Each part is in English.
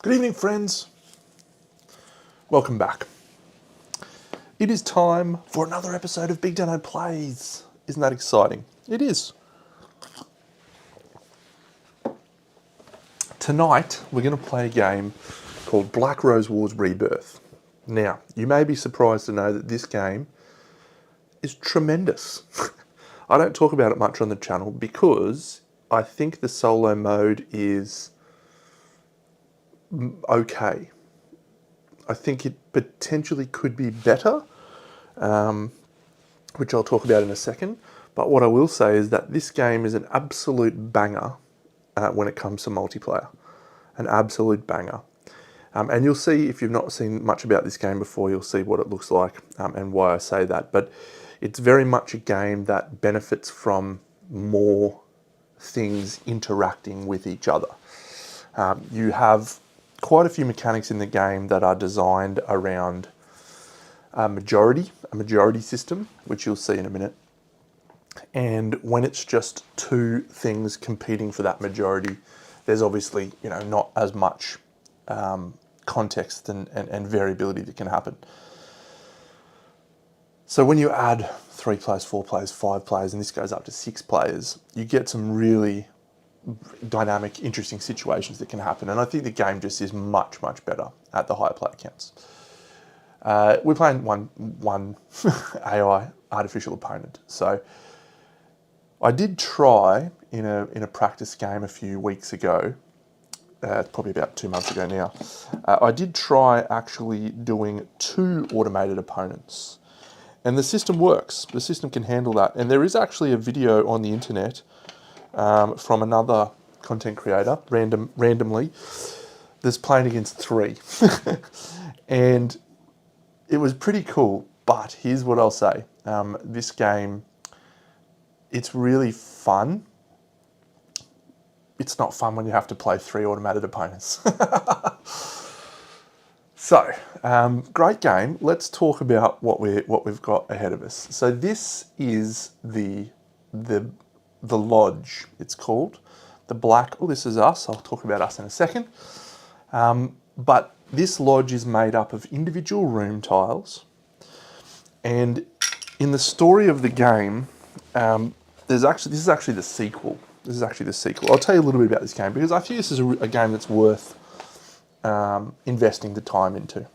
Good evening, friends. Welcome back. It is time for another episode of BigDenoPlays. Isn't that exciting? It is. Tonight, we're going to play a game called Black Rose Wars Rebirth. Now, you may be surprised to know that this game is tremendous. I don't talk about it much on the channel because I think the solo mode is okay. I think it potentially could be better, which I'll talk about in a second. But what I will say is that this game is an absolute banger when it comes to multiplayer. An absolute banger. And you'll see, if you've not seen much about this game before, you'll see what it looks like and why I say that. But it's very much a game that benefits from more things interacting with each other. You have quite a few mechanics in the game that are designed around a majority system, which you'll see in a minute. And when it's just two things competing for that majority, there's obviously, not as much context and variability that can happen. So when you add 3 players, 4 players, 5 players, and this goes up to 6 players, you get some really dynamic, interesting situations that can happen. And I think the game just is much, much better at the higher player counts. We're playing one AI, artificial opponent. So I did try in a practice game a few weeks ago, probably about 2 months ago now, I did try actually doing 2 automated opponents. And the system works. The system can handle that. And there is actually a video on the internet from another content creator, randomly, that's playing against 3. And it was pretty cool, but here's what I'll say. This game, it's really fun. It's not fun when you have to play 3 automated opponents. So, great game. Let's talk about what we've got ahead of us. So this is the lodge, it's called. The black, this is us. I'll talk about us in a second. But this lodge is made up of individual room tiles. And in the story of the game, this is actually the sequel. I'll tell you a little bit about this game because I think this is a game that's worth investing the time into.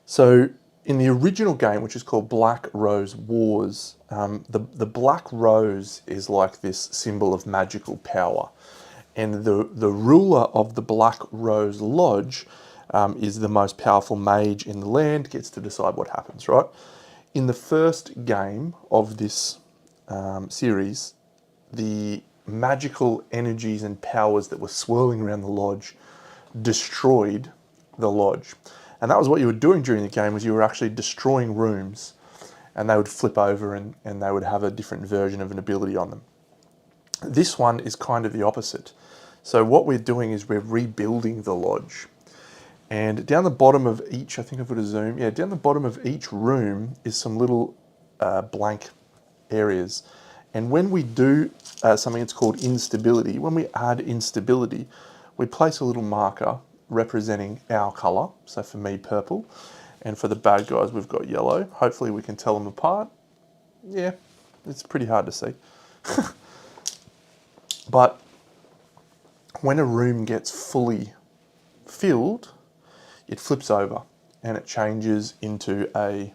So in the original game, which is called Black Rose Wars, the black rose is like this symbol of magical power. And the ruler of the Black Rose Lodge is the most powerful mage in the land, gets to decide what happens, right? In the first game of this series, the magical energies and powers that were swirling around the lodge destroyed the lodge. And that was what you were doing during the game, was you were actually destroying rooms, and they would flip over and they would have a different version of an ability on them. This one is kind of the opposite. So what we're doing is we're rebuilding the lodge. And down the bottom of each, I think I've got a zoom, down the bottom of each room is some little blank areas. And when we do something that's called instability, when we add instability, we place a little marker representing our colour. So for me, purple. And for the bad guys, we've got yellow. Hopefully we can tell them apart. Yeah, it's pretty hard to see. But when a room gets fully filled, it flips over and it changes into a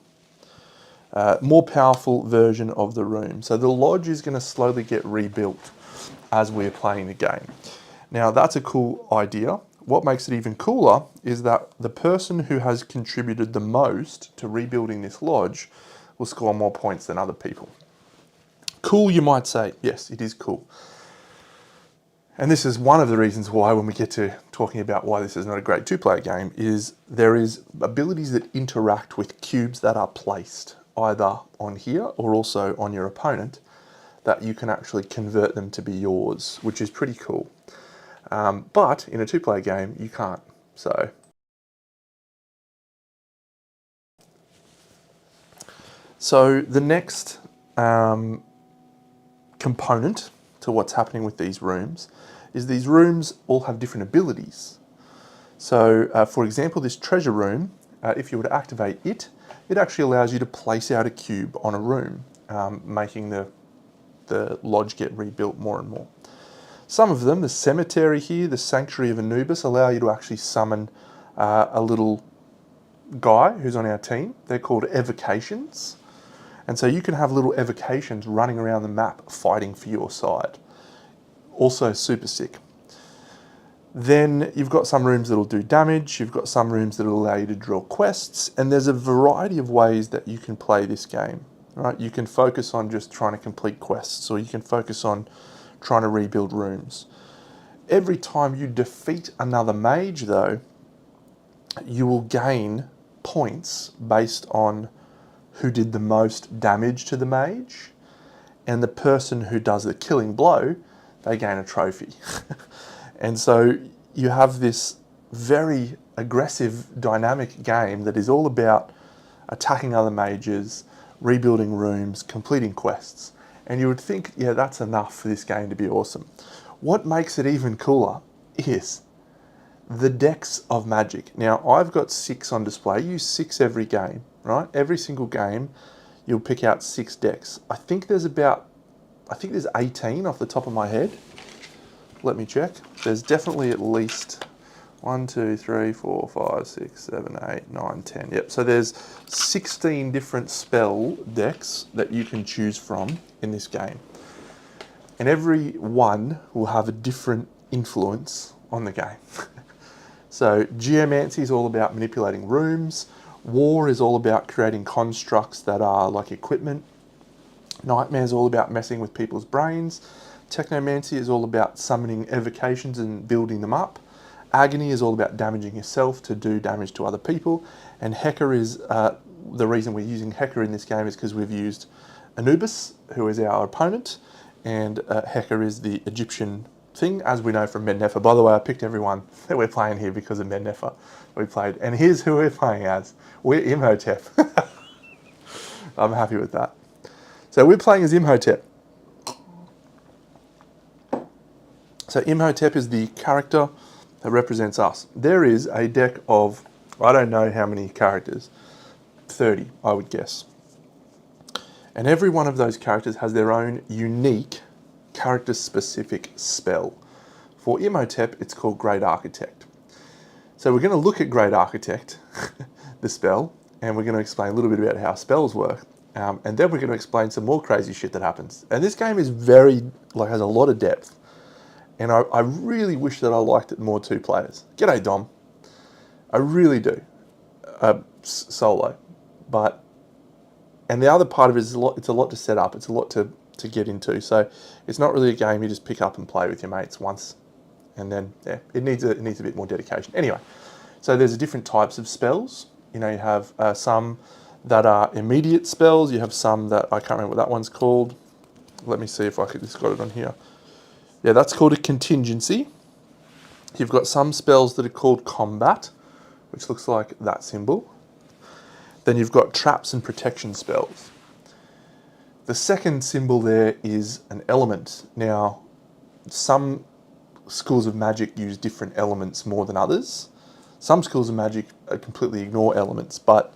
more powerful version of the room. So the lodge is going to slowly get rebuilt as we're playing the game. Now that's a cool idea. What makes it even cooler is that the person who has contributed the most to rebuilding this lodge will score more points than other people. Cool, you might say. Yes, it is cool. And this is one of the reasons why, when we get to talking about why this is not a great 2-player game, is there is abilities that interact with cubes that are placed either on here or also on your opponent, that you can actually convert them to be yours, which is pretty cool. But in a 2-player game, you can't. So the next component to what's happening with these rooms is these rooms all have different abilities. So, for example, this treasure room, if you were to activate it, it actually allows you to place out a cube on a room, making the lodge get rebuilt more and more. Some of them, the cemetery here, the Sanctuary of Anubis, allow you to actually summon a little guy who's on our team. They're called evocations. And so you can have little evocations running around the map fighting for your side. Also super sick. Then you've got some rooms that'll do damage, you've got some rooms that'll allow you to draw quests, and there's a variety of ways that you can play this game. Right? You can focus on just trying to complete quests, or you can focus on trying to rebuild rooms. Every time you defeat another mage though, you will gain points based on who did the most damage to the mage, and the person who does the killing blow, they gain a trophy. And so you have this very aggressive, dynamic game that is all about attacking other mages, rebuilding rooms, completing quests. And you would think, yeah, that's enough for this game to be awesome. What makes it even cooler is the decks of magic. Now, I've got 6 on display. You use 6 every game, right? Every single game, you'll pick out 6 decks. I think there's 18 off the top of my head. Let me check. There's definitely at least 1, 2, 3, 4, 5, 6, 7, 8, 9, 10. Yep, so there's 16 different spell decks that you can choose from in this game. And every one will have a different influence on the game. So geomancy is all about manipulating rooms. War is all about creating constructs that are like equipment. Nightmare is all about messing with people's brains. Technomancy is all about summoning evocations and building them up. Agony is all about damaging yourself to do damage to other people. And Heka is, the reason we're using Heka in this game is because we've used Anubis, who is our opponent, and Heka is the Egyptian thing, as we know from Mednefer. By the way, I picked everyone that we're playing here because of Mednefer we played. And here's who we're playing as. We're Imhotep. I'm happy with that. So we're playing as Imhotep. So Imhotep is the character that represents us. There is a deck of, I don't know how many characters, 30, I would guess. And every one of those characters has their own unique character-specific spell. For Imhotep, it's called Great Architect. So we're going to look at Great Architect, the spell, and we're going to explain a little bit about how spells work. And then we're going to explain some more crazy shit that happens. And this game is has a lot of depth. And I really wish that I liked it more 2 players. G'day, Dom. I really do. Solo. And the other part of it is it's a lot to set up. It's a lot to get into. So it's not really a game you just pick up and play with your mates once. And then, yeah, it needs a bit more dedication. Anyway, so there's different types of spells. You know, you have some that are immediate spells. You have some that, I can't remember what that one's called. Let me see if I could just got it on here. Yeah, that's called a contingency. You've got some spells that are called combat, which looks like that symbol. Then you've got traps and protection spells. The second symbol there is an element. Now, some schools of magic use different elements more than others. Some schools of magic completely ignore elements, but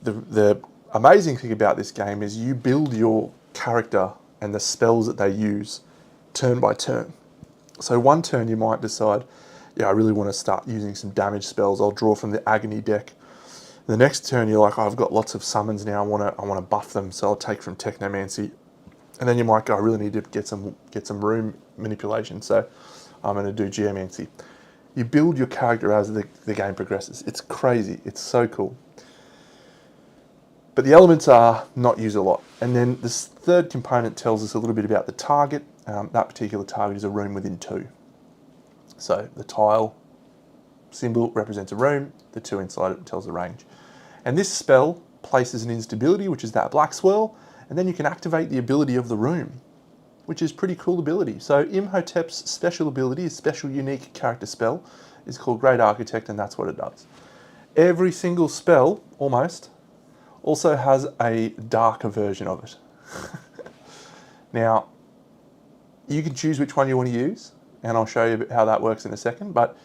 the amazing thing about this game is you build your character and the spells that they use turn by turn. So one turn you might decide, yeah, I really want to start using some damage spells. I'll draw from the Agony deck. The next turn you're like, oh, I've got lots of summons now. I want to buff them, so I'll take from Technomancy. And then you might go, I really need to get some room manipulation, so I'm going to do Geomancy. You build your character as the game progresses. It's crazy. It's so cool. But the elements are not used a lot. And then this third component tells us a little bit about the target. That particular target is a room within 2. So the tile symbol represents a room, the 2 inside it tells the range. And this spell places an instability, which is that black swirl, and then you can activate the ability of the room, which is pretty cool ability. So Imhotep's special ability, his special unique character spell, is called Great Architect, and that's what it does. Every single spell, almost, also has a darker version of it. Now, You can choose which one you want to use, and I'll show you how that works in a second, but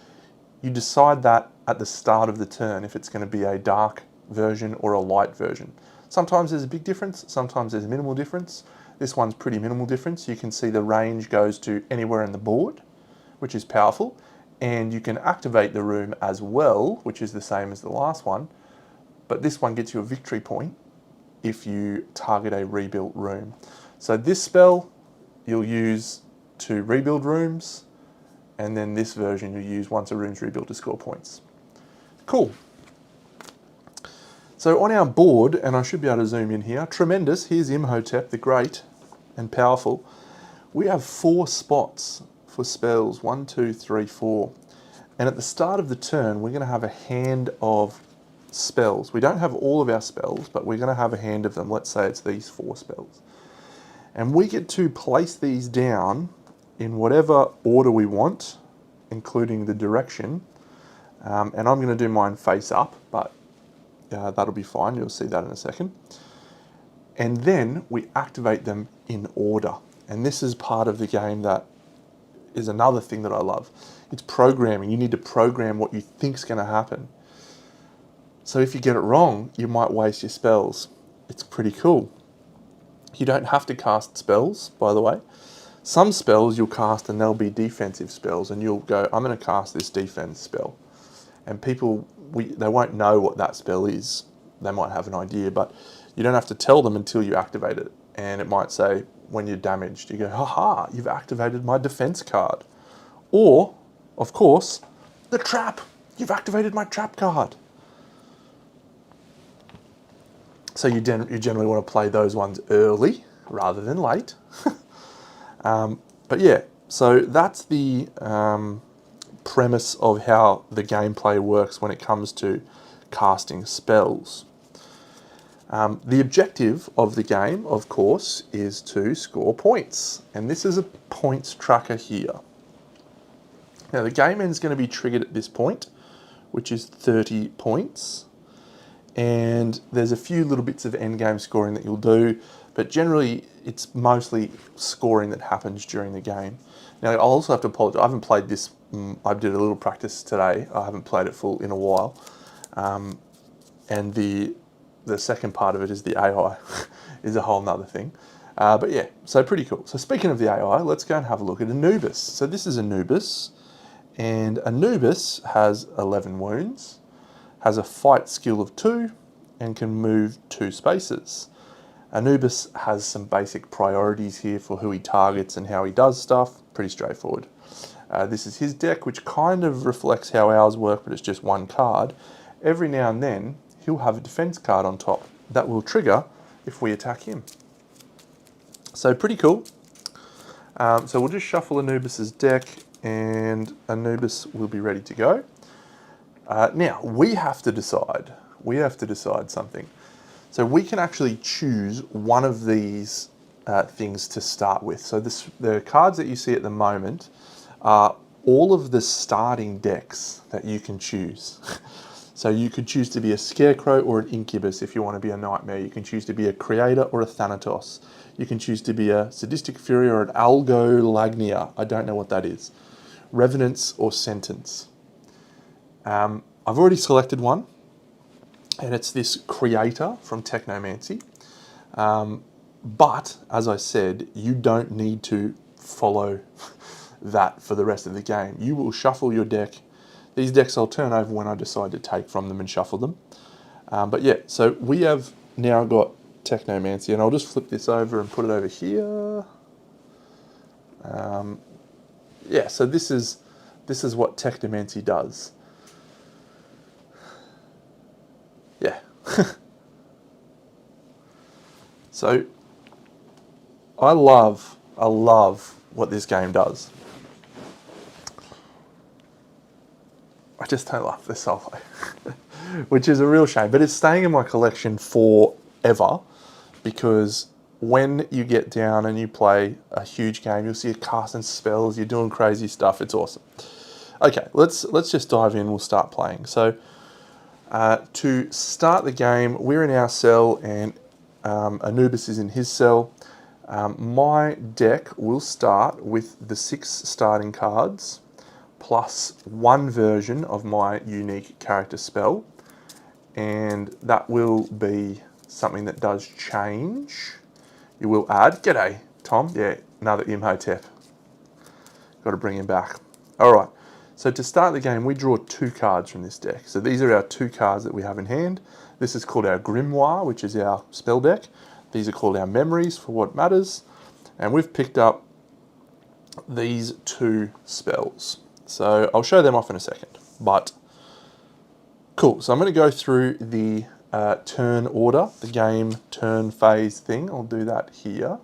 you decide that at the start of the turn if it's going to be a dark version or a light version. Sometimes there's a big difference, sometimes there's a minimal difference. This one's pretty minimal difference. You can see the range goes to anywhere in the board, which is powerful, and you can activate the room as well, which is the same as the last one, but this one gets you a victory point if you target a rebuilt room. So this spell you'll use to rebuild rooms, and then this version you'll use once a room's rebuilt to score points. Cool. So on our board, and I should be able to zoom in here, tremendous, here's Imhotep the Great and powerful. We have 4 spots for spells, 1, 2, 3, 4. And at the start of the turn, we're going to have a hand of spells. We don't have all of our spells, but we're going to have a hand of them. Let's say it's these 4 spells. And we get to place these down in whatever order we want, including the direction. And I'm going to do mine face up, but that'll be fine. You'll see that in a second. And then we activate them in order. And this is part of the game that is another thing that I love. It's programming. You need to program what you think's going to happen. So if you get it wrong, you might waste your spells. It's pretty cool. You don't have to cast spells, by the way. Some spells you'll cast and they'll be defensive spells, and you'll go, I'm going to cast this defense spell. And people, they won't know what that spell is. They might have an idea, but you don't have to tell them until you activate it. And it might say, when you're damaged, you go, haha, you've activated my defense card. Or, of course, the trap. You've activated my trap card. So you generally want to play those ones early rather than late. But yeah, so that's the premise of how the gameplay works when it comes to casting spells. The objective of the game, of course, is to score points. And this is a points tracker here. Now the game end's going to be triggered at this point, which is 30 points. And there's a few little bits of endgame scoring that you'll do, but generally it's mostly scoring that happens during the game. Now I'll also have to apologise, I haven't played this, I did a little practice today, I haven't played it full in a while. And the second part of it is the AI, is a whole nother thing. But yeah, so pretty cool. So speaking of the AI, let's go and have a look at Anubis. So this is Anubis, and Anubis has 11 wounds, has a fight skill of 2, and can move 2 spaces. Anubis has some basic priorities here for who he targets and how he does stuff. Pretty straightforward. This is his deck, which kind of reflects how ours work, but it's just one card. Every now and then, he'll have a defense card on top that will trigger if we attack him. So pretty cool. So we'll just shuffle Anubis's deck, and Anubis will be ready to go. Now, we have to decide something. So we can actually choose one of these things to start with. So the cards that you see at the moment are all of the starting decks that you can choose. So you could choose to be a Scarecrow or an Incubus if you want to be a Nightmare. You can choose to be a Creator or a Thanatos. You can choose to be a Sadistic Fury or an Algolagnia. I don't know what that is. Revenants or Sentence. I've already selected one, and it's this Creator from Technomancy. But, as I said, you don't need to follow that for the rest of the game. You will shuffle your deck. These decks I'll turn over when I decide to take from them and shuffle them. But yeah, so we have now got Technomancy, and I'll just flip this over and put it over here. Yeah, so this is what Technomancy does. Yeah. So I love what this game does. I just don't love the solo, which is a real shame, but it's staying in my collection forever, because when you get down and you play a huge game, you'll see you casting spells, you're doing crazy stuff. It's awesome. Okay, let's just dive in. We'll start playing. So to start the game, we're in our cell, and Anubis is in his cell. My deck will start with the 6 starting cards plus 1 version of my unique character spell, and that will be something that does change. You will add, g'day Tom, yeah, another Imhotep. Got to bring him back. All right, so to start the game, we draw 2 cards from this deck. So these are our 2 cards that we have in hand. This is called our Grimoire, which is our spell deck. These are called our memories for what matters. And we've picked up these 2 spells. So I'll show them off in a second. But cool, so I'm going to go through the turn order, the game turn phase thing. I'll do that here.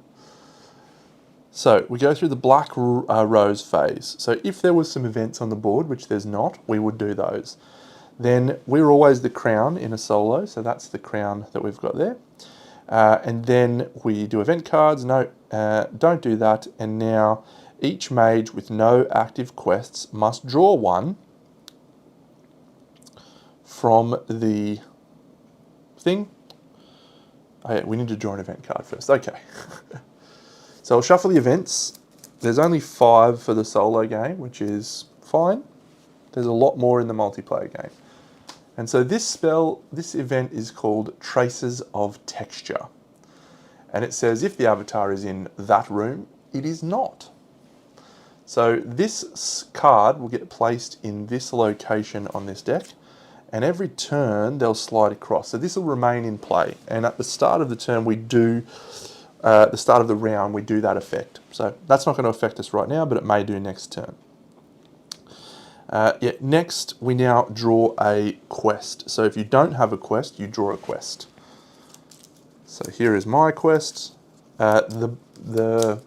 So we go through the black rose phase. So if there was some events on the board, which there's not, we would do those. Then we're always the crown in a solo, so that's the crown that we've got there. And then we do event cards. No, don't do that. And now each mage with no active quests must draw 1 from the thing. Oh yeah, we need to draw an event card first. Okay. So I'll shuffle the events. There's only 5 for the solo game, which is fine. There's a lot more in the multiplayer game. And so this event is called Traces of Texture. And it says if the avatar is in that room, it is not. So this card will get placed in this location on this deck, and every turn they'll slide across. So this will remain in play. And at the start of the turn, the start of the round, we do that effect. So that's not going to affect us right now, but it may do next turn. Next, we now draw a quest. So if you don't have a quest, you draw a quest. So here is my quest. This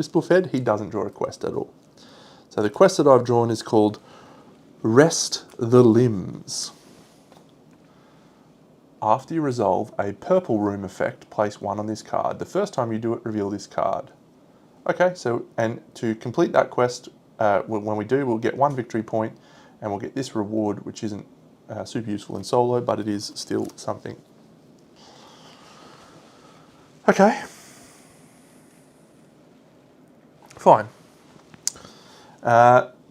buffhead, he doesn't draw a quest at all. So the quest that I've drawn is called Rest the Limbs. After you resolve a purple room effect, place 1 on this card. The first time you do it, reveal this card. Okay, so, and to complete that quest, when we do, we'll get 1 victory point, and we'll get this reward, which isn't super useful in solo, but it is still something. Okay. Fine.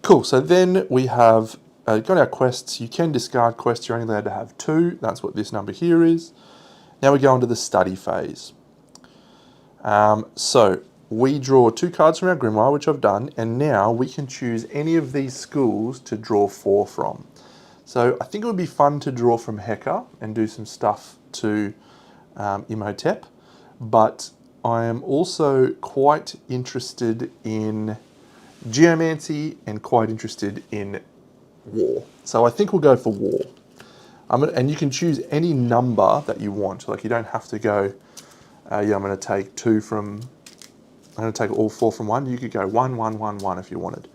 Cool, so then we have got our quests. You can discard quests, you're only allowed to have 2. That's what this number here is. Now we go into the study phase. So we draw 2 cards from our Grimoire, which I've done, and now we can choose any of these schools to draw 4 from. So I think it would be fun to draw from Heka and do some stuff to Imhotep, but I am also quite interested in Geomancy and quite interested in War. So I think we'll go for War. And you can choose any number that you want. Like you don't have to go, I'm going to take 2 from, I'm going to take all 4 from 1. You could go 1, 1, 1, 1 if you wanted.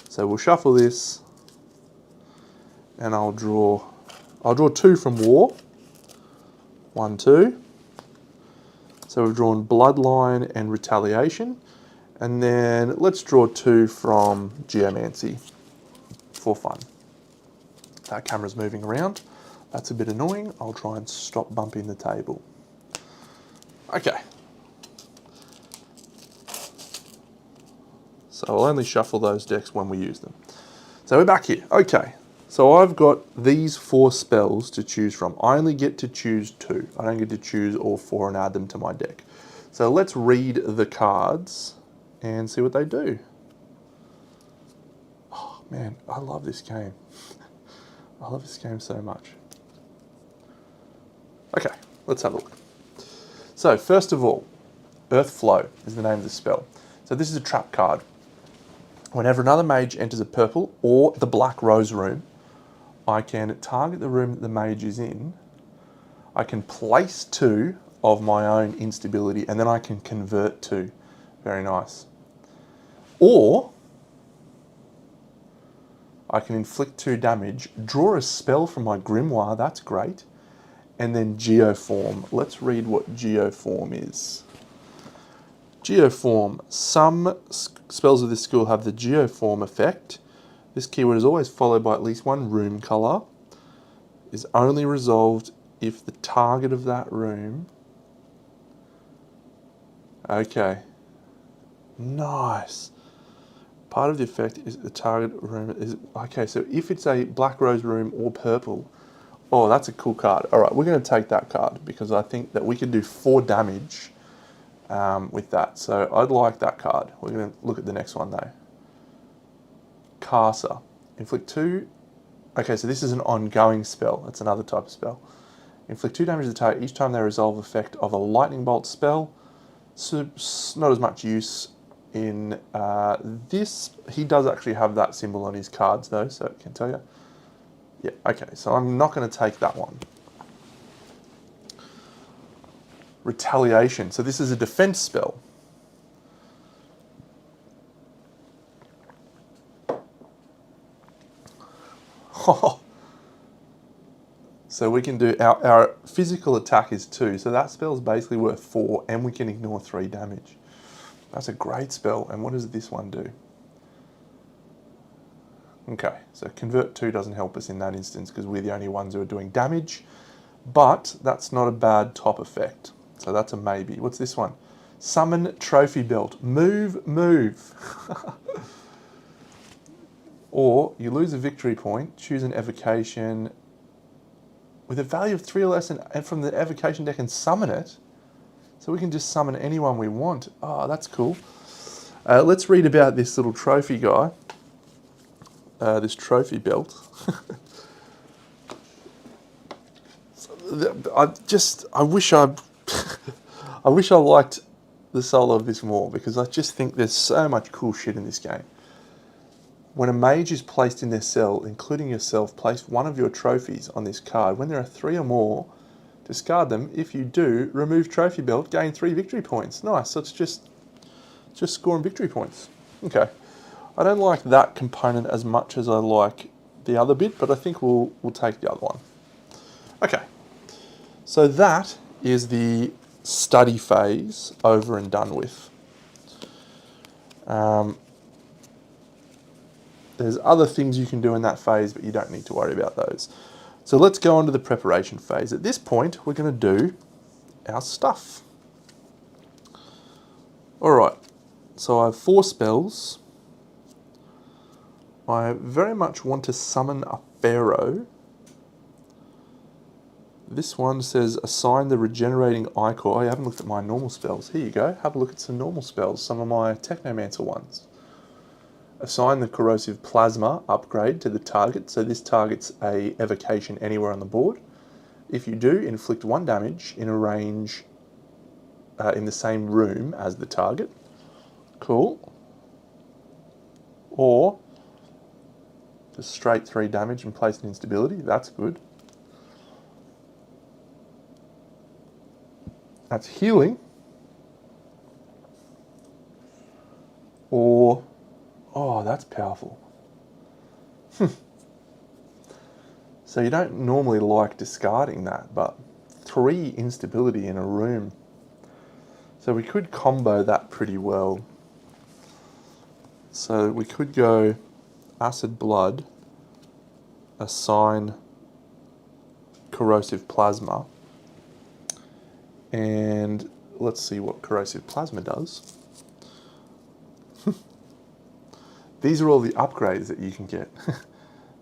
So we'll shuffle this and I'll draw 2 from War. 1, 2. So we've drawn Bloodline and Retaliation. And then let's draw 2 from Geomancy for fun. That camera's moving around. That's a bit annoying. I'll try and stop bumping the table. Okay. So I'll only shuffle those decks when we use them. So we're back here. Okay. So I've got these 4 spells to choose from. I only get to choose 2. I don't get to choose all 4 and add them to my deck. So let's read the cards and see what they do. Oh man, I love this game. I love this game so much. Okay, let's have a look. So first of all, Earth Flow is the name of the spell. So this is a trap card. Whenever another mage enters a purple or the black rose room, I can target the room that the mage is in. I can place 2 of my own instability and then I can convert 2. Very nice. Or I can inflict 2 damage, draw a spell from my Grimoire, that's great, and then Geoform. Let's read what Geoform is. Geoform. Some spells of this school have the Geoform effect. This keyword is always followed by at least 1 room colour. Is only resolved if the target of that room Okay. Nice. Part of the effect is the target room is... Okay, so if it's a black rose room or purple... Oh, that's a cool card. All right, we're going to take that card because I think that we can do 4 damage with that. So I'd like that card. We're going to look at the next one though. Casa. Inflict 2... Okay, so this is an ongoing spell. That's another type of spell. Inflict 2 damage to the target each time they resolve effect of a lightning bolt spell. So not as much use in this. He does actually have that symbol on his cards though, so I can tell you. Yeah, okay, so I'm not going to take that one. Retaliation. So this is a defense spell. So we can do, our physical attack is 2, so that spell is basically worth 4, and we can ignore 3 damage. That's a great spell, and what does this one do? Okay, so convert 2 doesn't help us in that instance because we're the only ones who are doing damage, but that's not a bad top effect. So that's a maybe. What's this one? Summon Trophy Belt. Move, move. Or you lose a victory point, choose an evocation with a value of 3 or less and from the evocation deck and summon it. So we can just summon anyone we want. Oh, that's cool. Let's read about this little trophy guy. This trophy belt. I wish I liked the solo of this more because I just think there's so much cool shit in this game. When a mage is placed in their cell, including yourself, place one of your trophies on this card. When there are 3 or more, discard them. If you do, remove trophy belt, gain 3 victory points. Nice, so it's just scoring victory points. Okay. I don't like that component as much as I like the other bit, but I think we'll take the other one. Okay. So that is the study phase over and done with. There's other things you can do in that phase, but you don't need to worry about those. So let's go on to the preparation phase. At this point, we're going to do our stuff. All right, so I have 4 spells. I very much want to summon a pharaoh. This one says assign the regenerating ichor. I haven't looked at my normal spells. Here you go. Have a look at some normal spells, some of my Technomancer ones. Assign the corrosive plasma upgrade to the target. So this targets a evocation anywhere on the board. If you do, inflict 1 damage in a range in the same room as the target. Cool. Or just straight 3 damage and place an instability. That's good. That's healing. Or, oh, that's powerful. So you don't normally like discarding that, but 3 instability in a room. So we could combo that pretty well. So we could go acid blood, assign corrosive plasma, and let's see what corrosive plasma does. These are all the upgrades that you can get.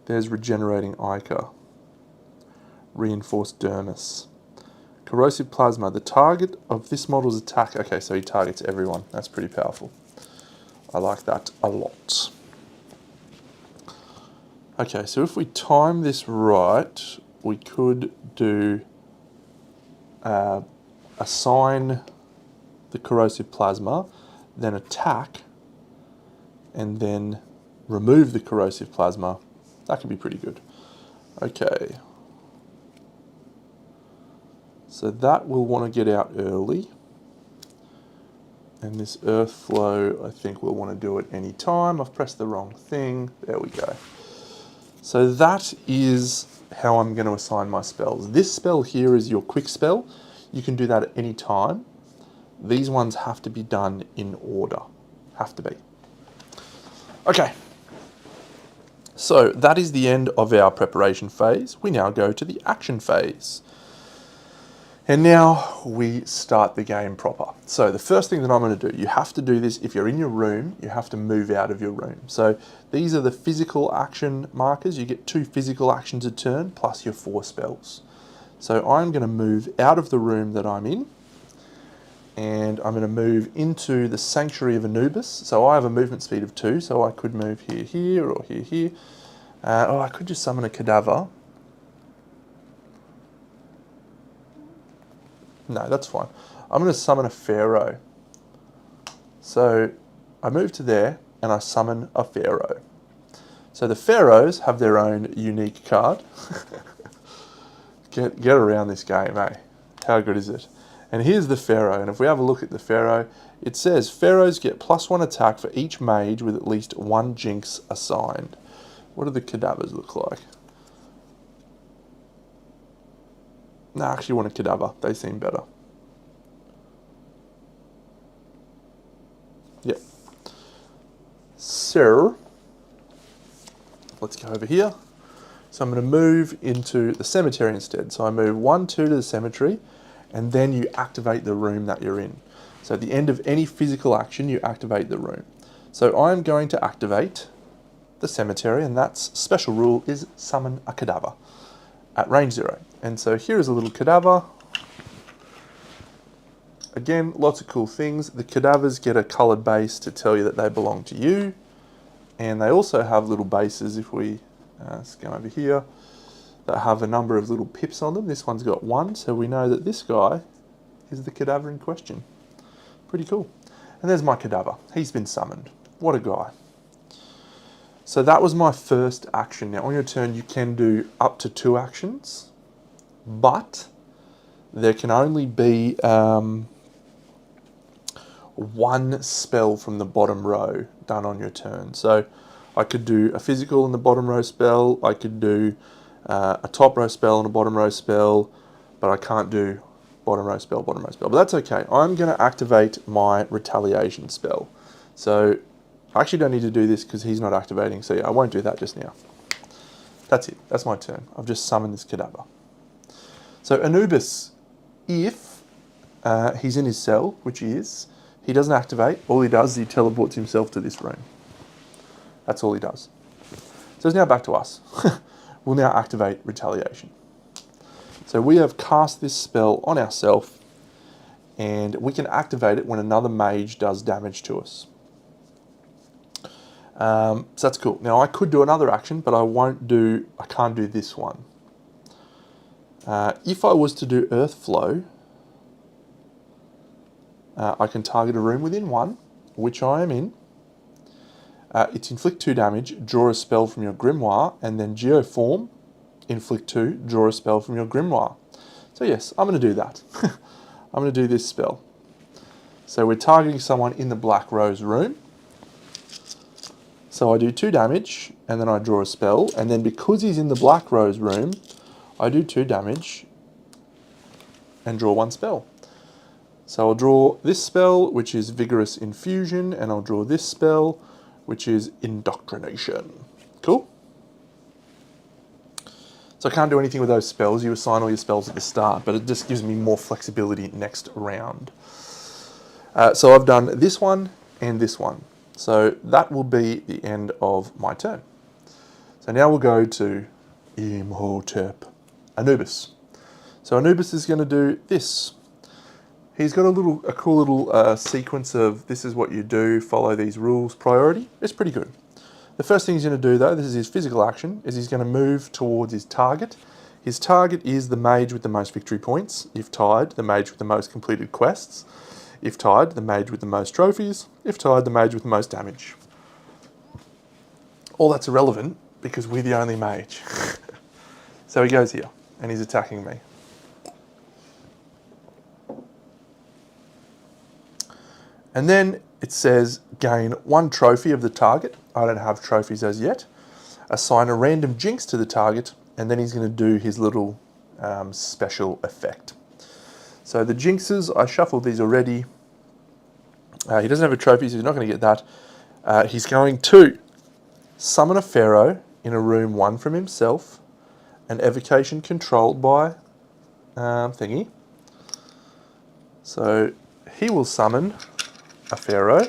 There's regenerating ichor, reinforced dermis, corrosive plasma. The target of this model's attack. Okay, so he targets everyone. That's pretty powerful. I like that a lot. Okay, so if we time this right, we could do assign the corrosive plasma, then attack, and then remove the corrosive plasma. That could be pretty good. Okay. So that we'll want to get out early. And this earth flow, I think we'll want to do at any time. I've pressed the wrong thing. There we go. So that is how I'm going to assign my spells. This spell here is your quick spell. You can do that at any time. These ones have to be done in order. Have to be. Okay. So that is the end of our preparation phase. We now go to the action phase. And now we start the game proper. So the first thing that I'm going to do, you have to do this if you're in your room, you have to move out of your room. So these are the physical action markers. You get 2 physical actions a turn plus your 4 spells. So I'm going to move out of the room that I'm in, and I'm going to move into the Sanctuary of Anubis. So I have a movement speed of 2, so I could move here, or here. I could just summon a cadaver. No, that's fine. I'm going to summon a pharaoh. So I move to there and I summon a pharaoh. So the pharaohs have their own unique card. Get around this game, eh? How good is it? And here's the pharaoh. And if we have a look at the pharaoh, it says pharaohs get +1 attack for each mage with at least 1 jinx assigned. What do the cadavers look like? No, I actually want a cadaver. They seem better. Yep. So, let's go over here. So I'm going to move into the cemetery instead. So I move 1, 2 to the cemetery, and then you activate the room that you're in. So at the end of any physical action, you activate the room. So I'm going to activate the cemetery, and that's special rule is summon a cadaver at range 0. And so here is a little cadaver. Again, lots of cool things. The cadavers get a coloured base to tell you that they belong to you. And they also have little bases, if we let's go over here, that have a number of little pips on them. This one's got 1, so we know that this guy is the cadaver in question. Pretty cool. And there's my cadaver. He's been summoned. What a guy. So that was my first action. Now on your turn you can do up to 2 actions, but there can only be 1 spell from the bottom row done on your turn. So I could do a physical in the bottom row spell, I could do a top row spell and a bottom row spell, but I can't do bottom row spell, but that's okay. I'm going to activate my retaliation spell. So I actually don't need to do this because he's not activating, so yeah, I won't do that just now. That's it, that's my turn. I've just summoned this cadaver. So Anubis, if he's in his cell, which he is, he doesn't activate. All he does is he teleports himself to this room. That's all he does. So it's now back to us. We'll now activate retaliation. So we have cast this spell on ourselves, and we can activate it when another mage does damage to us. So that's cool. Now I could do another action, but I can't do this one. If I was to do Earth Flow, I can target a room within 1, which I am in. It's inflict 2 damage, draw a spell from your grimoire, and then Geoform, inflict 2, draw a spell from your grimoire. So yes, I'm going to do that. I'm going to do this spell. So we're targeting someone in the Black Rose room. So I do 2 damage, and then I draw a spell, and then because he's in the Black Rose room, I do 2 damage and draw 1 spell. So I'll draw this spell, which is Vigorous Infusion, and I'll draw this spell, which is Indoctrination. Cool? So I can't do anything with those spells. You assign all your spells at the start, but it just gives me more flexibility next round. So I've done this one and this one. So that will be the end of my turn. So now we'll go to Imhotep, Anubis. So Anubis is going to do this. He's got a cool little sequence of this is what you do, follow these rules, priority. It's pretty good. The first thing he's going to do though, this is his physical action, is he's going to move towards his target. His target is the mage with the most victory points. If tied, the mage with the most completed quests. If tied, the mage with the most trophies. If tied, the mage with the most damage. All that's irrelevant because we're the only mage. So he goes here and he's attacking me. And then it says gain 1 trophy of the target. I don't have trophies as yet. Assign a random jinx to the target, and then he's going to do his little special effect. So the jinxes, I shuffled these already. He doesn't have a trophy, so he's not going to get that. He's going to summon a pharaoh in a room 1 from himself, an evocation controlled by thingy. So he will summon a pharaoh,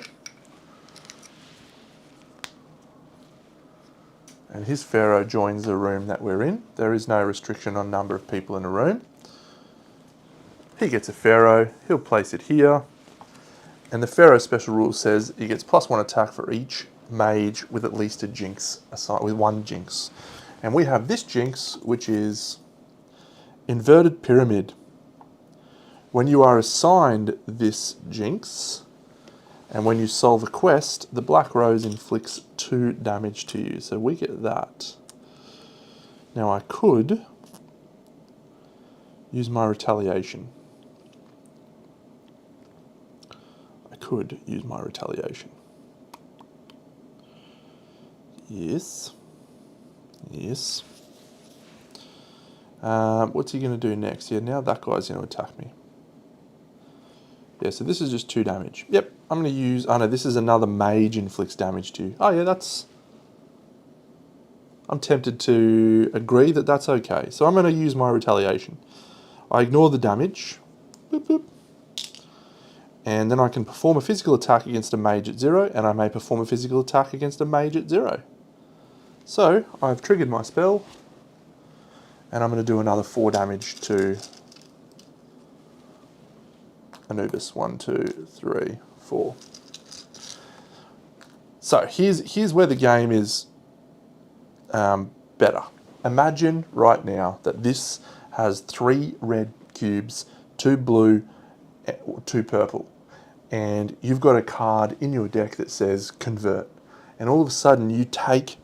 and his pharaoh joins the room that we're in. There is no restriction on number of people in a room. He gets a pharaoh, he'll place it here, and the pharaoh special rule says he gets +1 attack for each mage with at least a jinx, with one jinx. And we have this jinx, which is inverted pyramid. When you are assigned this jinx, and when you solve a quest, the black rose inflicts 2 damage to you. So we get that. Now I could use my retaliation. Yes. Yes. What's he going to do next? Yeah, now that guy's going to attack me. Yeah, so this is just 2 damage. Yep, I'm going to use... Oh no, this is another mage inflicts damage to you. Oh yeah, that's... I'm tempted to agree that that's okay. So I'm going to use my retaliation. I ignore the damage. Boop, boop. And then I can perform a physical attack against a mage at 0, and I may perform a physical attack against a mage at 0. So, I've triggered my spell, and I'm going to do another 4 damage to Anubis. 1, 2, 3, 4. So, here's where the game is better. Imagine right now that this has 3 red cubes, 2 blue, 2 purple. And you've got a card in your deck that says convert. And all of a sudden you take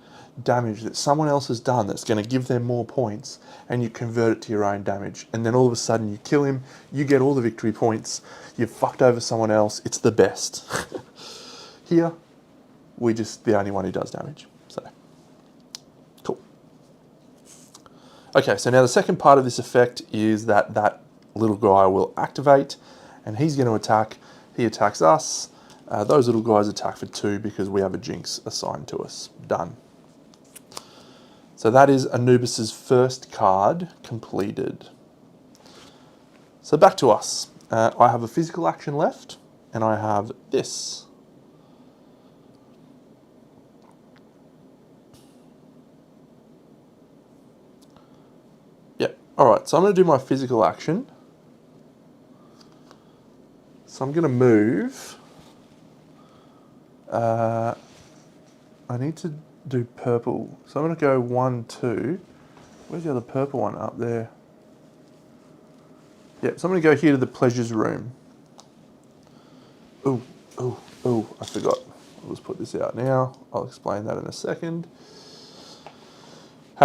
damage that someone else has done that's going to give them more points, and you convert it to your own damage. And then all of a sudden you kill him, you get all the victory points, you've fucked over someone else, it's the best. Here, we're just the only one who does damage. So, cool. Okay, so now the second part of this effect is that that little guy will activate, and he's going to attack. He attacks us. Those little guys attack for 2 because we have a jinx assigned to us. Done. So that is Anubis's first card completed. So back to us. I have a physical action left, and I have this. Yep. Alright, so I'm going to do my physical action. So I'm going to move. I need to do purple. So I'm going to go 1, 2. Where's the other purple one? Up there. Yep, so I'm going to go here to the pleasures room. Oh, I forgot. I'll just put this out now. I'll explain that in a second.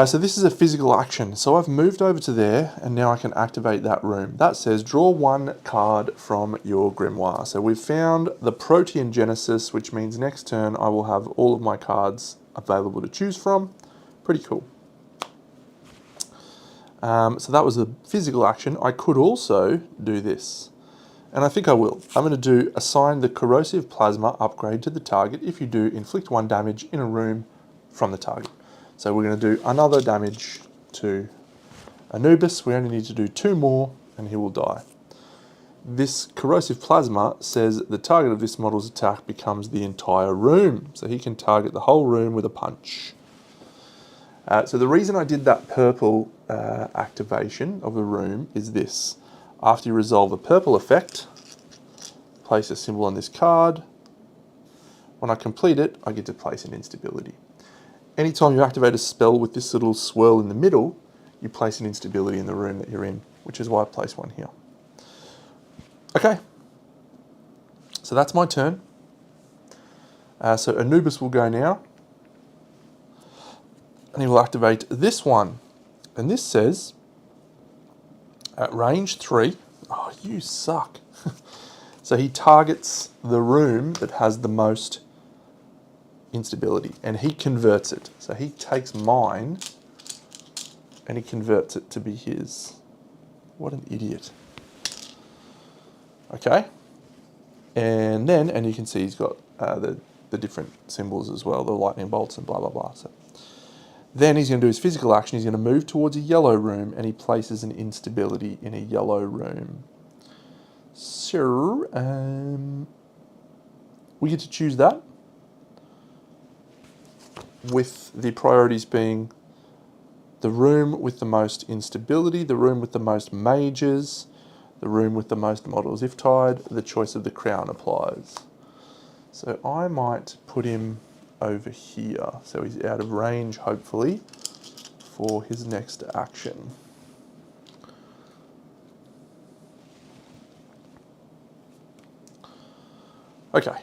So this is a physical action. So I've moved over to there, and now I can activate that room. That says draw 1 card from your grimoire. So we've found the Protean Genesis, which means next turn I will have all of my cards available to choose from. Pretty cool. So that was the physical action. I could also do this, and I think I will. I'm going to do assign the corrosive plasma upgrade to the target. If you do, inflict 1 damage in a room from the target. So we're going to do another damage to Anubis. We only need to do 2 more and he will die. This corrosive plasma says the target of this model's attack becomes the entire room. So he can target the whole room with a punch. So the reason I did that purple activation of the room is this. After you resolve the purple effect, place a symbol on this card. When I complete it, I get to place an instability. Anytime you activate a spell with this little swirl in the middle, you place an instability in the room that you're in, which is why I placed one here. Okay, so that's my turn. So Anubis will go now, and he will activate this one. And this says, at range 3, oh, you suck. So he targets the room that has the most instability, and he converts it. So he takes mine and he converts it to be his. What an idiot. Okay, and then, and you can see he's got the different symbols as well, the lightning bolts and blah blah blah. So then he's going to do his physical action. He's going to move towards a yellow room, and he places an instability in a yellow room. So, we get to choose that, with the priorities being the room with the most instability, the room with the most mages, the room with the most models. If tied, the choice of the crown applies. So I might put him over here, so he's out of range, hopefully, for his next action. Okay.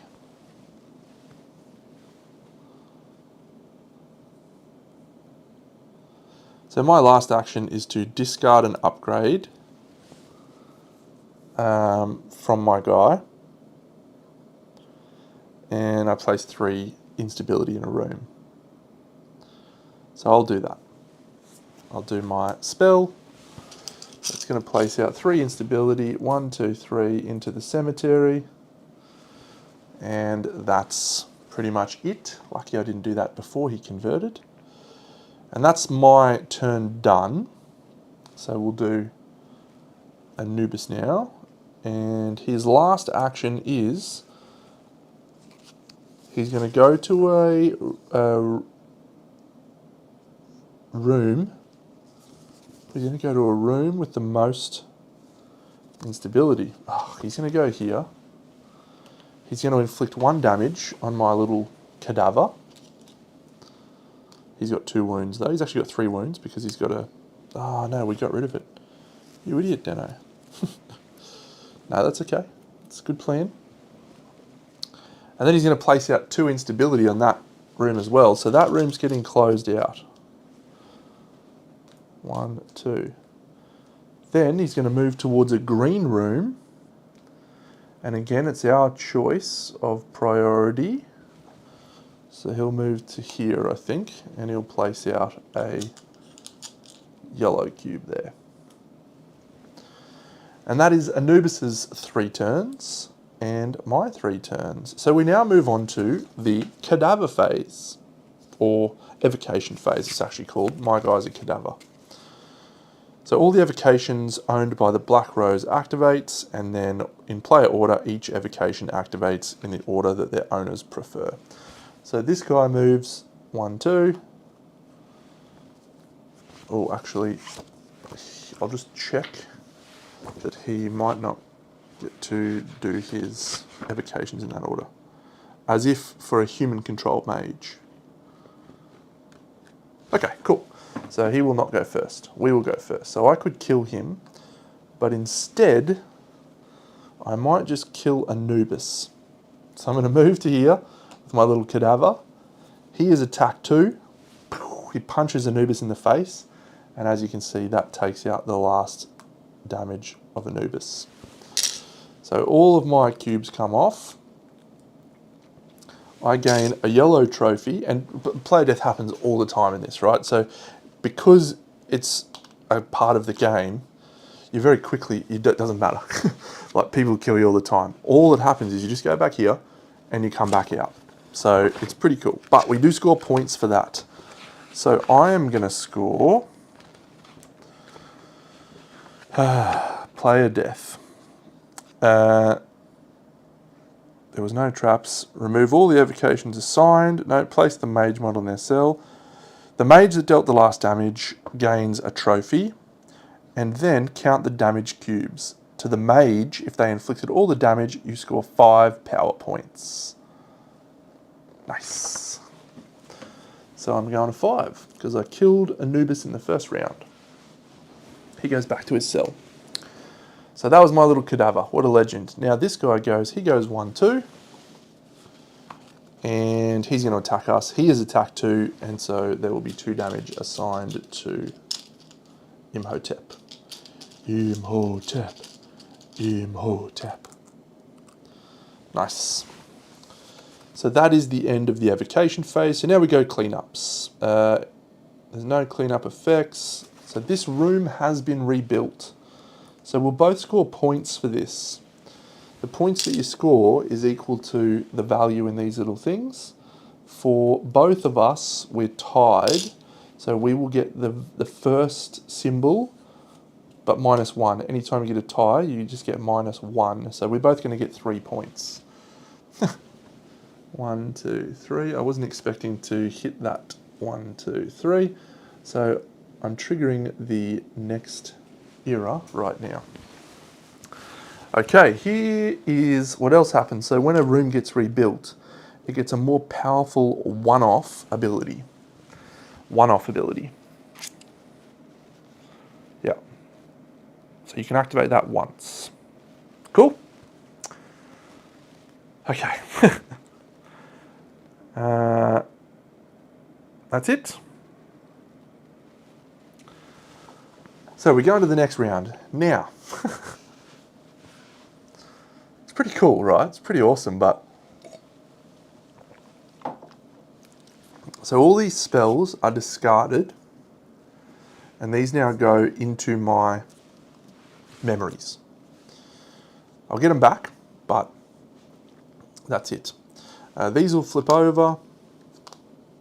So my last action is to discard an upgrade from my guy, and I place 3 instability in a room. So I'll do that. I'll do my spell. It's going to place out 3 instability, 1, 2, 3 into the cemetery, and that's pretty much it. Lucky I didn't do that before he converted. And that's my turn done. So we'll do Anubis now. And his last action is he's going to go to a room. He's going to go to a room with the most instability. Oh, he's going to go here. He's going to inflict 1 damage on my little cadaver. He's got 2 wounds though. He's actually got 3 wounds because he's got a... Oh no, we got rid of it. You idiot, Deno. No, that's okay. It's a good plan. And then he's going to place out 2 instability on that room as well. So that room's getting closed out. 1, 2. Then he's going to move towards a green room. And again, it's our choice of priority. So he'll move to here, I think, and he'll place out a yellow cube there. And that is Anubis's 3 turns and my 3 turns. So we now move on to the cadaver phase, or evocation phase it's actually called. My guy's a cadaver. So all the evocations owned by the Black Rose activates, and then in player order, each evocation activates in the order that their owners prefer. So this guy moves 1, 2. Oh, actually, I'll just check that he might not get to do his evocations in that order. As if for a human-controlled mage. Okay, cool. So he will not go first. We will go first. So I could kill him, but instead, I might just kill Anubis. So I'm going to move to here with my little cadaver. He is attack 2. He punches Anubis in the face, and as you can see, that takes out the last damage of Anubis. So all of my cubes come off. I gain a yellow trophy, and player death happens all the time in this, right? So because it's a part of the game, you very quickly, it doesn't matter. Like, people kill you all the time. All that happens is you just go back here and you come back out. So it's pretty cool. But we do score points for that. So I am going to score player death. There was no traps. Remove all the evocations assigned. No, place the mage model in their cell. The mage that dealt the last damage gains a trophy, and then count the damage cubes. To the mage, if they inflicted all the damage, you score 5 power points. Nice. So I'm going to 5, because I killed Anubis in the first round. He goes back to his cell. So that was my little cadaver. What a legend. Now this guy goes, he goes 1, 2. And he's going to attack us. He is attack 2, and so there will be 2 damage assigned to Imhotep. Imhotep. Imhotep. Nice. So that is the end of the evocation phase. So now we go cleanups. There's no cleanup effects. So this room has been rebuilt. So we'll both score points for this. The points that you score is equal to the value in these little things. For both of us, we're tied. So we will get the first symbol but -1. Anytime you get a tie, you just get -1. So we're both going to get 3 points. 1, 2, 3. I wasn't expecting to hit that 1, 2, 3. So I'm triggering the next era right now. Okay, here is what else happens. So when a room gets rebuilt, it gets a more powerful one-off ability. One-off ability. Yeah. So you can activate that once. Cool? Okay. That's it. So we go into the next round. Now, it's pretty cool, right? It's pretty awesome, but... So all these spells are discarded, and these now go into my memories. I'll get them back, but that's it. These will flip over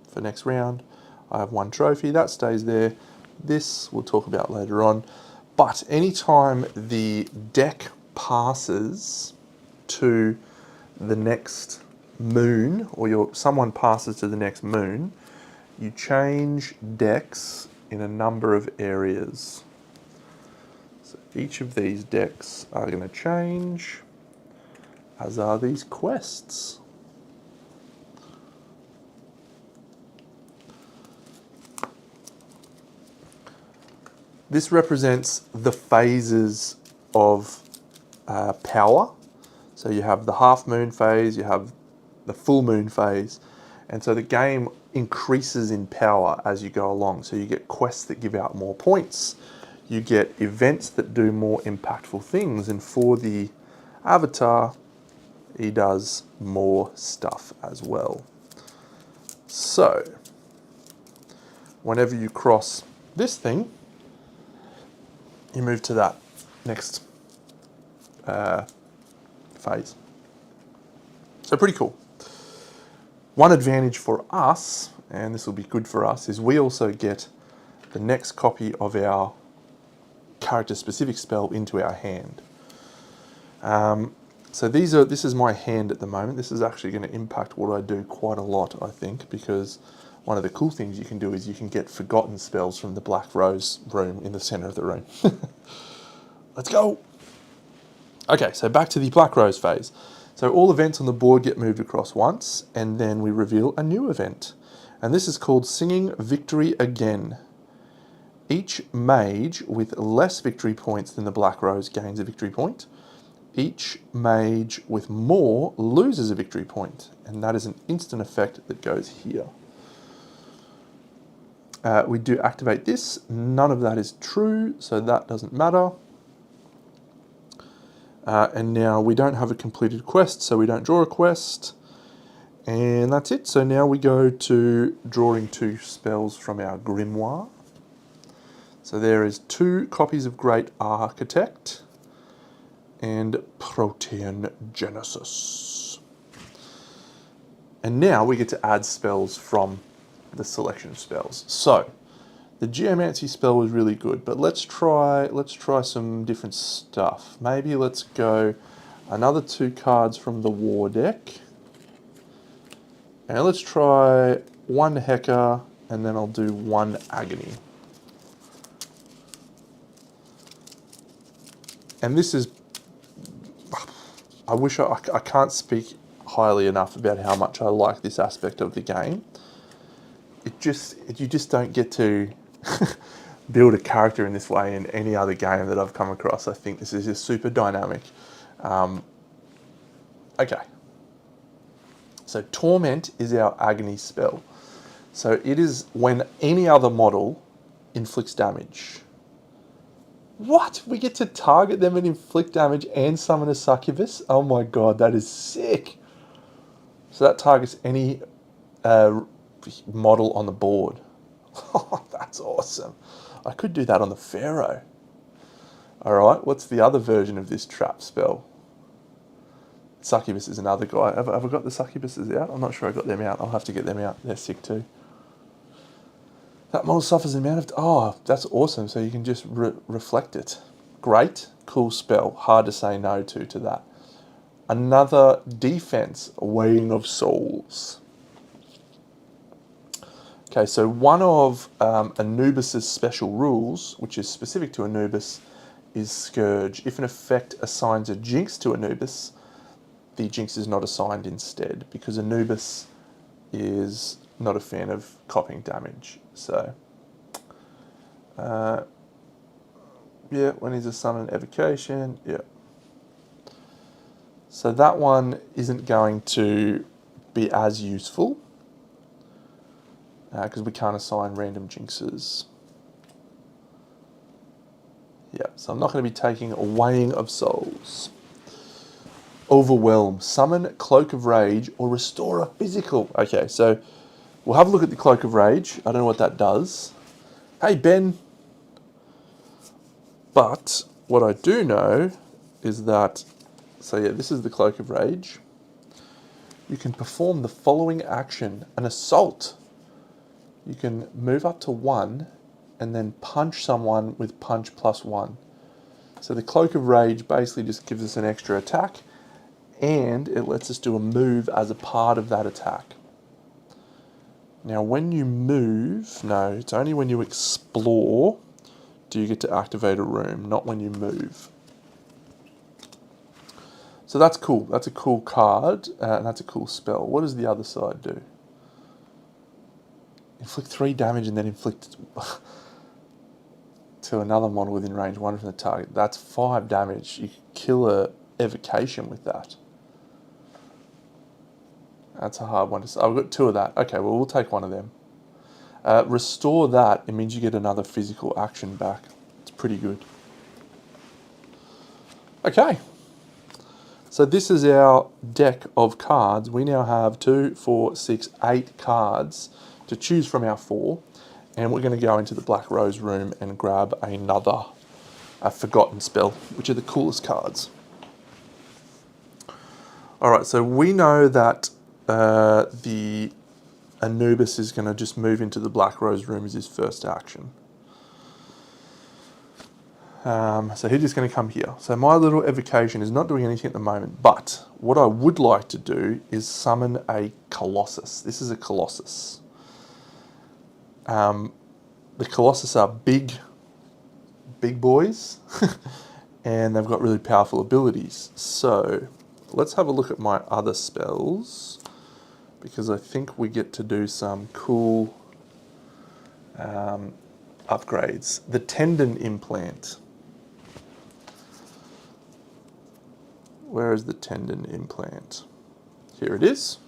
for next round. I have 1 trophy, that stays there. This we'll talk about later on. But anytime the deck passes to the next moon, or someone passes to the next moon, you change decks in a number of areas. So each of these decks are going to change, as are these quests. This represents the phases of power. So you have the half moon phase, you have the full moon phase, and so the game increases in power as you go along. So you get quests that give out more points, you get events that do more impactful things, and for the avatar, he does more stuff as well. So, whenever you cross this thing, you move to that next phase. So pretty cool. One advantage for us, and this will be good for us, is we also get the next copy of our character-specific spell into our hand. So this is my hand at the moment. This is actually going to impact what I do quite a lot, I think, because one of the cool things you can do is you can get forgotten spells from the Black Rose room in the center of the room. Let's go. Okay, so back to the Black Rose phase. So all events on the board get moved across once, and then we reveal a new event. And this is called Singing Victory Again. Each mage with less victory points than the Black Rose gains a victory point. Each mage with more loses a victory point, and that is an instant effect that goes here. We do activate this. None of that is true, so that doesn't matter. And now we don't have a completed quest, so we don't draw a quest. And that's it. So now we go to drawing 2 spells from our grimoire. So there is 2 copies of Great Architect and Protean Genesis. And now we get to add spells from the selection of spells. So the Geomancy spell was really good, but let's try some different stuff. Maybe let's go another 2 cards from the War deck. And let's try 1 Hecker, and then I'll do 1 Agony. And this is, I can't speak highly enough about how much I like this aspect of the game. You just don't get to build a character in this way in any other game that I've come across. I think this is just super dynamic. Okay. So Torment is our Agony spell. So it is when any other model inflicts damage. What? We get to target them and inflict damage and summon a succubus? Oh my god, that is sick. So that targets any model on the board. Oh, that's awesome. I could do that on the Pharaoh. Alright, what's the other version of this trap spell? Succubus is another guy. Have I got the succubuses out? I'm not sure I got them out. I'll have to get them out. They're sick too. That model suffers an amount of... Oh, that's awesome. So you can just reflect it. Great, cool spell. Hard to say no to that. Another defense, Weighing of Souls. Okay, so one of Anubis's special rules, which is specific to Anubis, is Scourge. If an effect assigns a jinx to Anubis, the jinx is not assigned instead, because Anubis is not a fan of copying damage. So, yeah, when he's a summon evocation, yeah. So that one isn't going to be as useful, because we can't assign random jinxes. Yeah, so I'm not going to be taking a Weighing of Souls. Overwhelm, summon Cloak of Rage, or restore a physical. Okay, so we'll have a look at the Cloak of Rage. I don't know what that does. Hey, Ben. But what I do know is that, so yeah, this is the Cloak of Rage. You can perform the following action, an assault. You can move up to 1 and then punch someone with punch +1. So the Cloak of Rage basically just gives us an extra attack, and it lets us do a move as a part of that attack. Now when you move, no, it's only when you explore do you get to activate a room, not when you move. So that's cool. That's a cool card, and that's a cool spell. What does the other side do? Inflict 3 damage and then inflict to another model within range 1 from the target. That's 5 damage. You can kill a evocation with that. That's a hard one to say. I've got 2 of that. Okay, well, we'll take 1 of them. Restore that, it means you get another physical action back. It's pretty good. Okay. So this is our deck of cards. We now have 2, 4, 6, 8 cards to choose from our 4. And we're going to go into the Black Rose room and grab another Forgotten spell, which are the coolest cards. Alright, so we know that the Anubis is going to just move into the Black Rose room as his first action. So he's just going to come here. So my little evocation is not doing anything at the moment, but what I would like to do is summon a Colossus. This is a Colossus. The Colossus are big boys, and they've got really powerful abilities. So let's have a look at my other spells, because I think we get to do some cool upgrades. The Tendon Implant. Where is the Tendon Implant? Here it is.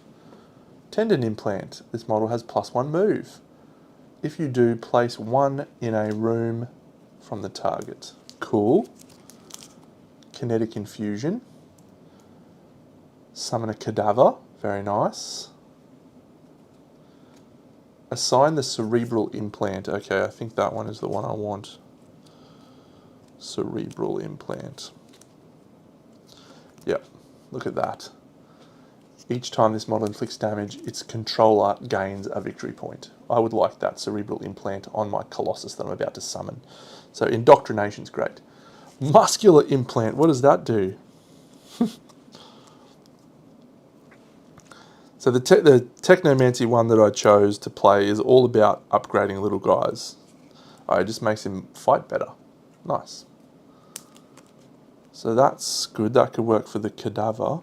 Tendon Implant. This model has +1 move. If you do, place 1 in a room from the target. Cool. Kinetic Infusion. Summon a Cadaver. Very nice. Assign the Cerebral Implant. Okay, I think that one is the one I want. Cerebral Implant. Yep, look at that. Each time this model inflicts damage, its controller gains a victory point. I would like that Cerebral Implant on my Colossus that I'm about to summon. So Indoctrination's great. Muscular Implant, what does that do? So the Technomancy one that I chose to play is all about upgrading little guys. It just makes him fight better. Nice. So that's good. That could work for the Cadaver.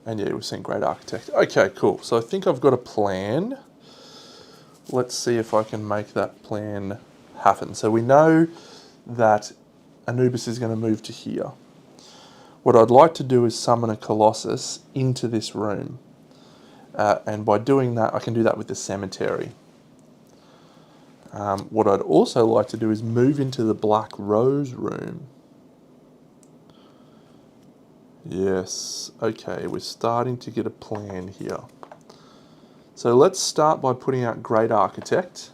And yeah, we're seeing Great Architect. Okay, cool. So I think I've got a plan. Let's see if I can make that plan happen. So we know that Anubis is going to move to here. What I'd like to do is summon a Colossus into this room. And by doing that, I can do that with the cemetery. What I'd also like to do is move into the Black Rose room. Yes, okay, we're starting to get a plan here. So let's start by putting out Great Architect.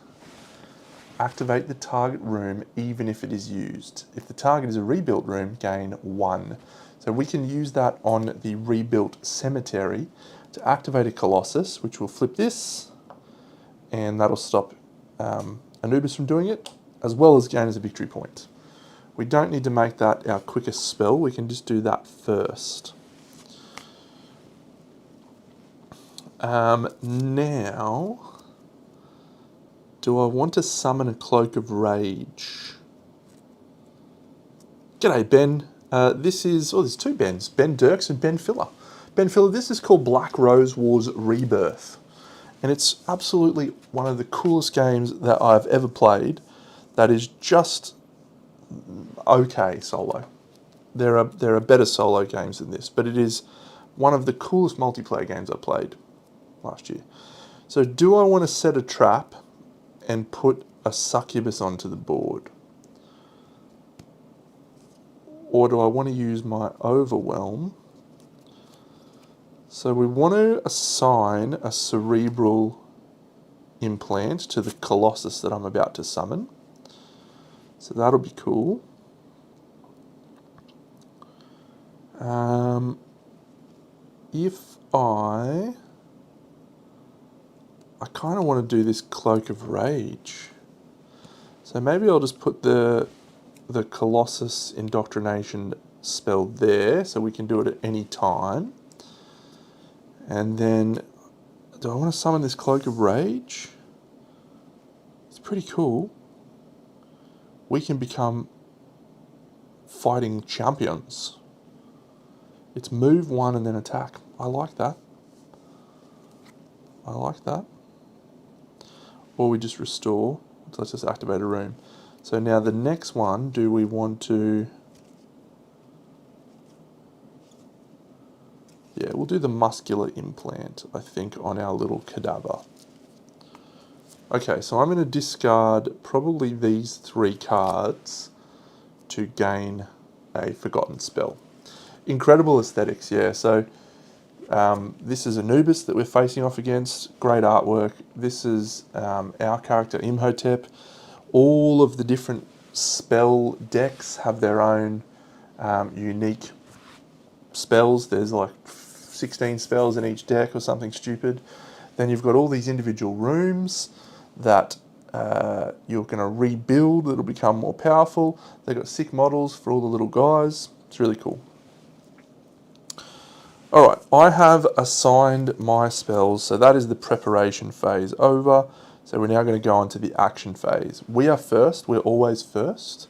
Activate the target room even if it is used. If the target is a rebuilt room, gain 1. So we can use that on the rebuilt cemetery to activate a Colossus, which will flip this, and that'll stop Anubis from doing it. as well as gain as a victory point. We don't need to make that our quickest spell, we can just do that first. Now, do I want to summon a Cloak of Rage? G'day, Ben. There's two Bens, Ben Dirks and Ben Filler. Ben Filler, this is called Black Rose Wars Rebirth. And it's absolutely one of the coolest games that I've ever played that is just okay solo. There are better solo games than this, but it is one of the coolest multiplayer games I played last year. So do I want to set a trap and put a succubus onto the board? Or do I want to use my overwhelm? So we want to assign a cerebral implant to the colossus that I'm about to summon. So that'll be cool. If I kind of want to do this Cloak of Rage. So maybe I'll just put the Colossus Indoctrination spell there, so we can do it at any time. And then, do I want to summon this Cloak of Rage? It's pretty cool. We can become fighting champions. It's move 1 and then attack. I like that. I like that. Or we just restore. So let's just activate a room. So now the next one, do we want to... Yeah, we'll do the muscular implant, I think, on our little cadaver. Okay, so I'm going to discard probably these 3 cards to gain a Forgotten Spell. Incredible aesthetics, yeah. So this is Anubis that we're facing off against. Great artwork. This is our character Imhotep. All of the different spell decks have their own unique spells. There's like 16 spells in each deck or something stupid. Then you've got all these individual rooms that you're going to rebuild that'll become more powerful. They've got sick models for all the little guys. It's really cool. Alright, I have assigned my spells, so that is the preparation phase over. So we're now going to go on to the action phase. We are first, we're always first.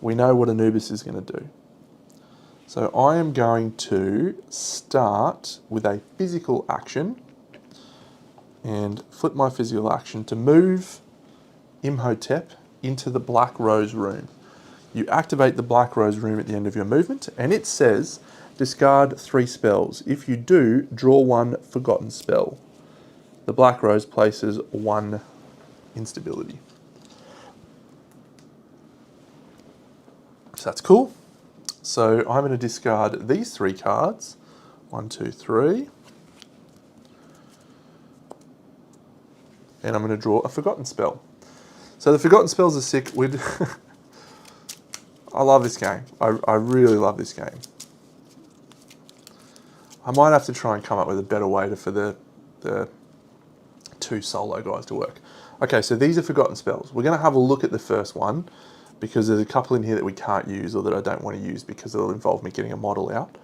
We know what Anubis is going to do. So I am going to start with a physical action and flip my physical action to move Imhotep into the Black Rose room. You activate the Black Rose room at the end of your movement, and it says discard 3 spells. If you do, draw 1 Forgotten Spell. The Black Rose places 1 instability. So that's cool. So I'm going to discard these 3 cards. 1, 2, 3. And I'm going to draw a Forgotten Spell. So the Forgotten Spells are sick. I love this game. I really love this game. I might have to try and come up with a better way for the 2 solo guys to work. Okay, so these are Forgotten Spells. We're going to have a look at the first one because there's a couple in here that we can't use or that I don't want to use because it'll involve me getting a model out.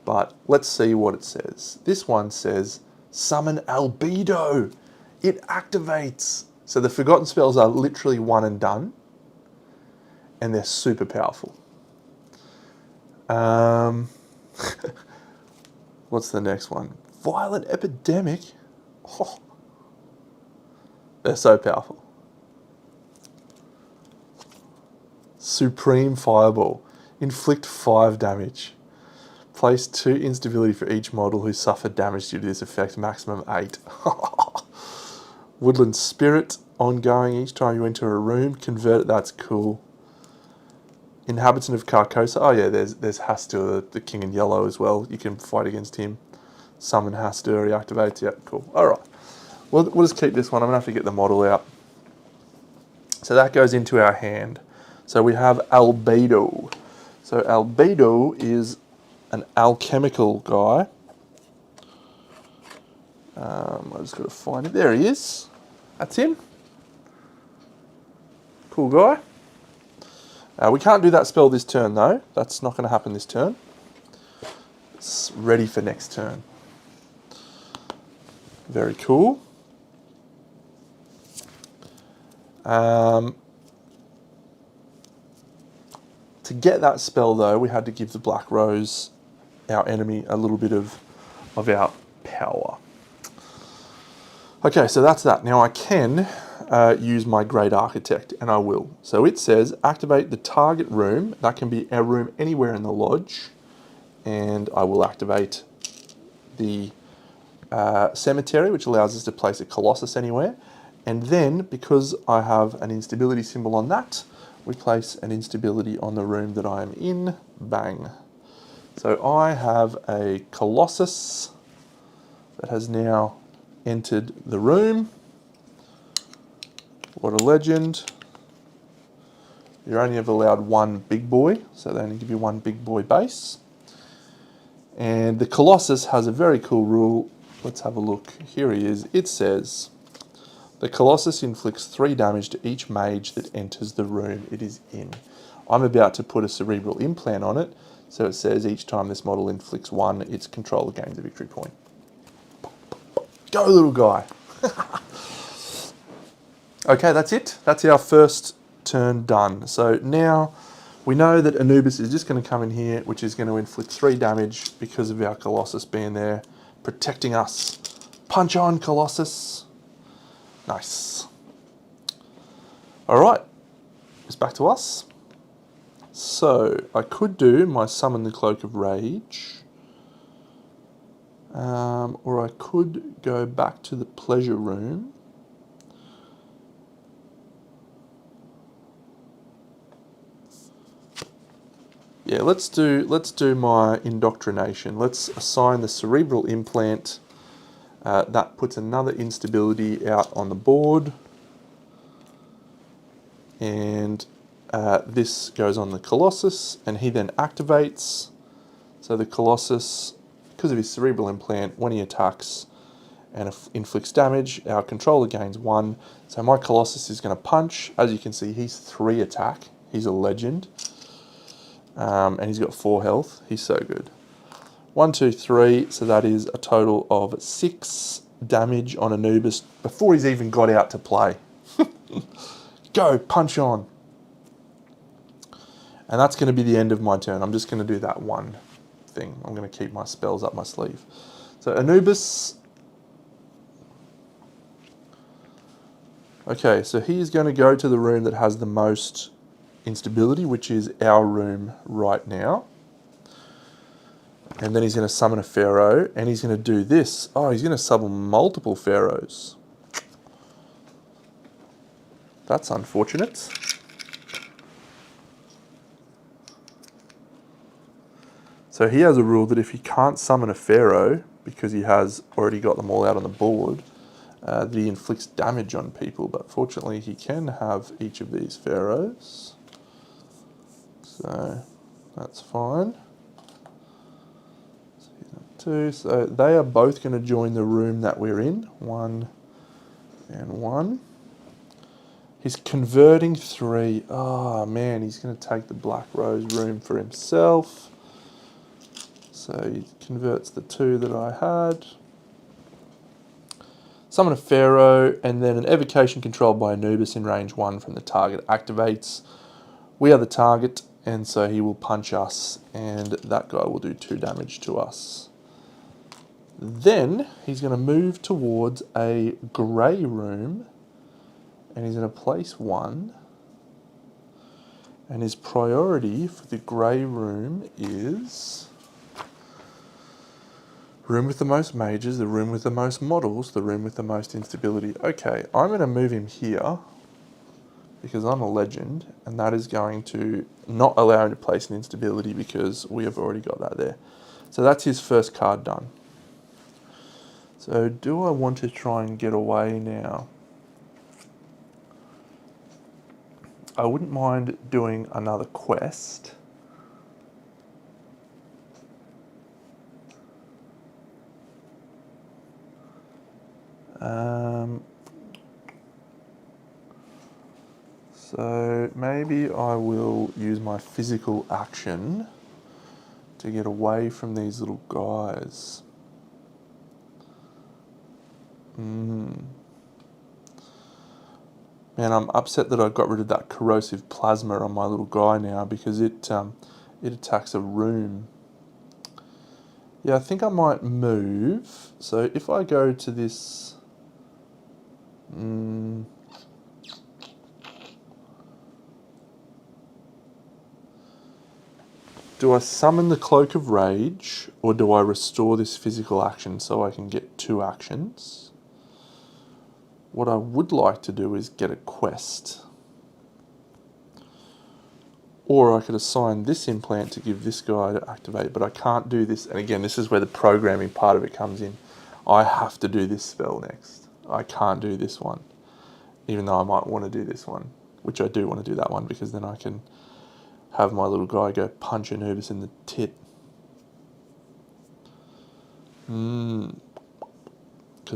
But let's see what it says. This one says, Summon Albedo. It activates. So the Forgotten Spells are literally one and done. And they're super powerful. What's the next one? Violent Epidemic. Oh, they're so powerful. Supreme Fireball. Inflict 5 damage. Place 2 instability for each model who suffered damage due to this effect, maximum 8. Woodland Spirit, ongoing each time you enter a room. Convert it, that's cool. Inhabitant of Carcosa. Oh yeah, there's Hastur, the king in yellow as well. You can fight against him. Summon Hastur, he activates. Yeah, cool. Alright. We'll just keep this one. I'm going to have to get the model out. So that goes into our hand. So we have Albedo. So Albedo is an alchemical guy. I just got to find it. There he is. That's him. Cool guy. We can't do that spell this turn though. That's not going to happen this turn. It's ready for next turn. Very cool. To get that spell though, we had to give the Black Rose, our enemy, a little bit of our power. Okay, so that's that. Now I can use my Great Architect, and I will. So it says activate the target room. That can be a room anywhere in the lodge, and I will activate the cemetery, which allows us to place a Colossus anywhere. And then, because I have an instability symbol on that, we place an instability on the room that I am in. Bang. So I have a Colossus that has now entered the room. What a legend. You're only ever allowed one big boy, so they only give you one big boy base. And the Colossus has a very cool rule. Let's have a look. Here he is. It says, the Colossus inflicts 3 damage to each mage that enters the room it is in. I'm about to put a cerebral implant on it, so it says each time this model inflicts 1, its controller gains a victory point. Go, little guy. Okay, that's it. That's our first turn done. So now we know that Anubis is just going to come in here, which is going to inflict 3 damage because of our Colossus being there, protecting us. Punch on, Colossus. Nice. All right, it's back to us. So I could do my Summon the Cloak of Rage, or I could go back to the Pleasure Room. Yeah, let's do my Indoctrination. Let's assign the Cerebral Implant. That puts another instability out on the board. And this goes on the Colossus, and he then activates. So the Colossus, because of his Cerebral Implant, when he attacks and inflicts damage, our controller gains 1. So my Colossus is going to punch. As you can see, he's 3 attack. He's a legend. And he's got 4 health. He's so good. 1, 2, 3. So that is a total of 6 damage on Anubis before he's even got out to play. Go, punch on. And that's going to be the end of my turn. I'm just going to do that one thing. I'm going to keep my spells up my sleeve. So Anubis. Okay, so he's going to go to the room that has the most instability, which is our room right now. And then he's going to summon a Pharaoh, and he's going to do this. Oh, he's going to summon multiple Pharaohs. That's unfortunate. So he has a rule that if he can't summon a Pharaoh, because he has already got them all out on the board, that he inflicts damage on people. But fortunately, he can have each of these Pharaohs. So that's fine. So they are both going to join the room that we're in. 1 and 1. He's converting 3. Oh man, he's going to take the Black Rose room for himself. So he converts the 2 that I had. Summon a Pharaoh, and then an evocation controlled by Anubis in range 1 from the target activates. We are the target, and so he will punch us, and that guy will do 2 damage to us. Then he's going to move towards a grey room, and he's going to place 1. And his priority for the grey room is room with the most mages, the room with the most models, the room with the most instability. Okay, I'm going to move him here because I'm a legend, and that is going to not allow him to place an instability because we have already got that there. So that's his first card done. So do I want to try and get away now? I wouldn't mind doing another quest. So maybe I will use my physical action to get away from these little guys. Man, I'm upset that I got rid of that corrosive plasma on my little guy now because it attacks a room. Yeah, I think I might move. So if I go to this... do I summon the Cloak of Rage, or do I restore this physical action so I can get 2 actions? What I would like to do is get a quest. Or I could assign this implant to give this guy to activate, but I can't do this. And again, this is where the programming part of it comes in. I have to do this spell next. I can't do this one, even though I might want to do this one, which I do want to do that one because then I can have my little guy go punch Anubis in the tit. Because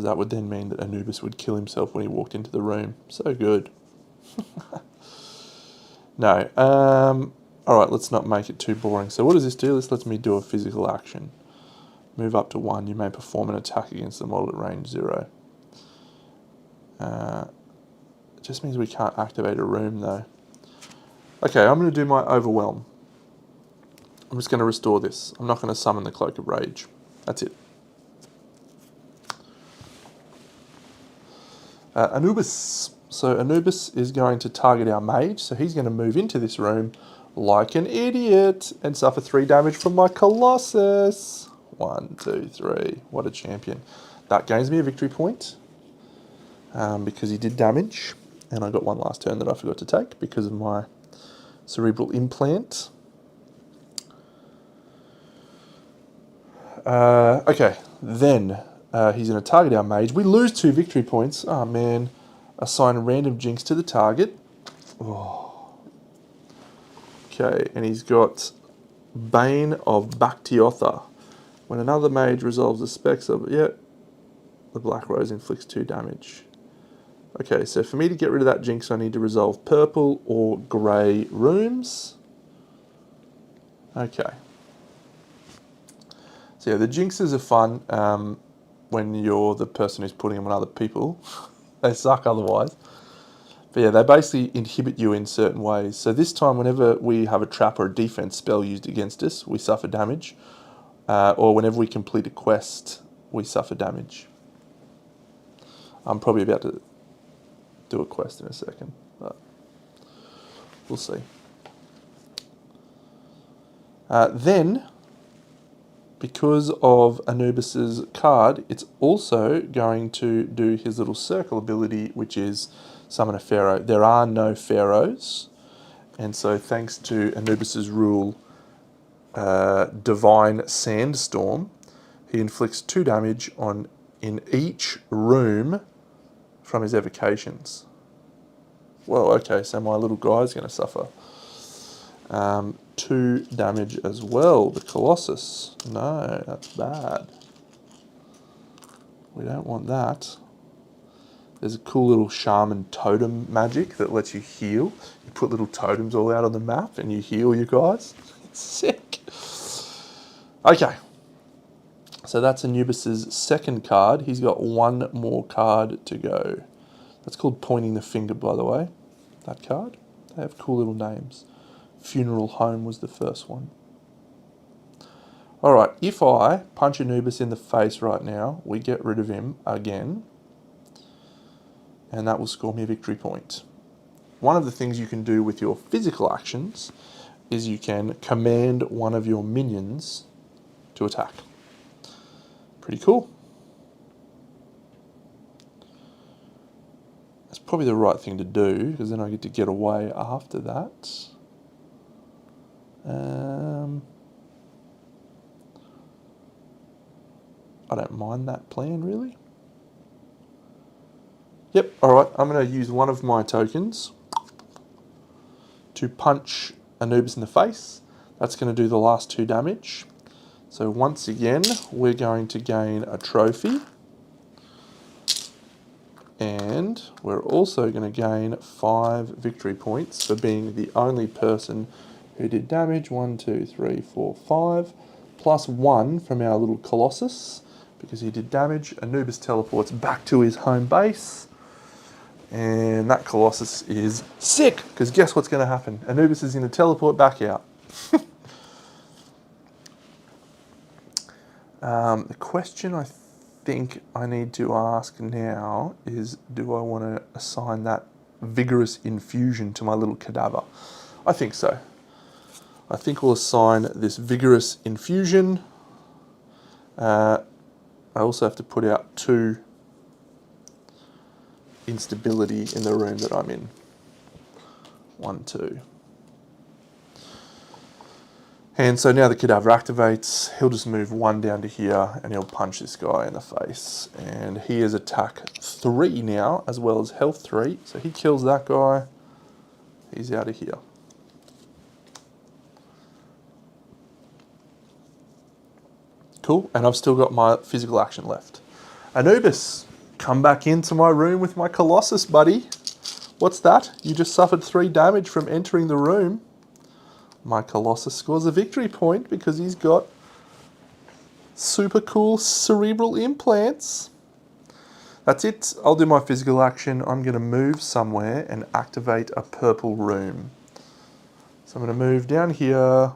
that would then mean that Anubis would kill himself when he walked into the room. So good. No. Alright, let's not make it too boring. So what does this do? This lets me do a physical action. Move up to 1. You may perform an attack against the model at range 0. It just means we can't activate a room though. Okay, I'm going to do my Overwhelm. I'm just going to restore this. I'm not going to summon the Cloak of Rage. That's it. Anubis. So Anubis is going to target our mage, so he's going to move into this room like an idiot and suffer 3 damage from my Colossus. 1, 2, 3. What a champion. That gains me a victory point because he did damage, and I got one last turn that I forgot to take because of my cerebral implant. Okay, then he's going to target our mage. We lose 2 victory points. Oh man. Assign a random jinx to the target. Oh. Okay, and he's got Bane of Bactiotha. When another mage resolves the specs of the Black Rose inflicts 2 damage. Okay, so for me to get rid of that jinx, I need to resolve purple or grey rooms. Okay. So yeah, the jinxes are fun when you're the person who's putting them on other people. They suck otherwise. But yeah, they basically inhibit you in certain ways. So this time, whenever we have a trap or a defense spell used against us, we suffer damage. Or whenever we complete a quest, we suffer damage. I'm probably about to do a quest in a second, but we'll see. Then, because of Anubis's card, it's also going to do his little circle ability, which is summon a pharaoh. There are no pharaohs, and so thanks to Anubis's rule, Divine Sandstorm, he inflicts 2 damage in each room from his evocations. Well, okay, so my little guy's going to suffer 2 damage as well. The Colossus. No, that's bad. We don't want that. There's a cool little shaman totem magic that lets you heal. You put little totems all out on the map and you heal you guys. It's sick. Okay. So that's Anubis's second card. He's got 1 more card to go. That's called Pointing the Finger, by the way. That card. They have cool little names. Funeral Home was the first one. Alright, if I punch Anubis in the face right now, we get rid of him again. And that will score me a victory point. One of the things you can do with your physical actions is you can command one of your minions to attack. Pretty cool. That's probably the right thing to do, because then I get to get away after that. I don't mind that plan, really. Yep, alright, I'm going to use one of my tokens to punch Anubis in the face. That's going to do the last 2 damage. So once again, we're going to gain a trophy. And we're also going to gain 5 victory points for being the only person who did damage. 1, 2, 3, 4, 5. Plus 1 from our little Colossus, because he did damage. Anubis teleports back to his home base. And that Colossus is sick, because guess what's going to happen? Anubis is going to teleport back out. The question I think I need to ask now is, do I want to assign that vigorous infusion to my little cadaver? I think so. I think we'll assign this vigorous infusion. I also have to put out 2 instability in the room that I'm in. 1, 2. And so now the cadaver activates. He'll just move 1 down to here and he'll punch this guy in the face. And he is attack 3 now, as well as health 3. So he kills that guy. He's out of here. Cool, and I've still got my physical action left. Anubis, come back into my room with my Colossus, buddy. What's that? You just suffered 3 damage from entering the room. My Colossus scores a victory point because he's got super cool cerebral implants. That's it. I'll do my physical action. I'm going to move somewhere and activate a purple room. So I'm going to move down here.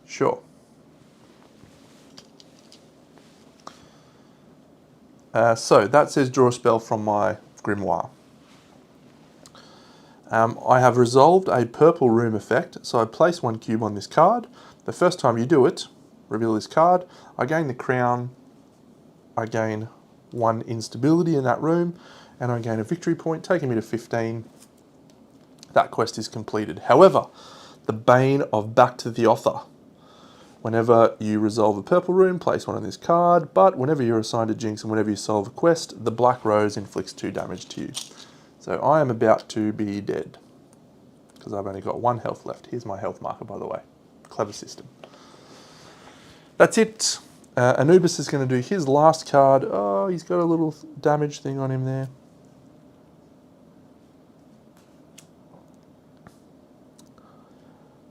Sure. So that says draw a spell from my grimoire. I have resolved a purple room effect, so I place 1 cube on this card. The first time you do it, reveal this card, I gain the crown, I gain 1 instability in that room, and I gain a victory point, taking me to 15. That quest is completed. However, the Bane of Back to the Author. Whenever you resolve a purple room, place 1 on this card, but whenever you're assigned a Jinx and whenever you solve a quest, the Black Rose inflicts 2 damage to you. So I am about to be dead, because I've only got 1 health left. Here's my health marker, by the way. Clever system. That's it. Anubis is going to do his last card. Oh, he's got a little damage thing on him there.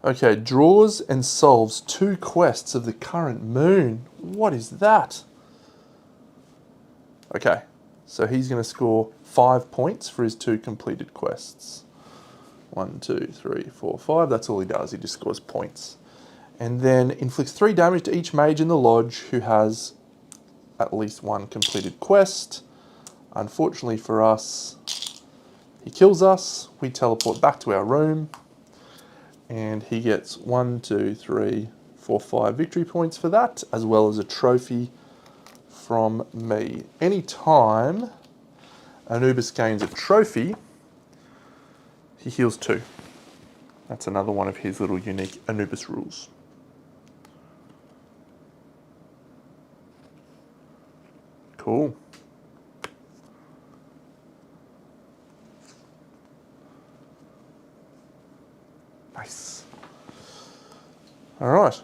Okay, draws and solves 2 quests of the current moon. What is that? Okay, so he's going to score 5 points for his 2 completed quests. 1, 2, 3, 4, 5. That's all he does. He just scores points. And then inflicts 3 damage to each mage in the lodge who has at least 1 completed quest. Unfortunately for us, he kills us. We teleport back to our room. And he gets 1, 2, 3, 4, 5 victory points for that, as well as a trophy from me. Anytime Anubis gains a trophy, he heals 2. That's another one of his little unique Anubis rules. Cool. Nice. All right.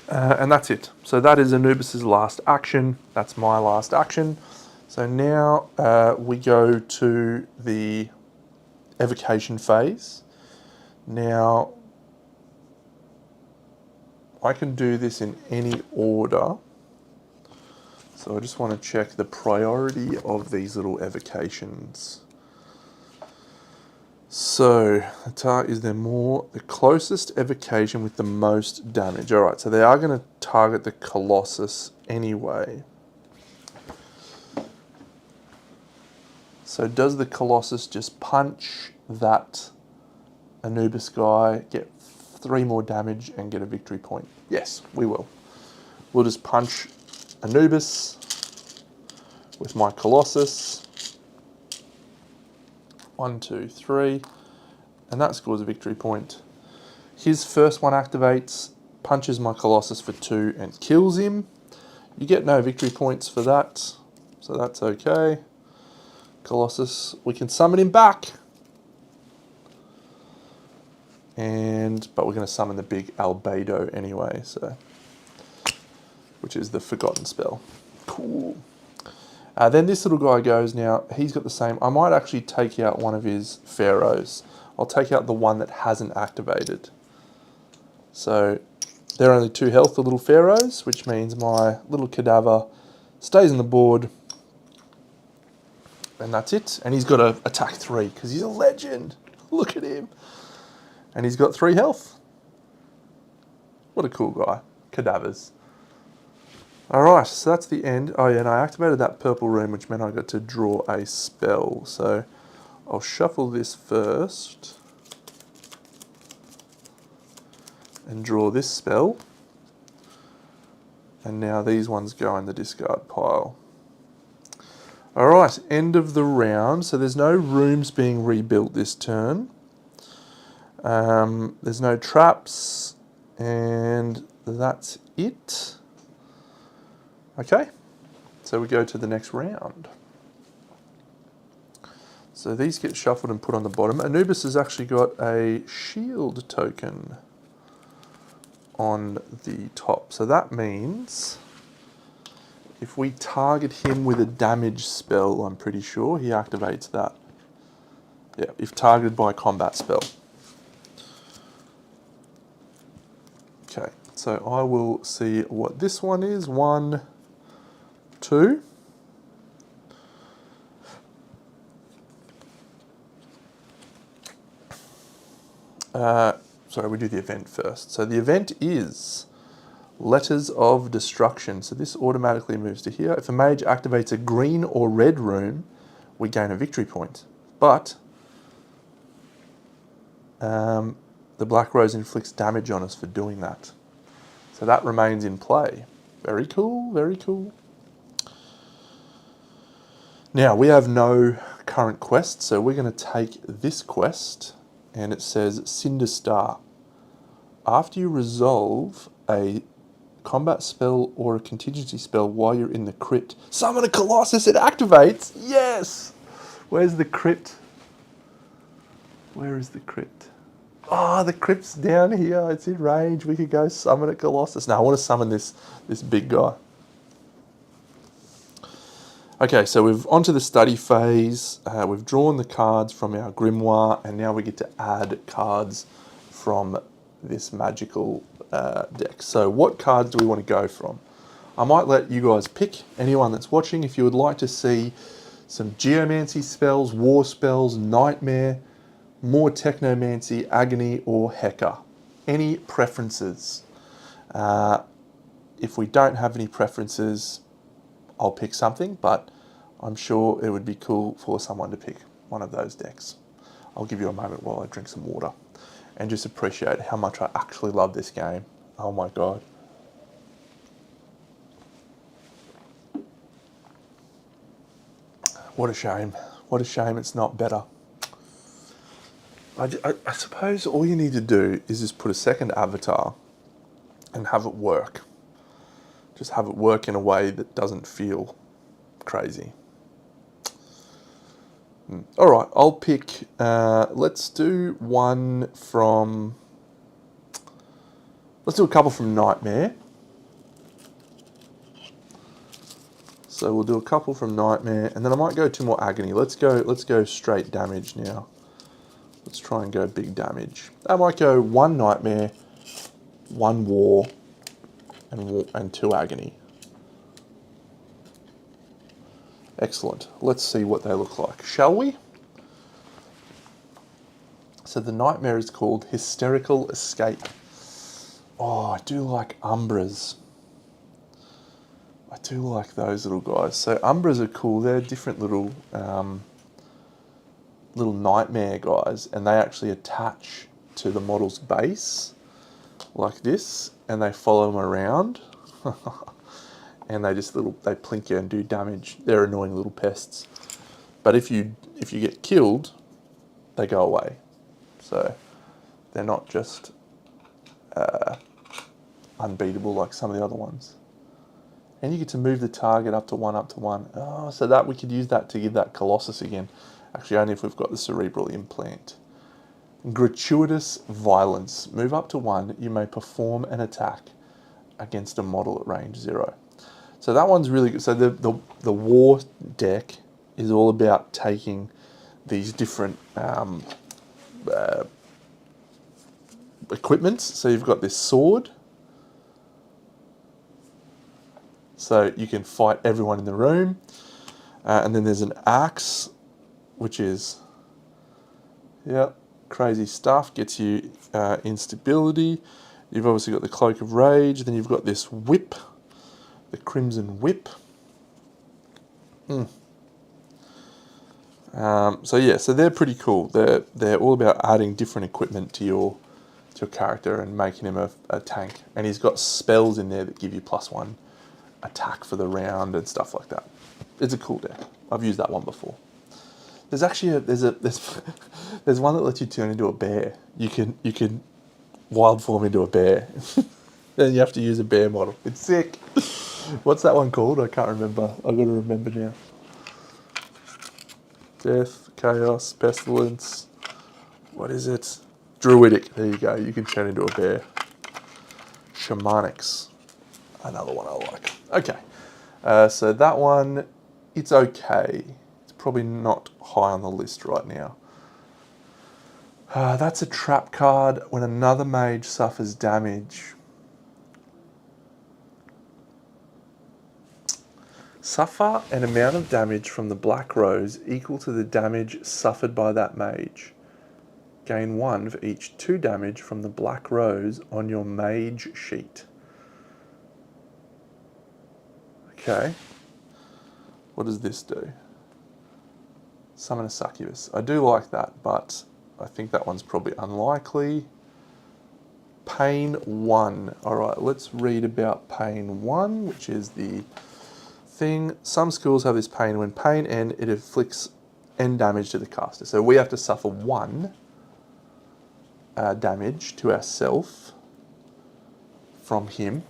And that's it. So that is Anubis's last action. That's my last action. So now we go to the evocation phase. Now, I can do this in any order. So I just want to check the priority of these little evocations. So is there more? The closest evocation with the most damage. All right, so they are going to target the Colossus anyway. So does the Colossus just punch that Anubis guy, get 3 more damage and get a victory point? Yes, we will. We'll just punch Anubis with my Colossus. 1, 2, 3, and that scores a victory point. His first one activates, punches my Colossus for 2 and kills him. You get no victory points for that, so that's okay. Colossus, we can summon him back. but we're going to summon the big Albedo anyway, so, which is the Forgotten spell. Cool. Then this little guy goes, now he's got the same, I might actually take out one of his pharaohs. I'll take out the one that hasn't activated. So they're only 2 health, the little pharaohs, which means my little cadaver stays on the board. And that's it. And he's got to attack 3 because he's a legend. Look at him. And he's got 3 health. What a cool guy. Cadavers. Alright, so that's the end. Oh yeah, and I activated that purple rune, which meant I got to draw a spell. So I'll shuffle this first. And draw this spell. And now these ones go in the discard pile. Alright, end of the round. So there's no rooms being rebuilt this turn. There's no traps. And that's it. Okay, so we go to the next round. So these get shuffled and put on the bottom. Anubis has actually got a shield token on the top. So that means if we target him with a damage spell, I'm pretty sure, he activates that. Yeah, if targeted by a combat spell. Okay, so I will see what this one is. 1, 2. Sorry, we do the event first. So the event is Letters of Destruction. So this automatically moves to here. If a mage activates a green or red room, we gain a victory point. But the Black Rose inflicts damage on us for doing that. So that remains in play. Very cool, very cool. Now, we have no current quest, so we're going to take this quest, and it says Cinder Star. After you resolve a combat spell or a contingency spell while you're in the crypt, summon a Colossus, it activates! Yes! Where's the crypt? Where is the crypt? Oh, the crypt's down here. It's in range. We could go summon a Colossus. Now, I want to summon this big guy. Okay, so we've onto the study phase. We've drawn the cards from our grimoire, and now we get to add cards from this magical deck. So what cards do we want to go from? I might let you guys pick, anyone that's watching, if you would like to see some geomancy spells, war spells, nightmare, more technomancy, agony, or Heka. Any preferences? If we don't have any preferences, I'll pick something, but I'm sure it would be cool for someone to pick one of those decks. I'll give you a moment while I drink some water and just appreciate how much I actually love this game. Oh my God. What a shame. What a shame it's not better. I suppose all you need to do is just put a second avatar and have it work. Just have it work in a way that doesn't feel crazy. All right, I'll pick, let's do one from, let's do a couple from Nightmare. So we'll do a couple from Nightmare, and then I might go 2 more Agony. Let's go straight damage now. Let's try and go big damage. I might go 1 Nightmare, 1 War, and 2 Agony. Excellent. Let's see what they look like, shall we? So the Nightmare is called Hysterical Escape. Oh, I do like Umbras. I do like those little guys. So Umbras are cool. They're different little little nightmare guys, and they actually attach to the model's base like this, and they follow them around. And they just they plink you and do damage. They're annoying little pests. But if you get killed, they go away. So they're not just unbeatable like some of the other ones. And you get to move the target up to 1, up to 1. Oh, so that we could use that to give that Colossus again. Actually, only if we've got the cerebral implant. Gratuitous violence. Move up to 1. You may perform an attack against a model at range 0. So that one's really good. So the war deck is all about taking these different equipments. So you've got this sword. So you can fight everyone in the room. And then there's an axe, which is, crazy stuff. Gets you instability. You've obviously got the Cloak of Rage. Then you've got this whip, the Crimson Whip. So they're pretty cool. They're all about adding different equipment to your character and making him a tank. And he's got spells in there that give you +1 attack for the round and stuff like that. It's a cool deck. I've used that one before. There's actually there's one that lets you turn into a bear. You can wild form into a bear. Then you have to use a bear model. It's sick. What's that one called? I can't remember. I've got to remember now. Death, Chaos, Pestilence. What is it? Druidic. There you go. You can turn into a bear. Shamanics. Another one I like. Okay. So that one, it's okay. It's probably not high on the list right now. That's a trap card. When another mage suffers damage. Suffer an amount of damage from the Black Rose equal to the damage suffered by that mage. Gain 1 for each 2 damage from the Black Rose on your mage sheet. Okay. What does this do? Summon a succubus. I do like that, but I think that one's probably unlikely. Pain 1. Alright, let's read about Pain 1, which is the thing. Some skills have this pain. When pain ends, it inflicts end damage to the caster. So we have to suffer 1 damage to ourselves from him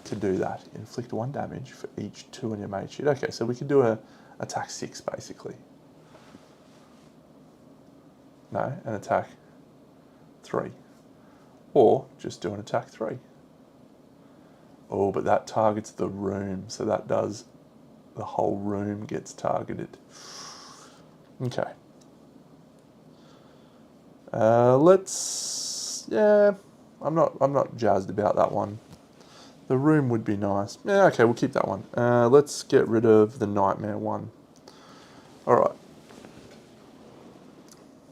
to do that. Inflict 1 damage for each 2 on your mage sheet. Okay, so we can do a attack 6 basically. No, an attack 3. Or just do an attack 3. Oh, but that targets the room, so that does, the whole room gets targeted. Okay. I'm not jazzed about that one. The room would be nice. Yeah, okay, we'll keep that one. Let's get rid of the nightmare one. Alright.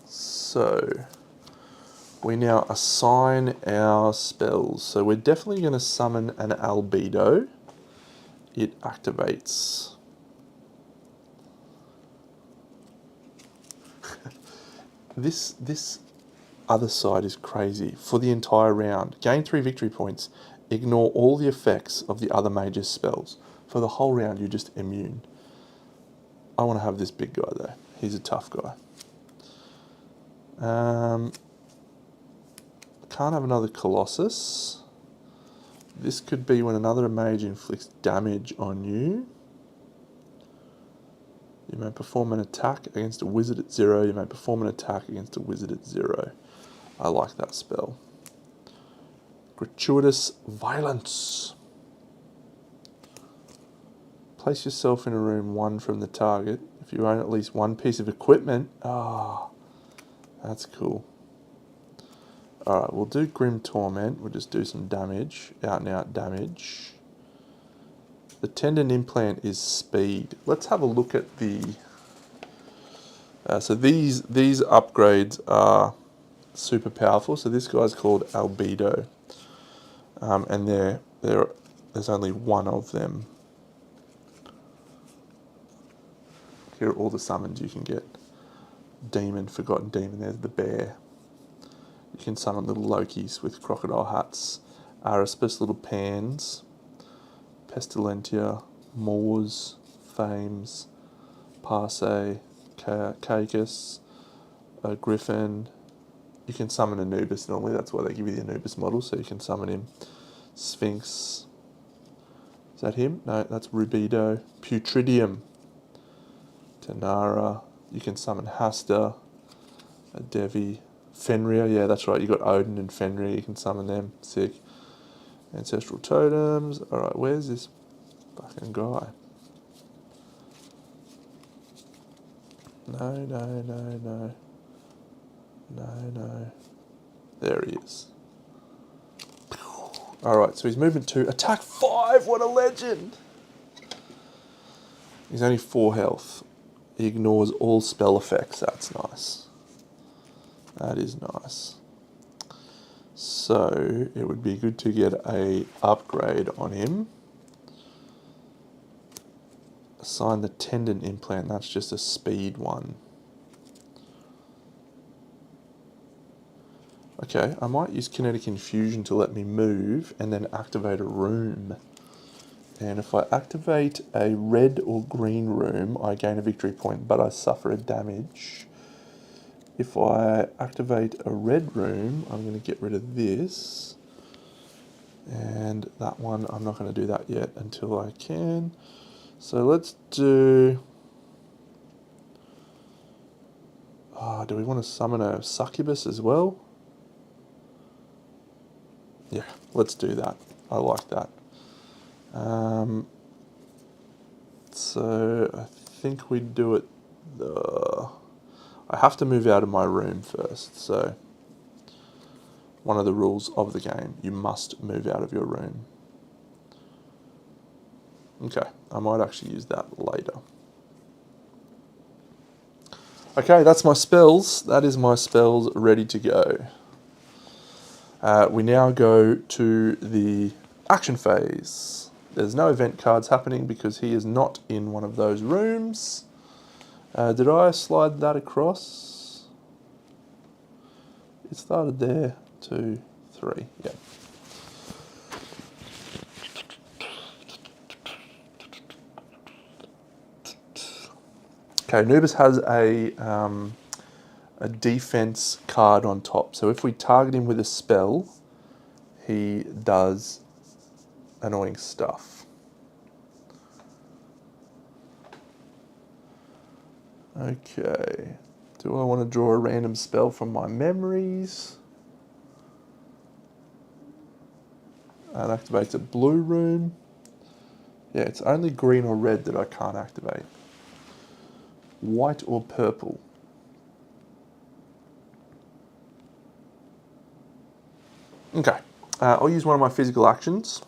So, we now assign our spells. So we're definitely going to summon an albedo. It activates. This other side is crazy. For the entire round, gain 3 victory points. Ignore all the effects of the other mage's spells. For the whole round, you're just immune. I want to have this big guy though. He's a tough guy. Can't have another Colossus. This could be when another mage inflicts damage on you. You may perform an attack against a wizard at 0. You may perform an attack against a wizard at 0. I like that spell. Gratuitous violence. Place yourself in a room 1 from the target. If you own at least 1 piece of equipment. That's cool. Alright, we'll do Grim Torment. We'll just do some damage. Out and out damage. The tendon implant is speed. Let's have a look at the... so these upgrades are super powerful. So this guy's called Albedo. And there's only 1 of them. Here are all the summons you can get. Demon, Forgotten Demon, there's the bear. You can summon little Lokis with crocodile hats. Araspis, little pans. Pestilentia, Moors, Fames, Parse, Caicus, a Griffin. You can summon Anubis normally, that's why they give you the Anubis model, so you can summon him. Sphinx. Is that him? No, that's Rubido. Putridium. Tanara. You can summon Hasta, a Devi, Fenrir, yeah, that's right. You got Odin and Fenrir. You can summon them. Sick. Ancestral totems. All right, where's this fucking guy? No, no, no, no. No, no. There he is. All right, so he's movement 2. Attack 5. What a legend. He's only 4 health. He ignores all spell effects. That's nice. That is nice. So it would be good to get a upgrade on him. Assign the tendon implant. That's just a speed one. Okay, I might use kinetic infusion to let me move and then activate a room. And if I activate a red or green room, I gain a victory point, but I suffer a damage. If I activate a red room, I'm going to get rid of this. And that one, I'm not going to do that yet until I can. So let's do... do we want to summon a succubus as well? Yeah, let's do that. I like that. So I think we do it... I have to move out of my room first, so... One of the rules of the game, you must move out of your room. Okay, I might actually use that later. Okay, that's my spells. That is my spells ready to go. We now go to the action phase. There's no event cards happening because he is not in one of those rooms. Did I slide that across? It started there. 2, 3, yeah. Okay, Anubis has a defense card on top. So if we target him with a spell, he does annoying stuff. Okay, do I want to draw a random spell from my memories? That activates a blue room. Yeah, it's only green or red that I can't activate. White or purple. Okay, I'll use one of my physical actions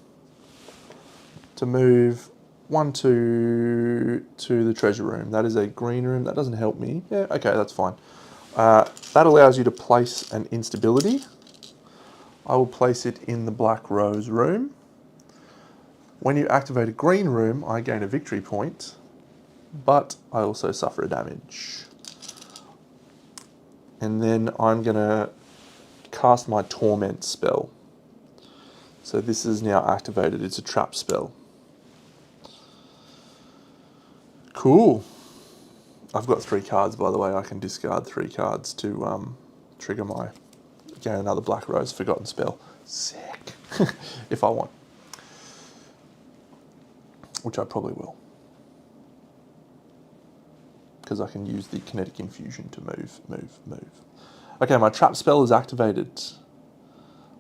to move 1, 2 to the treasure room. That is a green room. That doesn't help me. Yeah, okay, that's fine. That allows you to place an instability. I will place it in the black rose room. When you activate a green room, I gain a victory point, but I also suffer a damage. And then I'm going to cast my torment spell. So this is now activated. It's a trap spell. Cool. I've got 3 cards, by the way. I can discard 3 cards to trigger my... gain another Black Rose Forgotten spell. Sick. If I want. Which I probably will. Because I can use the kinetic infusion to move. Okay, my trap spell is activated.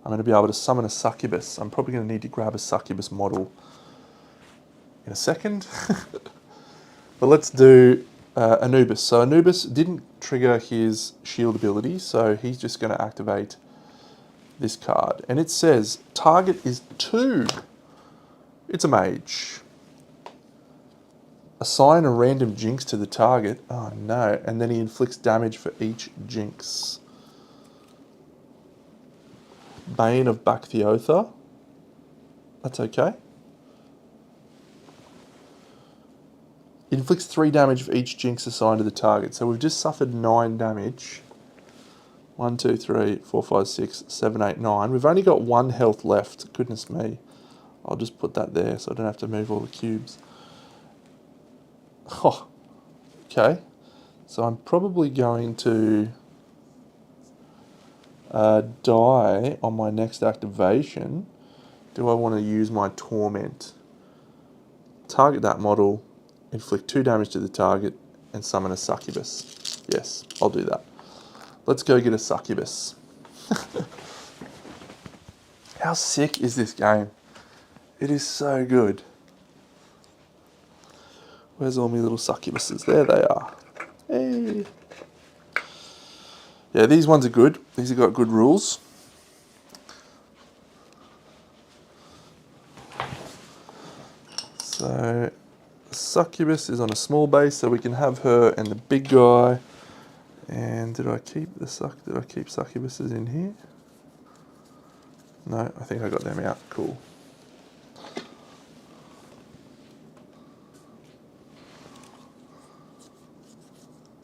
I'm going to be able to summon a succubus. I'm probably going to need to grab a succubus model in a second. But let's do Anubis. So Anubis didn't trigger his shield ability, so he's just going to activate this card. And it says, target is 2. It's a mage. Assign a random jinx to the target. Oh no. And then he inflicts damage for each jinx. Bane of Bakthiotha. That's okay. Inflicts 3 damage for each jinx assigned to the target. So we've just suffered 9 damage. 1, 2, 3, 4, 5, 6, 7, 8, 9. We've only got 1 health left. Goodness me. I'll just put that there so I don't have to move all the cubes. Oh, okay. So I'm probably going to die on my next activation. Do I want to use my torment? Target that model, inflict 2 damage to the target, and summon a succubus. Yes, I'll do that. Let's go get a succubus. How sick is this game? It is so good. Where's all my little succubuses? There they are. Hey. Yeah, these ones are good. These have got good rules. So, the succubus is on a small base, so we can have her and the big guy. And did I keep succubuses in here? No, I think I got them out. Cool.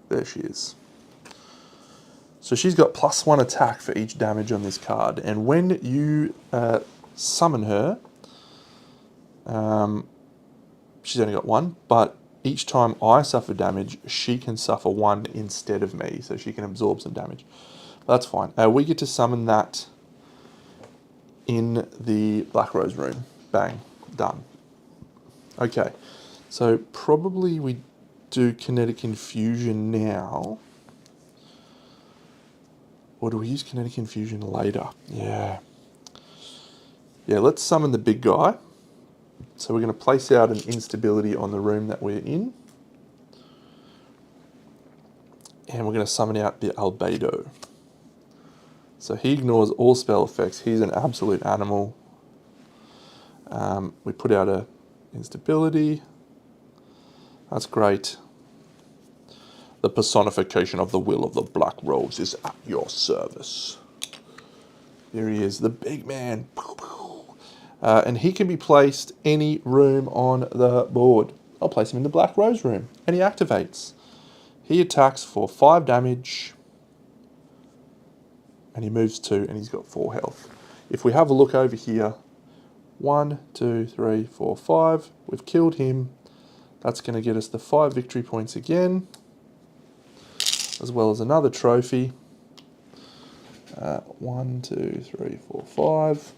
There she is. So she's got +1 attack for each damage on this card. And when you summon her, she's only got 1, but each time I suffer damage, she can suffer 1 instead of me, so she can absorb some damage. That's fine. We get to summon that in the Black Rose room. Bang. Done. Okay. So probably we do Kinetic Infusion now. Or do we use Kinetic Infusion later? Yeah. Yeah, let's summon the big guy. So we're going to place out an instability on the room that we're in. And we're going to summon out the Albedo. So he ignores all spell effects. He's an absolute animal. We put out a instability. That's great. The personification of the will of the Black Rose is at your service. Here he is, the big man. And he can be placed any room on the board. I'll place him in the Black Rose room. And he activates. He attacks for 5 damage. And he moves 2 and he's got 4 health. If we have a look over here, 1, 2, 3, 4, 5. We've killed him. That's going to get us the 5 victory points again, as well as another trophy. 1, 2, 3, 4,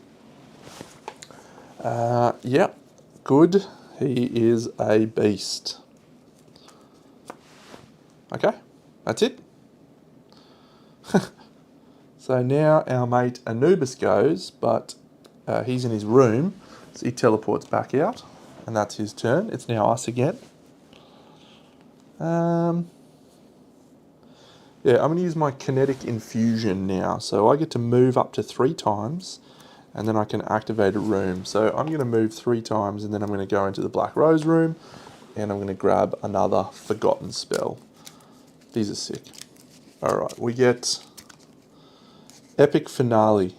5. Yep, good. He is a beast. Okay, that's it. So now our mate Anubis goes, but he's in his room, so he teleports back out, and that's his turn. It's now us again. Yeah, I'm going to use my Kinetic Infusion now. So I get to move up to 3 times, and then I can activate a room. So I'm going to move 3 times, and then I'm going to go into the Black Rose room, and I'm going to grab another Forgotten spell. These are sick. Alright, we get Epic Finale.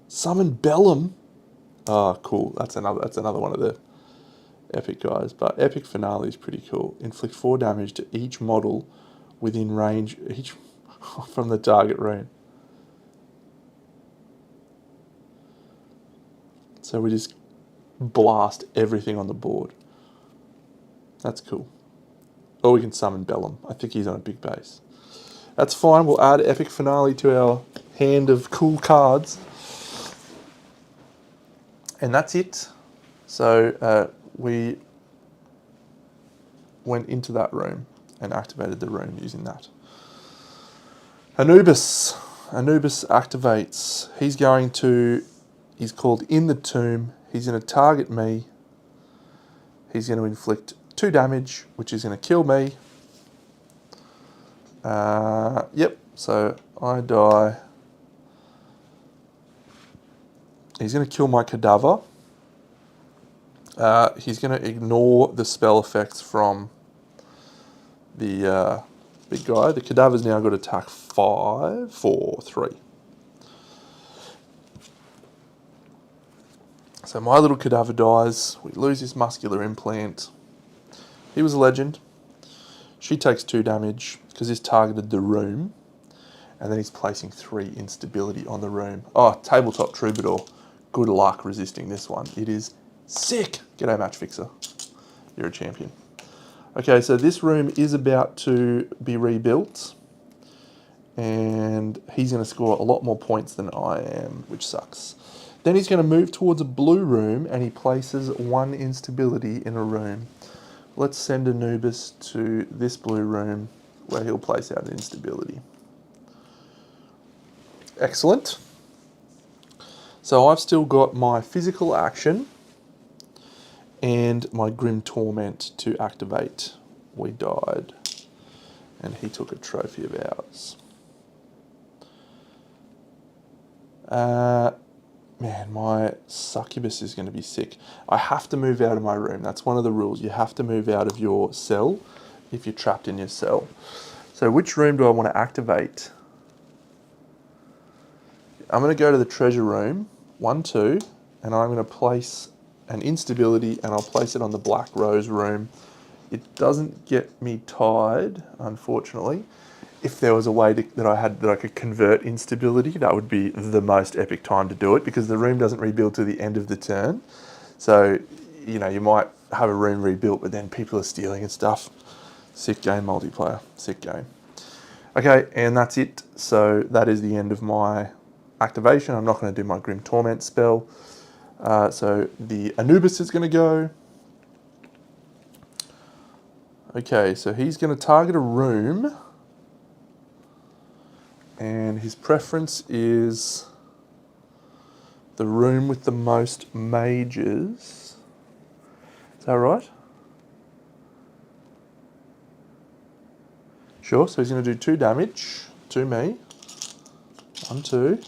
Summon Bellum. Oh, cool. That's another one of the epic guys. But Epic Finale is pretty cool. Inflict 4 damage to each model within range from the target rune. So we just blast everything on the board. That's cool. Or we can summon Bellum. I think he's on a big base. That's fine. We'll add Epic Finale to our hand of cool cards. And that's it. So we went into that room and activated the room using that. Anubis. Anubis activates. He's called In the Tomb. He's going to target me. He's going to inflict 2 damage, which is going to kill me. Yep, so I die. He's going to kill my cadaver. He's going to ignore the spell effects from the big guy. The cadaver's now got attack 5, 4, 3. So my little cadaver dies. We lose his muscular implant. He was a legend. She takes 2 damage because he's targeted the room. And then he's placing 3 instability on the room. Oh, Tabletop Troubadour. Good luck resisting this one. It is sick. G'day, Match Fixer. You're a champion. Okay, so this room is about to be rebuilt. And he's going to score a lot more points than I am, which sucks. Then he's going to move towards a blue room and he places 1 instability in a room. let's send Anubis to this blue room where he'll place out an instability. Excellent. So I've still got my physical action and my Grim Torment to activate. We died, and he took a trophy of ours. Man, my succubus is going to be sick. I have to move out of my room. That's one of the rules. You have to move out of your cell if you're trapped in your cell. So which room do I want to activate? I'm going to go to the treasure room, 1, 2, and I'm going to place an instability, and I'll place it on the Black Rose room. It doesn't get me tied, unfortunately. If there was a way that I could convert instability, that would be the most epic time to do it, because the room doesn't rebuild to the end of the turn. So, you know, you might have a room rebuilt, but then people are stealing and stuff. Sick game multiplayer, sick game. Okay, and that's it. So that is the end of my activation. I'm not going to do my Grim Torment spell. So the Anubis is going to go. Okay, so he's going to target a room. And his preference is the room with the most mages. Is that right? Sure, so he's going to do 2 damage to me. 1, 2.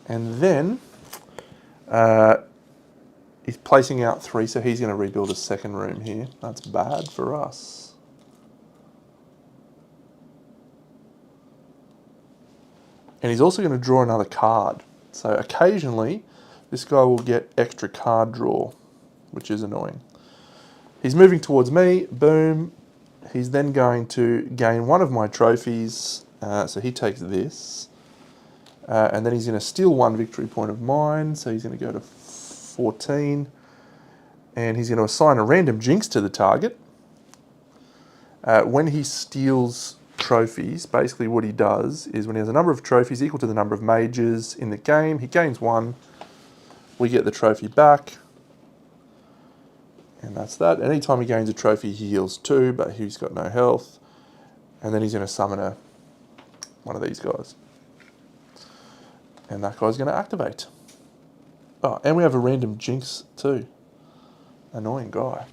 And then he's placing out 3, so he's going to rebuild a second room here. That's bad for us. And he's also going to draw another card. So occasionally, this guy will get extra card draw, which is annoying. He's moving towards me, boom. He's then going to gain 1 of my trophies, so he takes this. And then he's going to steal 1 victory point of mine, so he's going to go to 14. And he's going to assign a random jinx to the target. When he steals trophies, basically what he does is when he has a number of trophies equal to the number of mages in the game, he gains 1. We get the trophy back. And that's that. Anytime he gains a trophy, he heals 2, but he's got no health. And then he's going to summon one of these guys. And that guy's going to activate. Oh, and we have a random jinx too. Annoying guy.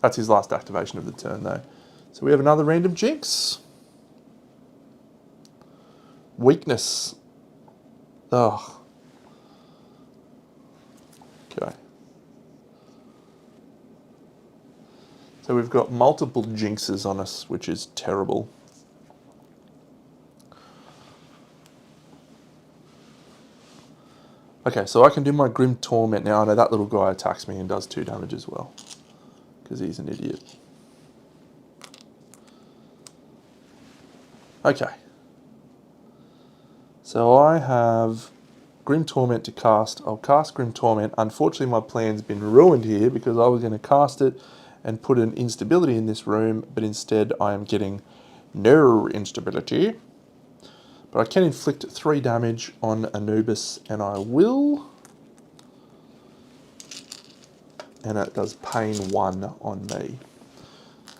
That's his last activation of the turn though. So we have another random jinx. Weakness. Ugh. Okay. So we've got multiple jinxes on us, which is terrible. Okay, so I can do my Grim Torment now. I know that little guy attacks me and does 2 damage as well, because he's an idiot. Okay. So I have Grim Torment to cast. I'll cast Grim Torment. Unfortunately, my plan's been ruined here because I was going to cast it and put an instability in this room, but instead I am getting no instability. But I can inflict 3 damage on Anubis, and I will. And it does pain 1 on me.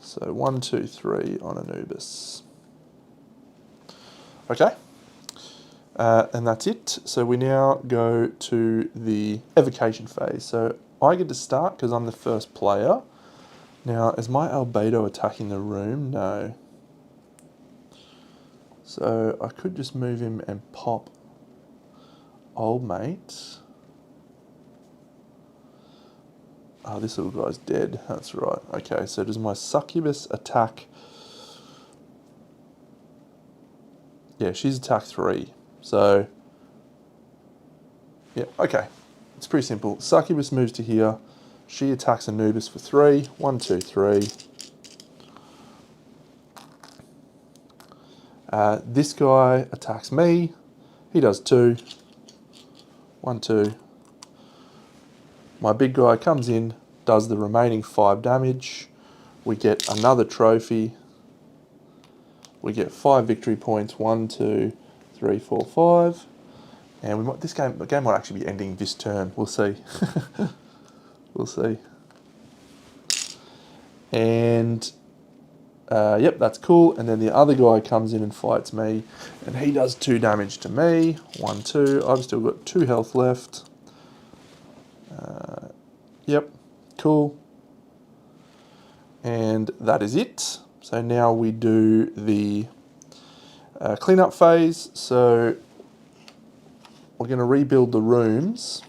So 1, 2, 3 on Anubis. Okay. And that's it. So we now go to the evocation phase. So I get to start because I'm the first player. Now, is my albedo attacking the room? No. So I could just move him and pop old mate. Oh, this little guy's dead. That's right. Okay, so does my succubus attack? Yeah, she's attack 3. So, yeah, okay. It's pretty simple. Succubus moves to here. She attacks Anubis for 3. 1, 2, 3. This guy attacks me. He does 2. 1, 2. My big guy comes in, does the remaining 5 damage. We get another trophy. We get 5 victory points. 1, 2, 3, 4, 5. And the game might actually be ending this turn. We'll see. We'll see. And yep, that's cool. And then the other guy comes in and fights me, and he does 2 damage to me. 1, 2. I've still got 2 health left. Yep, cool. And that is it. So now we do the cleanup phase. So we're going to rebuild the rooms.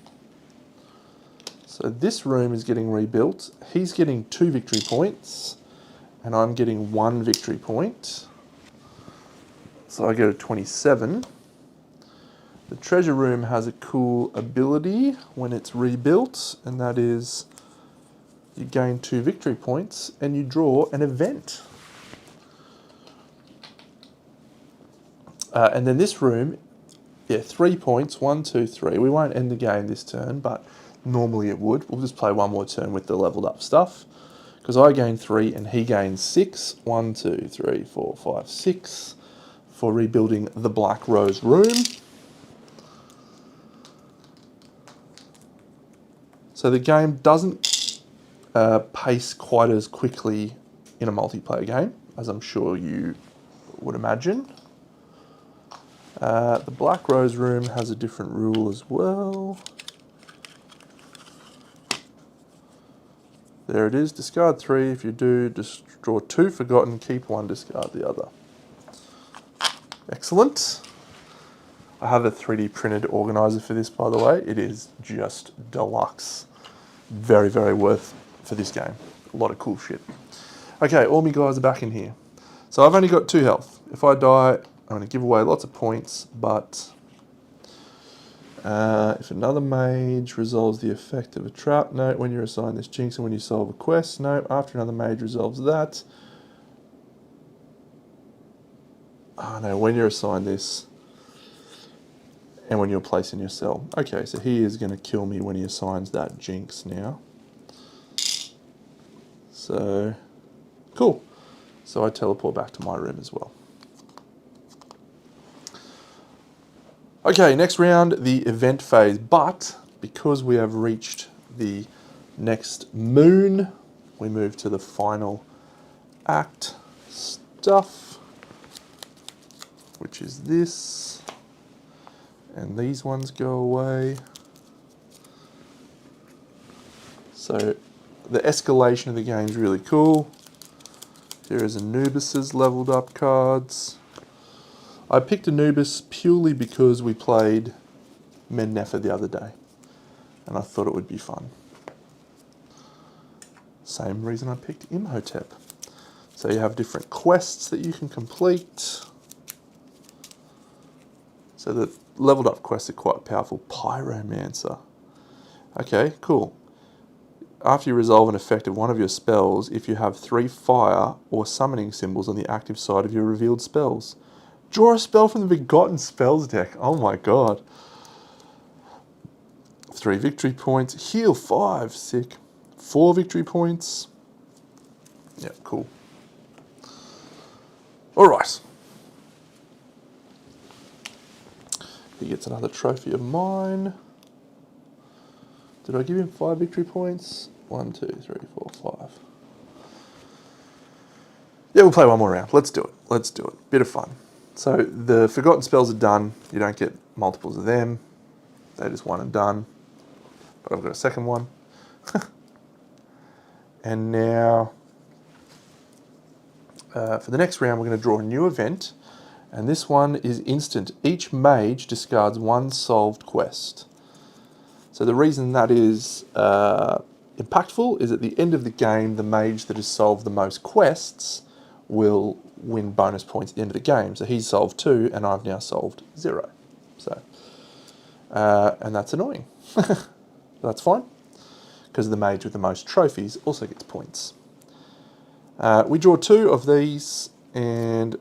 So this room is getting rebuilt. He's getting 2 victory points, and I'm getting 1 victory point. So I go to 27. The treasure room has a cool ability when it's rebuilt, and that is you gain 2 victory points and you draw an event. And then this room, yeah, 3 points, 1, 2, 3. We won't end the game this turn, but normally it would. We'll just play one more turn with the leveled up stuff, because I gain 3 and he gains 6. 1, 2, 3, 4, 5, 6 for rebuilding the Black Rose room. So the game doesn't pace quite as quickly in a multiplayer game, as I'm sure you would imagine. The Black Rose room has a different rule as well. There it is, discard 3. If you do, just draw 2 forgotten, keep 1, discard the other. Excellent. I have a 3D printed organizer for this, by the way. It is just deluxe. Very, very worth for this game. A lot of cool shit. Okay, all my guys are back in here. So I've only got 2 health. If I die, I'm going to give away lots of points, but if another mage resolves the effect of a trap, note when you're assigned this jinx and when you solve a quest, note after another mage resolves that. Oh no, when you're assigned this and when you're placed in your cell. Okay, so he is going to kill me when he assigns that jinx now. So, cool. So I teleport back to my room as well. Okay, next round, the event phase. But because we have reached the next moon, we move to the final act stuff, which is this. And these ones go away. So the escalation of the game is really cool. Here is Anubis's leveled up cards. I picked Anubis purely because we played Men-Nefer the other day, and I thought it would be fun. Same reason I picked Imhotep. So you have different quests that you can complete. So the leveled up quests are quite powerful. Pyromancer. Okay, cool. After you resolve an effect of one of your spells, if you have 3 fire or summoning symbols on the active side of your revealed spells, draw a spell from the Begotten Spells deck. Oh my god. 3 victory points. Heal 5. Sick. 4 victory points. Yeah, cool. Alright. He gets another trophy of mine. Did I give him 5 victory points? 1, 2, 3, 4, 5. Yeah, we'll play one more round. Let's do it. Let's do it. Bit of fun. So the Forgotten Spells are done. You don't get multiples of them. They're just one and done. But I've got a second one. And now, for the next round, we're going to draw a new event. And this one is instant. Each mage discards 1 solved quest. So the reason that is impactful is at the end of the game, the mage that has solved the most quests will win bonus points at the end of the game. So he's solved 2 and I've now solved 0. So, and that's annoying. That's fine, because the mage with the most trophies also gets points. We draw 2 of these, and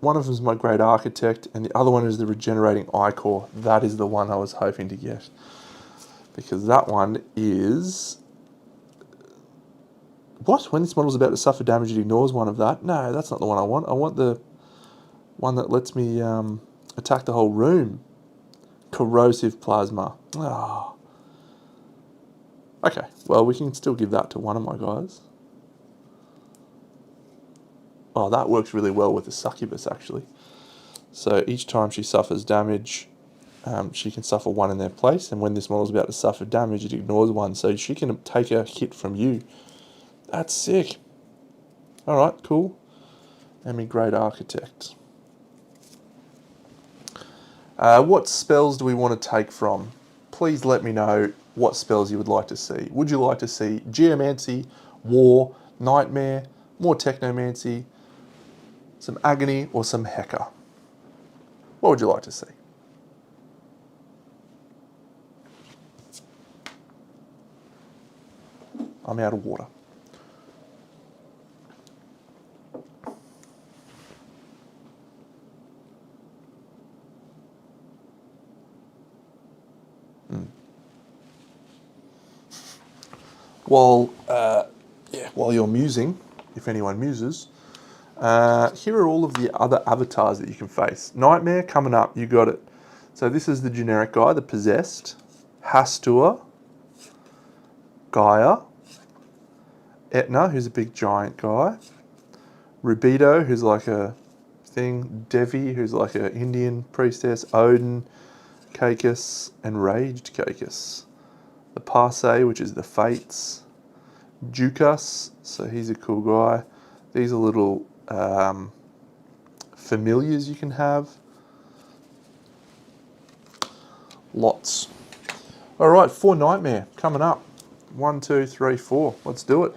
one of them is my Great Architect, and the other one is the Regenerating Ichor. That is the one I was hoping to get, because that one is... What? When this model is about to suffer damage, it ignores one of that? No, that's not the one I want. I want the one that lets me attack the whole room. Corrosive Plasma. Ah. Okay, well, we can still give that to one of my guys. Oh, that works really well with the Succubus, actually. So each time she suffers damage, she can suffer one in their place, and when this model's about to suffer damage, it ignores one, so she can take a hit from you. That's sick. Alright, cool. Great Architect. What spells do we want to take from? Please let me know what spells you would like to see. Would you like to see Geomancy, War, Nightmare, more Technomancy, some Agony, or some Hecker? What would you like to see? I'm out of water. While you're musing, if anyone muses, here are all of the other avatars that you can face. Nightmare coming up, you got it. So this is the generic guy, the Possessed, Hastur, Gaia, Etna, who's a big giant guy, Rubido, who's like a thing, Devi, who's like an Indian priestess, Odin, Caicus, and Raged Caicus. The Parse, which is the Fates, Dukas, so he's a cool guy. These are little familiars you can have. Lots. All right, for Nightmare coming up. 1, 2, 3, 4. Let's do it.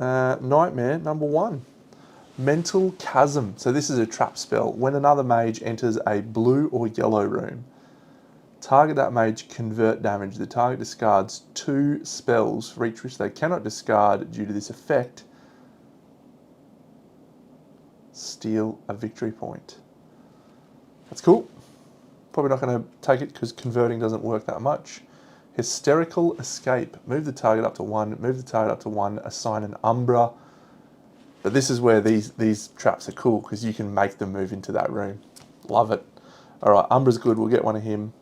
Nightmare number 1. Mental Chasm. So this is a trap spell. When another mage enters a blue or yellow room, target that mage, convert damage. The target discards 2 spells for each which they cannot discard due to this effect. Steal a victory point. That's cool. Probably not going to take it because converting doesn't work that much. Hysterical Escape. Move the target up to 1. Move the target up to 1. Assign an Umbra. But this is where these traps are cool because you can make them move into that room. Love it. All right, Umbra's good. We'll get one of him.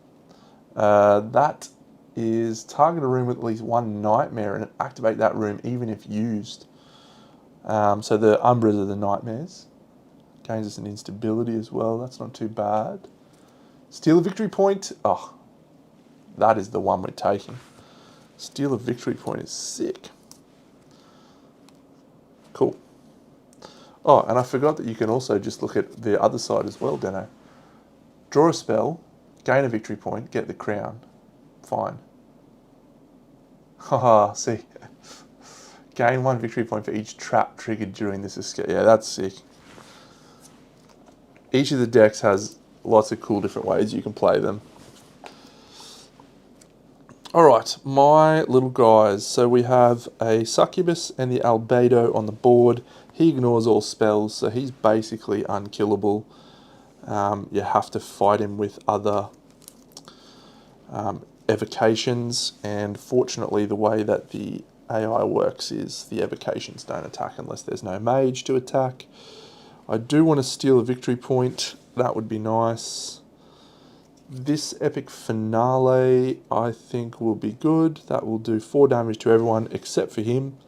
That is target a room with at least 1 Nightmare and activate that room even if used. So the Umbras are the Nightmares. Gains us an instability as well. That's not too bad. Steal a victory point. Oh, that is the one we're taking. Steal a victory point is sick. Cool. Oh, and I forgot that you can also just look at the other side as well, Deno. Draw a spell, gain a victory point, get the crown. Fine. Haha, see. Gain 1 victory point for each trap triggered during this escape. Yeah, that's sick. Each of the decks has lots of cool different ways you can play them. Alright, my little guys. So we have a Succubus and the Albedo on the board. He ignores all spells, so he's basically unkillable. You have to fight him with other evocations, and fortunately the way that the AI works is the evocations don't attack unless there's no mage to attack. I do want to steal a victory point. That would be nice. This epic finale I think will be good. That will do 4 damage to everyone except for him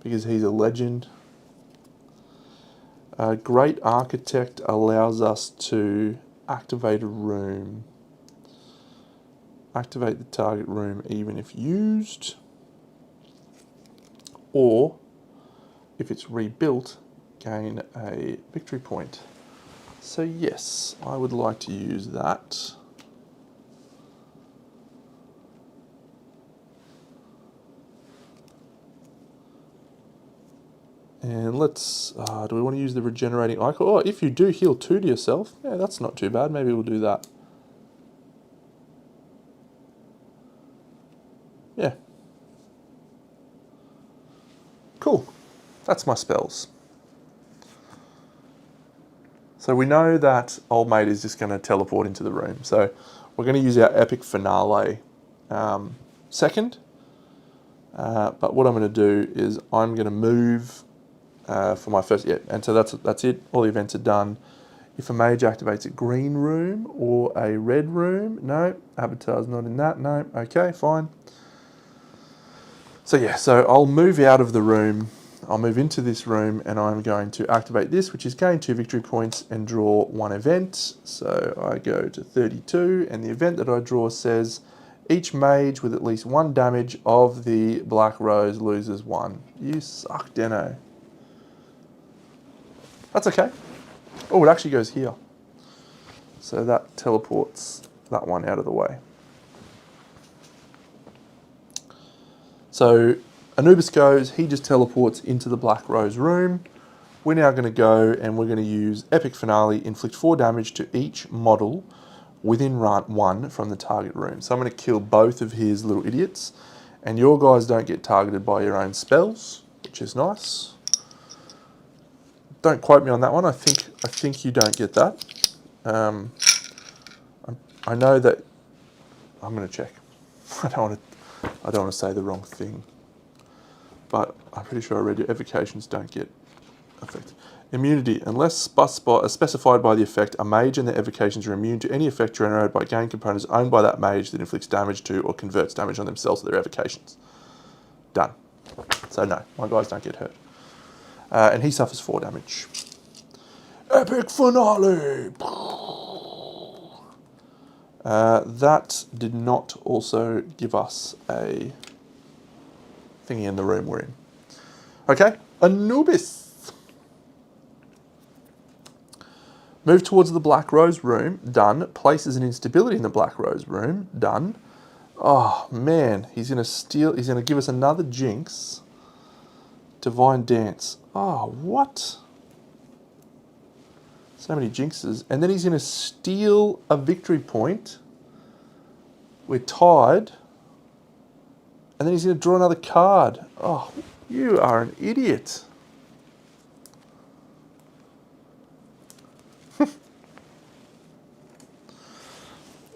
because he's a legend. Great Architect allows us to activate a room. Activate the target room even if used. Or, if it's rebuilt, gain a victory point. So yes, I would like to use that. And let's, do we want to use the regenerating icon? Oh, if you do heal 2 to yourself, yeah, that's not too bad. Maybe we'll do that. Yeah. Cool. That's my spells. So we know that old mate is just going to teleport into the room. So we're going to use our epic finale second. But what I'm going to do is I'm going to move for my first, yeah, and so that's it. All the events are done. If a mage activates a green room or a red room, no, avatar's not in that, no, okay, fine. So yeah, so I'll move out of the room, I'll move into this room, and I'm going to activate this, which is gain 2 victory points and draw 1 event. So I go to 32, and the event that I draw says, each mage with at least 1 damage of the Black Rose loses 1. You suck, Deno. That's okay. Oh, it actually goes here. So that teleports that one out of the way. So Anubis goes, he just teleports into the Black Rose room. We're now going to go and we're going to use Epic Finale, inflict 4 damage to each model within rank 1 from the target room. So I'm going to kill both of his little idiots, and your guys don't get targeted by your own spells, which is nice. Don't quote me on that one. I think you don't get that. I know that. I'm going to check. I don't want to say the wrong thing, but I'm pretty sure I read your evocations don't get affected. Immunity. Unless specified by the effect, a mage and their evocations are immune to any effect generated by game components owned by that mage that inflicts damage to or converts damage on themselves or their evocations. Done. So no, my guys don't get hurt. And he suffers 4 damage. Epic Finale! That did not also give us a thingy in the room we're in. Okay, Anubis. Move towards the Black Rose room, done. Places an instability in the Black Rose room, done. Oh man, he's gonna give us another jinx. Divine Dance. Oh, what? So many jinxes. And then he's gonna steal a victory point. We're tied. And then he's gonna draw another card. Oh, you are an idiot.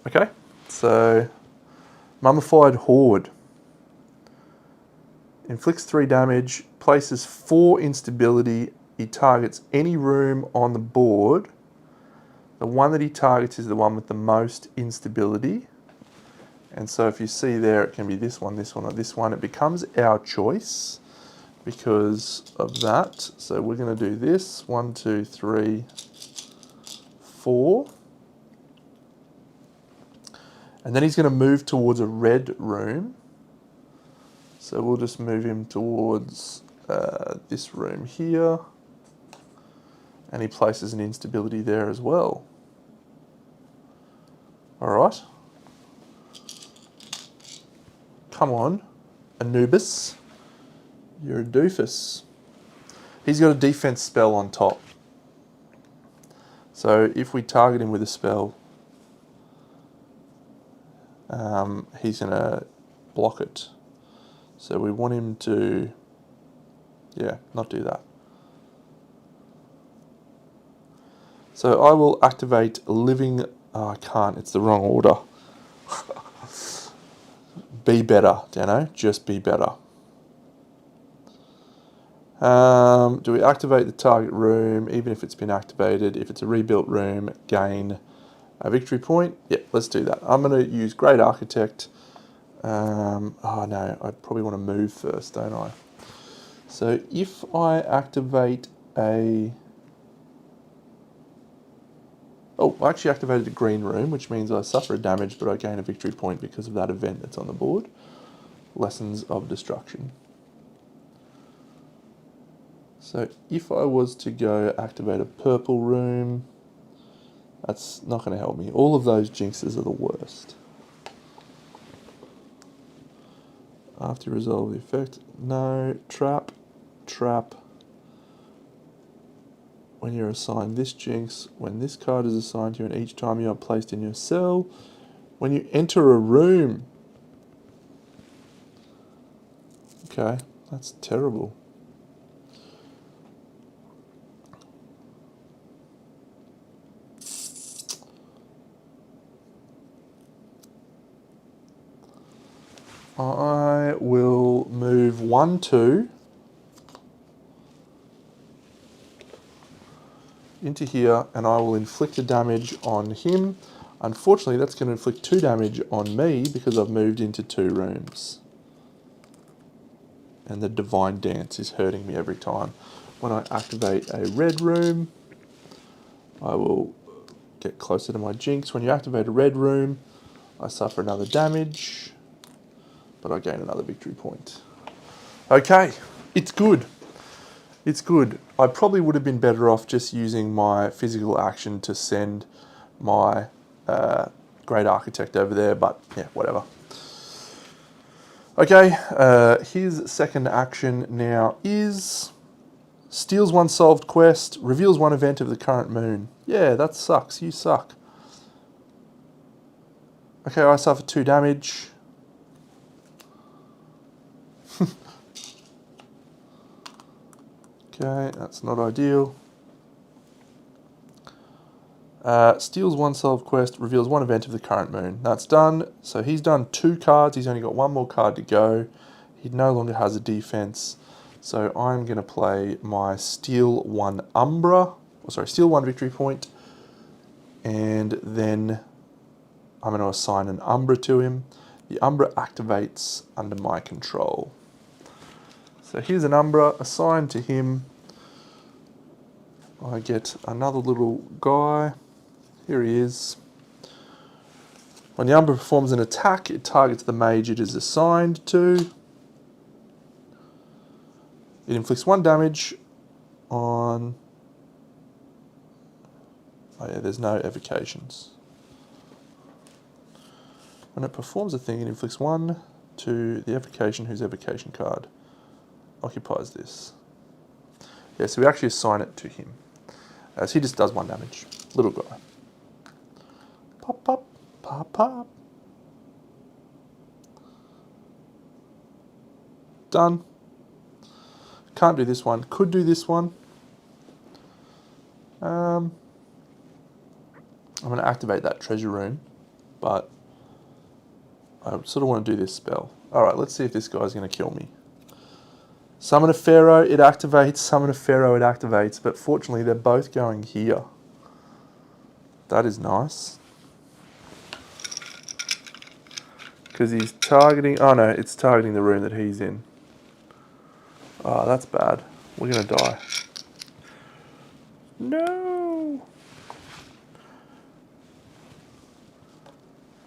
Okay, so Mummified Horde. Inflicts 3 damage, places 4 instability. He targets any room on the board. The one that he targets is the one with the most instability. And so if you see there, it can be this one, or this one. It becomes our choice because of that. So we're going to do this. 1, 2, 3, 4. And then he's going to move towards a red room. So we'll just move him towards this room here. And he places an instability there as well. All right. Come on, Anubis. You're a doofus. He's got a defense spell on top. So if we target him with a spell, he's going to block it. So we want him to, yeah, not do that. So I will activate Living, oh, I can't, it's the wrong order. Be better, Dano, just be better. Do we activate the target room, even if it's been activated? If it's a rebuilt room, gain a victory point. Yep, let's do that. I'm going to use Great Architect. Oh no, I probably want to move first, don't I? So if I activate a... Oh, I actually activated a green room, which means I suffer a damage, but I gain a victory point because of that event that's on the board. Lessons of Destruction. So if I was to go activate a purple room, that's not going to help me. All of those jinxes are the worst. After you resolve the effect, no, trap. When you're assigned this jinx, when this card is assigned to you and each time you are placed in your cell, when you enter a room. Okay, that's terrible. I will move 1, 2. into here, and I will inflict a damage on him. Unfortunately, that's going to inflict 2 damage on me because I've moved into 2 rooms. And the Divine Dance is hurting me every time. When I activate a red room, I will get closer to my Jinx. When you activate a red room, I suffer another damage, but I gain another victory point. Okay, it's good. It's good. I probably would have been better off just using my physical action to send my Great Architect over there, but yeah, whatever. Okay, his second action now is steals 1 solved quest, reveals 1 event of the current moon. Yeah, that sucks. You suck. Okay, I suffer 2 damage. Okay, that's not ideal. Steals 1 solved quest, reveals 1 event of the current moon. That's done. So he's done 2 cards. He's only got 1 more card to go. He no longer has a defense. So I'm going to play my steal 1 Umbra. Steal 1 victory point. And then I'm going to assign an Umbra to him. The Umbra activates under my control. So here's an Umbra assigned to him. I get another little guy. Here he is. When the Umbra performs an attack, it targets the mage it is assigned to. It inflicts 1 damage on... Oh yeah, there's no evocations. When it performs a thing, it inflicts 1 to the evocation whose evocation card occupies this. Yeah, so we actually assign it to him. So he just does 1 damage. Little guy. Pop, pop, pop, pop. Done. Can't do this one. Could do this one. I'm going to activate that treasure room, but I sort of want to do this spell. Alright, let's see if this guy's going to kill me. Summon a Pharaoh, it activates. Summon a Pharaoh, it activates. But fortunately, they're both going here. That is nice. Because he's targeting... Oh no, it's targeting the room that he's in. Oh, that's bad. We're going to die. No!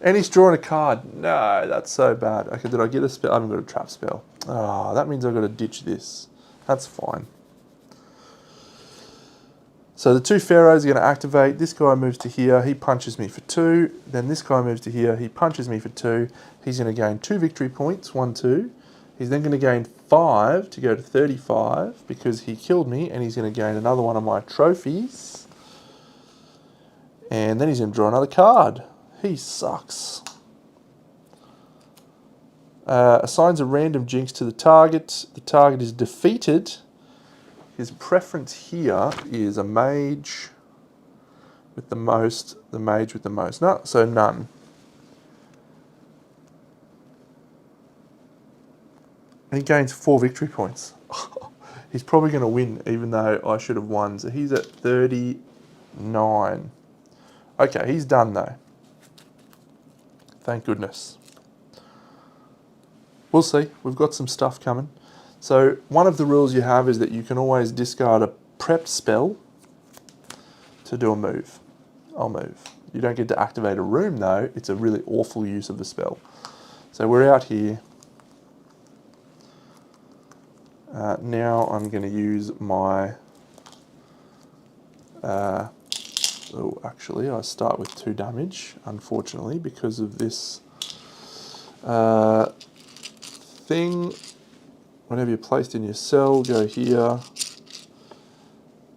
And he's drawing a card. No, that's so bad. Okay, did I get a spell? I haven't got a trap spell. Oh, that means I've got to ditch this. That's fine. So the 2 Pharaohs are going to activate. This guy moves to here. He punches me for 2. Then this guy moves to here. He punches me for 2. He's going to gain 2 victory points. 1, 2. He's then going to gain 5 to go to 35 because he killed me. And he's going to gain another one of my trophies. And then he's going to draw another card. He sucks. Assigns a random jinx to the target. The target is defeated. His preference here is a mage with the most, the mage with the most. No, so none. And he gains 4 victory points. He's probably going to win, even though I should have won. So he's at 39. Okay, he's done though. Thank goodness. We'll see. We've got some stuff coming. So one of the rules you have is that you can always discard a prepped spell to do a move. I'll move. You don't get to activate a room though. It's a really awful use of the spell. So we're out here. Now I'm going to use my... oh, actually, I start with 2 damage, unfortunately, because of this thing. Whenever you're placed in your cell, go here.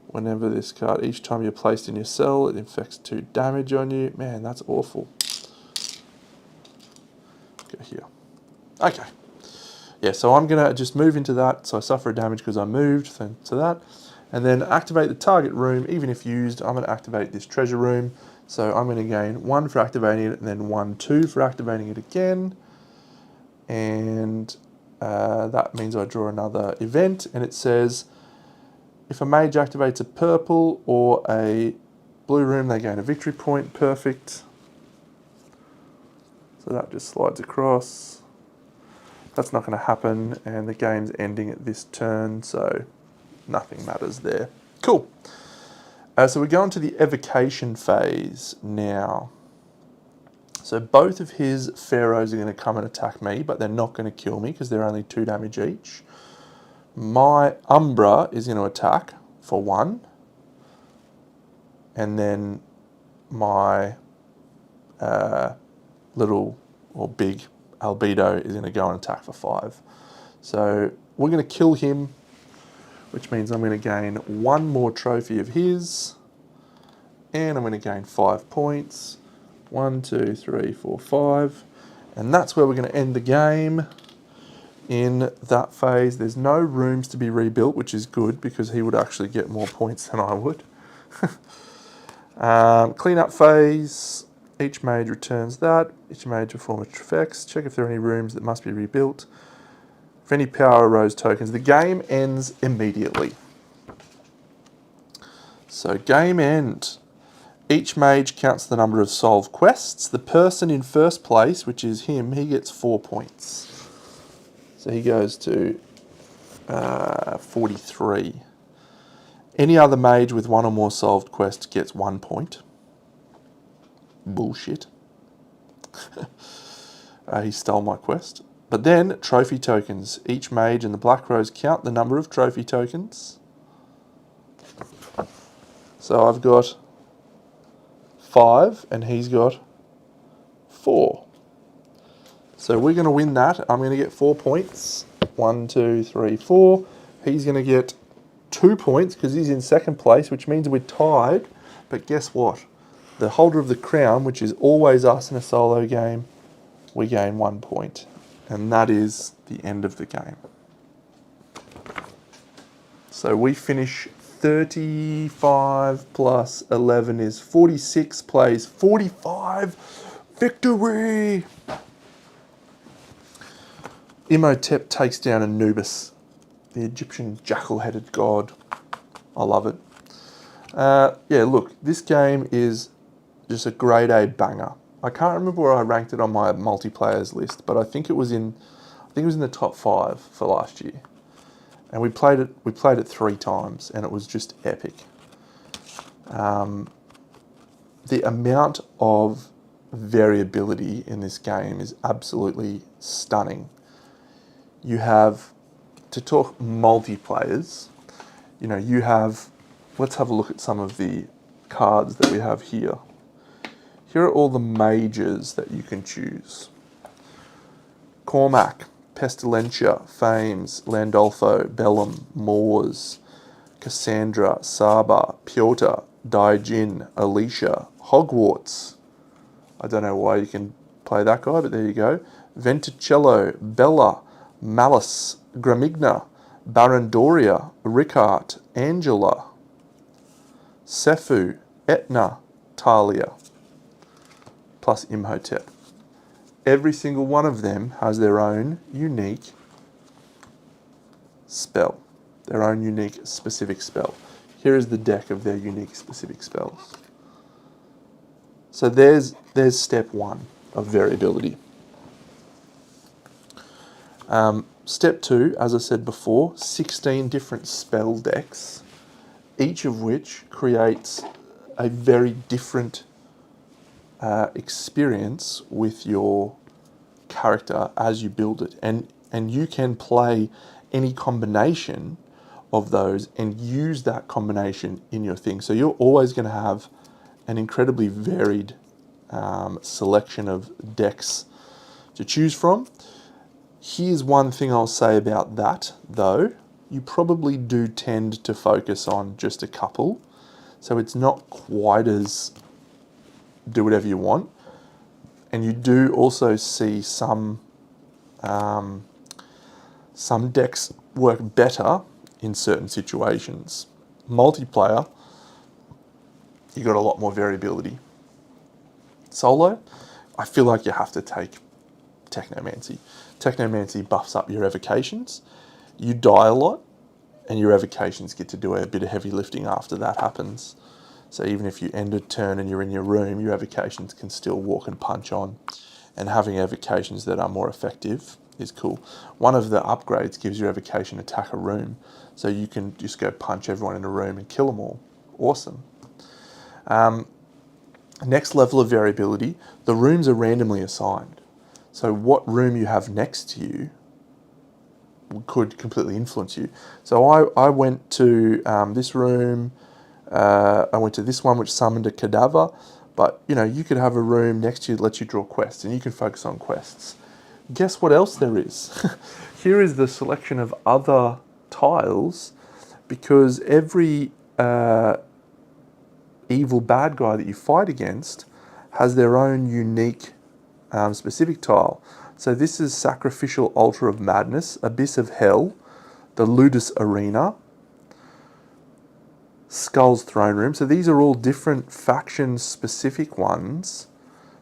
Whenever this card, each time you're placed in your cell, it inflicts 2 damage on you. Man, that's awful. Go here. Okay. Yeah, so I'm going to just move into that. So I suffer a damage because I moved to that. And then activate the target room. Even if used, I'm going to activate this treasure room. So I'm going to gain 1 for activating it, and then 1, 2 for activating it again. And that means I draw another event, and it says If a mage activates a purple or a blue room, they gain a victory point. Perfect. So that just slides across. That's not going to happen, and the game's ending at this turn, so nothing matters there. Cool. So we're going to the evocation phase now. So both of his pharaohs are going to come and attack me, but they're not going to kill me because they're only 2 damage each. My Umbra is going to attack for 1. And then my little or big albedo is going to go and attack for 5. So we're going to kill him, which means I'm going to gain 1 more trophy of his. And I'm going to gain 5 points. 1, 2, 3, 4, 5. And that's where we're going to end the game. In that phase, there's no rooms to be rebuilt, which is good because he would actually get more points than I would. Cleanup phase, each mage returns that. Each mage performs effects. Check if there are any rooms that must be rebuilt. If any power rose tokens, the game ends immediately. So game end. Each mage counts the number of solved quests. The person in first place, which is him, he gets 4 points. So he goes to 43. Any other mage with 1 or more solved quests gets 1 point. Bullshit. He stole my quest. But then, trophy tokens. Each mage in the Black Rose count the number of trophy tokens. So I've got 5 and he's got 4. So we're going to win that. I'm going to get 4 points. 1, 2, 3, 4. He's going to get 2 points because he's in second place, which means we're tied. But guess what? The holder of the crown, which is always us in a solo game, we gain 1 point. And that is the end of the game. So we finish 35 plus 11 is 46, plays 45. Victory! Imhotep takes down Anubis, the Egyptian jackal-headed god. I love it. Yeah, look, this game is just a grade A banger. I can't remember where I ranked it on my multiplayers list, but I think it was in the top 5 for last year. And we played it 3 times, and it was just epic. The amount of variability in this game is absolutely stunning. You have, to talk multiplayers, you have, let's have a look at some of the cards that we have here. Here are all the mages that you can choose. Cormac, Pestilentia, Fames, Landolfo, Bellum, Moors, Cassandra, Saba, Piotr, Daijin, Alicia, Hogwarts. I don't know why you can play that guy, but there you go. Venticello, Bella, Malice, Gramigna, Barandoria, Ricart, Angela, Sefu, Etna, Talia, plus Imhotep. Every single one of them has their own unique spell, their own unique specific spell. Here is the deck of their unique specific spells. So there's step 1 of variability. Step 2, as I said before, 16 different spell decks, each of which creates a very different experience with your character as you build it. And you can play any combination of those and use that combination in your thing. So you're always going to have an incredibly varied selection of decks to choose from. Here's one thing I'll say about that, though. You probably do tend to focus on just a couple. So it's not quite as do whatever you want. And you do also see some decks work better in certain situations. Multiplayer, you got a lot more variability. Solo, I feel like you have to take Technomancy. Technomancy buffs up your evocations. You die a lot, and your evocations get to do a bit of heavy lifting after that happens. So even if you end a turn and you're in your room, your evocations can still walk and punch on. And having evocations that are more effective is cool. One of the upgrades gives your evocation attack a room, so you can just go punch everyone in a room and kill them all. Awesome. Next level of variability, the rooms are randomly assigned. So what room you have next to you could completely influence you. So I went to this room, I went to this one which summoned a cadaver, but you know, you could have a room next to you that lets you draw quests and you can focus on quests. Guess what else there is? Here is the selection of other tiles, because every evil bad guy that you fight against has their own unique specific tile. So this is Sacrificial Altar of Madness, Abyss of Hell, the Ludus Arena, Skull's Throne Room. So these are all different faction specific ones,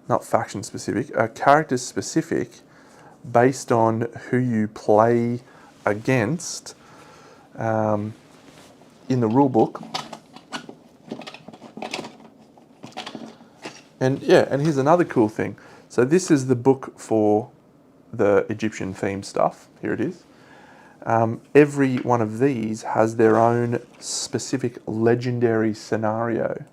not faction specific, character specific, based on who you play against in the rulebook. And yeah, and here's another cool thing. So this is the book for the Egyptian themed stuff. Here it is. Every one of these has their own specific legendary scenario.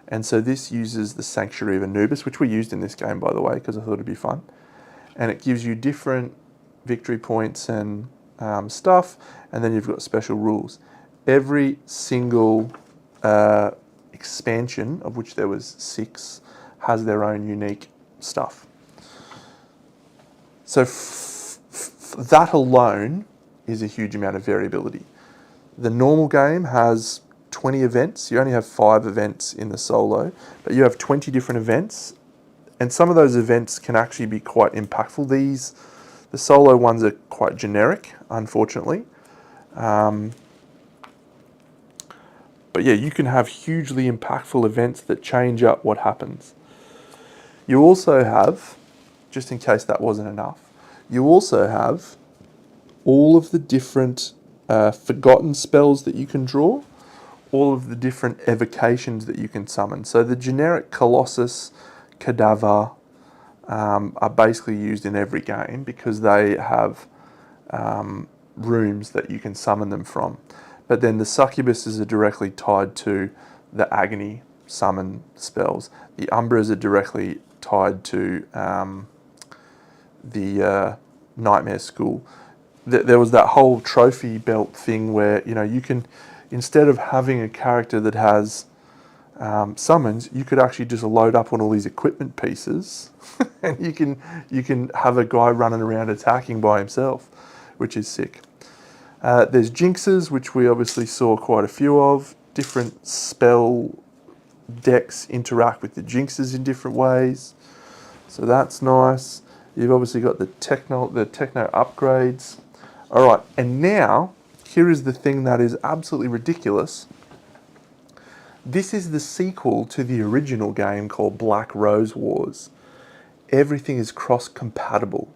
And so this uses the Sanctuary of Anubis, which we used in this game, by the way, because I thought it'd be fun. And it gives you different victory points and stuff, and then you've got special rules. Every single expansion, of which there was 6, has their own unique stuff. So that alone is a huge amount of variability. The normal game has 20 events. You only have 5 events in the solo, but you have 20 different events, and some of those events can actually be quite impactful. The solo ones are quite generic, unfortunately. But yeah, you can have hugely impactful events that change up what happens. You also have, just in case that wasn't enough, you also have all of the different forgotten spells that you can draw, all of the different evocations that you can summon. So the generic Colossus, Cadaver are basically used in every game because they have rooms that you can summon them from. But then the Succubuses are directly tied to the Agony summon spells. The Umbras are directly tied to the Nightmare School. There was that whole trophy belt thing where, you know, you can, instead of having a character that has summons, you could actually just load up on all these equipment pieces and you can have a guy running around attacking by himself, which is sick. There's Jinxes, which we obviously saw quite a few of. Different spell decks interact with the Jinxes in different ways, so that's nice. You've obviously got the techno upgrades. All right, and now here is the thing that is absolutely ridiculous. This is the sequel to the original game called Black Rose Wars. Everything is cross-compatible.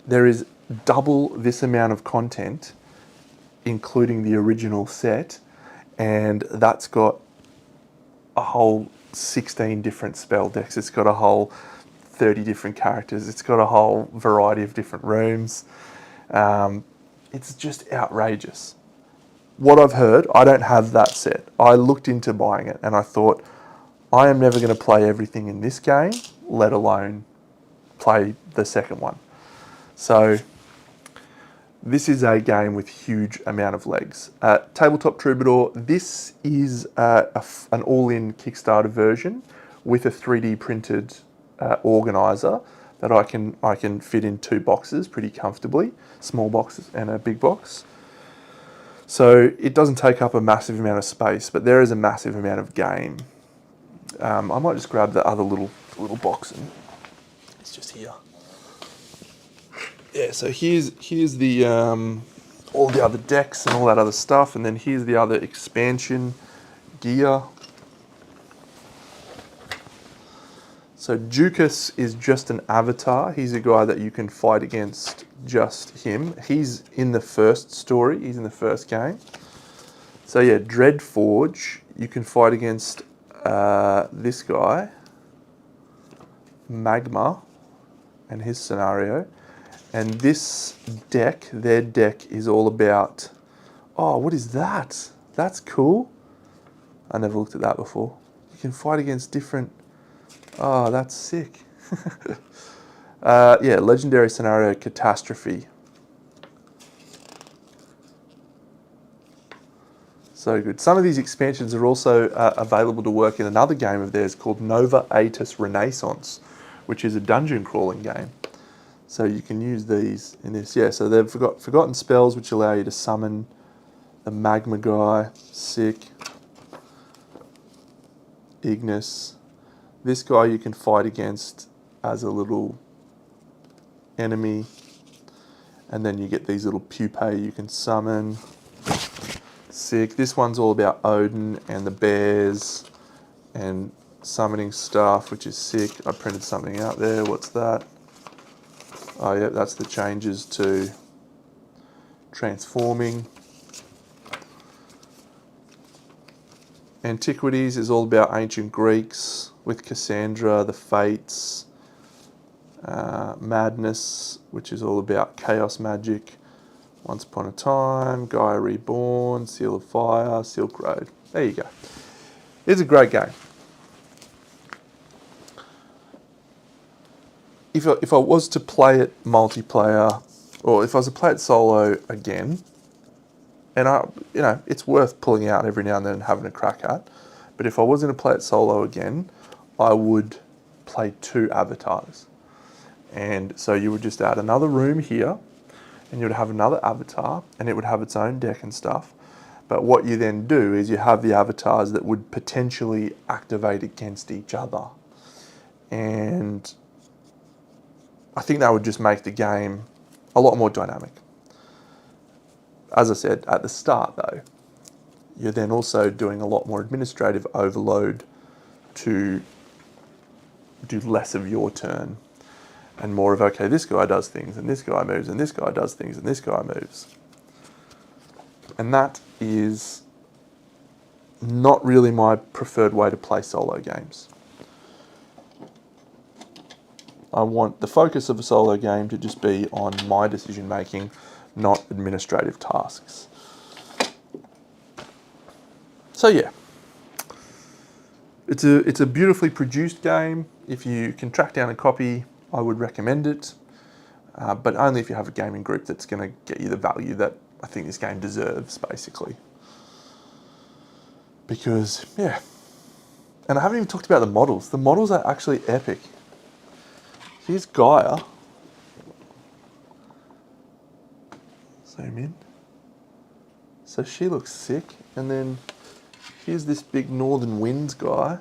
There is double this amount of content, including the original set, and that's got a whole 16 different spell decks. It's got a whole 30 different characters. It's got a whole variety of different rooms. It's just outrageous. What I've heard, I don't have that set. I looked into buying it and I thought, I am never going to play everything in this game, let alone play the second one. So this is a game with huge amount of legs. Tabletop Troubadour, this is an all-in Kickstarter version with a 3D printed organizer that I can fit in 2 boxes pretty comfortably, small boxes and a big box. So it doesn't take up a massive amount of space, but there is a massive amount of game. I might just grab the other little box, and it's just here. Yeah, so here's the all the other decks and all that other stuff, and then here's the other expansion gear. So Dukas is just an avatar. He's a guy that you can fight against, just him. He's in the first story, he's in the first game. So yeah, Dreadforge, you can fight against this guy, Magma, and his scenario. And this deck, their deck is all about, oh, what is that? That's cool. I never looked at that before. You can fight against different, oh, that's sick. Yeah, legendary scenario, Catastrophe. So good. Some of these expansions are also available to work in another game of theirs called Nova Aetus Renaissance, which is a dungeon crawling game. So you can use these in this. Yeah, so they've got forgotten spells which allow you to summon the magma guy. Sick. Ignis. This guy you can fight against as a little enemy. And then you get these little pupae you can summon. Sick. This one's all about Odin and the bears and summoning stuff, which is sick. I printed something out there. What's that? Oh yeah, that's the changes to transforming. Antiquities is all about ancient Greeks with Cassandra, the Fates, Madness, which is all about chaos magic. Once Upon a Time, Gaia Reborn, Seal of Fire, Silk Road. There you go. It's a great game. If I was to play it multiplayer, or if I was to play it solo again, and it's worth pulling out every now and then and having a crack at, but if I was going to play it solo again, I would play 2 avatars. And so you would just add another room here, and you would have another avatar, and it would have its own deck and stuff. But what you then do is you have the avatars that would potentially activate against each other. And I think that would just make the game a lot more dynamic. As I said at the start though, you're then also doing a lot more administrative overload to do less of your turn and more of, okay, this guy does things and this guy moves and this guy does things and this guy moves. And that is not really my preferred way to play solo games. I want the focus of a solo game to just be on my decision making, not administrative tasks. So yeah, it's a beautifully produced game. If you can track down a copy, I would recommend it, but only if you have a gaming group that's going to get you the value that I think this game deserves, basically. Because, yeah, and I haven't even talked about the models. The models are actually epic. Here's Gaia. Zoom in. So she looks sick, and then here's this big Northern Winds guy.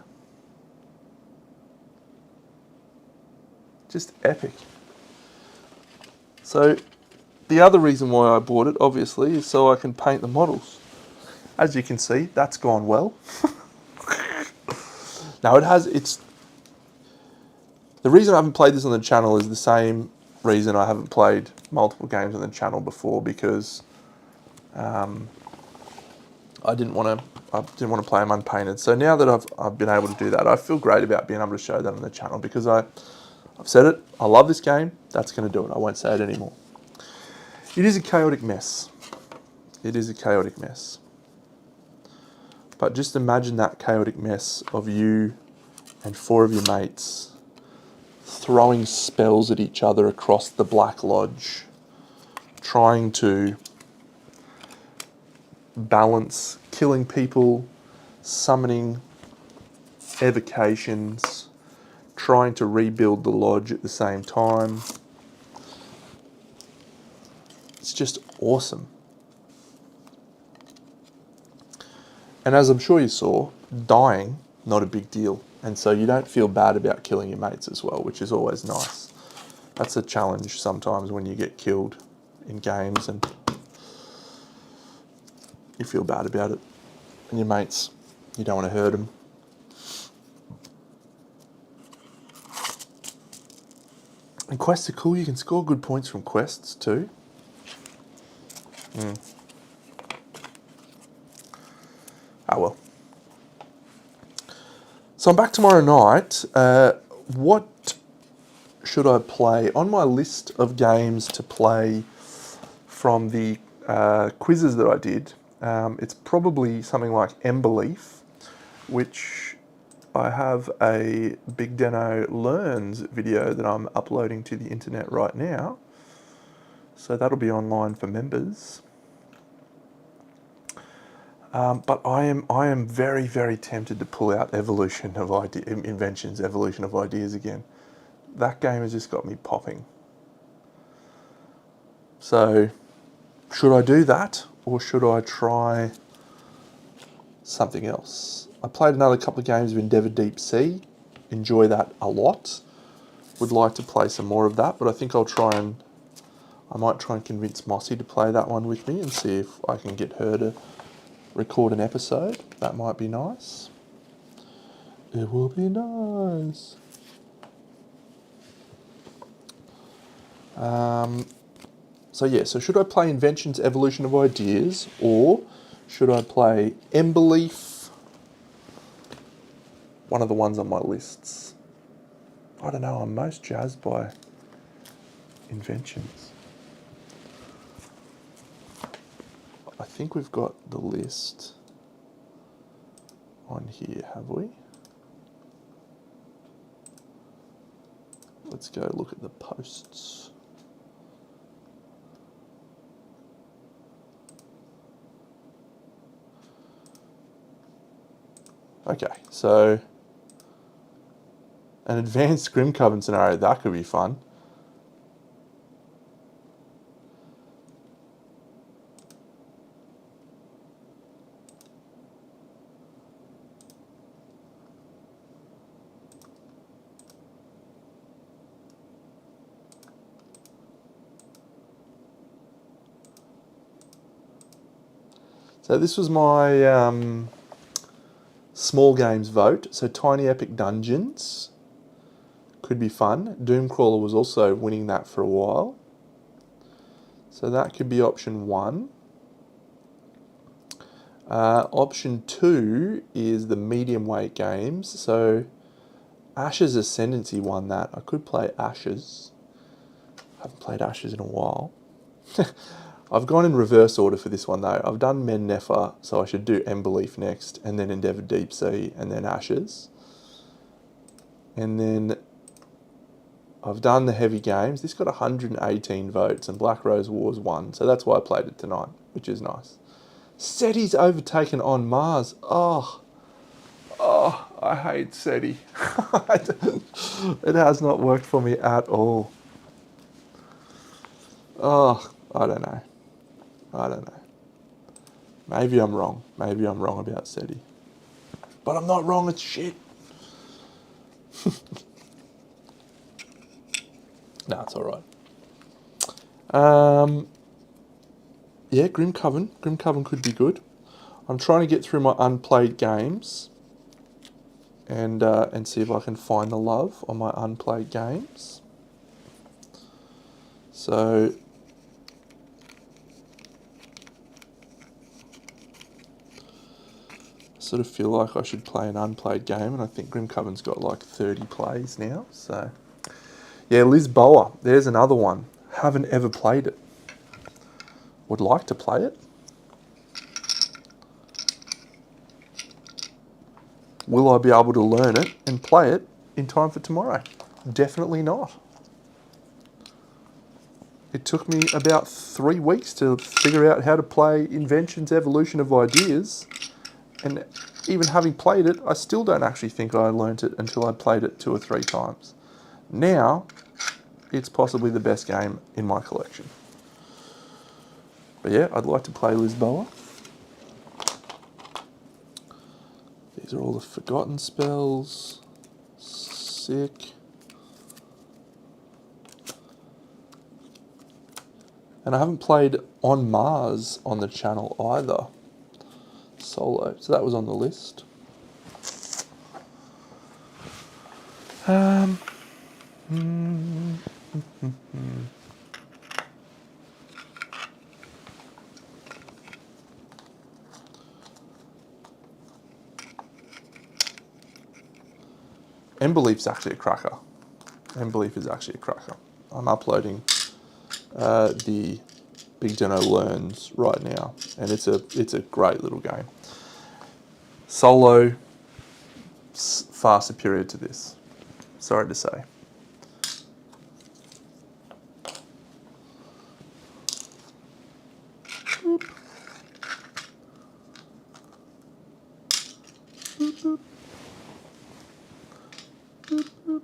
Just epic. So the other reason why I bought it, obviously, is so I can paint the models. As you can see, that's gone well. Now the reason I haven't played this on the channel is the same reason I haven't played multiple games on the channel before, because I didn't want to play them unpainted. So now that I've been able to do that, I feel great about being able to show that on the channel, because I've said it, I love this game, that's going to do it, I won't say it anymore. It is a chaotic mess. It is a chaotic mess. But just imagine that chaotic mess of you and 4 of your mates throwing spells at each other across the Black Lodge, trying to balance killing people, summoning evocations, trying to rebuild the lodge at the same time. It's just awesome. And as I'm sure you saw, dying, not a big deal. And so you don't feel bad about killing your mates as well, which is always nice. That's a challenge sometimes when you get killed in games and you feel bad about it. And your mates, you don't want to hurt them. And quests are cool. You can score good points from quests too. So I'm back tomorrow night. What should I play? On my list of games to play from the quizzes that I did, it's probably something like Embelief, which I have a Big Deno Learns video that I'm uploading to the internet right now. So that'll be online for members. But I am very, very tempted to pull out Inventions, Evolution of Ideas again. That game has just got me popping. So, should I do that, or should I try something else? I played another couple of games of Endeavour Deep Sea. Enjoy that a lot. Would like to play some more of that, but I think I might try and convince Mossy to play that one with me and see if I can get her to record an episode. That might be nice. It will be nice. So should I play Inventions, Evolution of Ideas, or should I play Embelief? One of the ones on my lists. I don't know, I'm most jazzed by Inventions. I think we've got the list on here, have we? Let's go look at the posts. Okay, so an advanced Grim Coven scenario, that could be fun. So this was my small games vote. So Tiny Epic Dungeons could be fun. Doomcrawler was also winning that for a while. So that could be option 1. Option 2 is the medium weight games. So Ashes Ascendancy won that. I could play Ashes. I haven't played Ashes in a while. I've gone in reverse order for this one though. I've done Men Nefer, so I should do Embelief next, and then Endeavour Deep Sea, and then Ashes. And then I've done the heavy games. This got 118 votes, and Black Rose Wars won, so that's why I played it tonight, which is nice. SETI's overtaken On Mars. Oh, I hate SETI. It has not worked for me at all. Oh, I don't know. Maybe I'm wrong. Maybe I'm wrong about SETI. But I'm not wrong, it's shit. No, it's alright. Yeah, Grim Coven. Grim Coven could be good. I'm trying to get through my unplayed games and see if I can find the love on my unplayed games. So sort of feel like I should play an unplayed game, and I think Grim Coven's got like 30 plays now. So yeah, Lisboa, there's another one. Haven't ever played it. Would like to play it. Will I be able to learn it and play it in time for tomorrow? Definitely not. It took me about 3 weeks to figure out how to play Inventions, Evolution of Ideas, and even having played it, I still don't actually think I learnt it until I played it 2 or 3 times. Now, it's possibly the best game in my collection. But yeah, I'd like to play Lisboa. These are all the forgotten spells. Sick. And I haven't played On Mars on the channel either. Solo. So that was on the list. Belief's actually a cracker. Belief is actually a cracker. I'm uploading the Big Deno Learns right now, and it's a great little game. Solo, far superior to this. Sorry to say. Boop. Boop, boop. Boop, boop.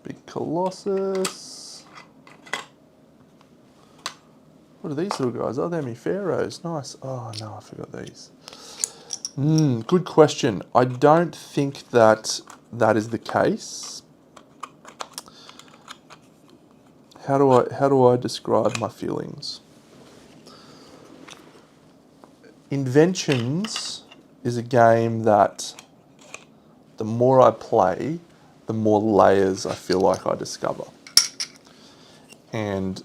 Big Colossus. What are these little guys? Oh, they're me pharaohs. Nice. Oh no, I forgot these. Good question. I don't think that is the case. How do I describe my feelings? Inventions is a game that the more I play, the more layers I feel like I discover. And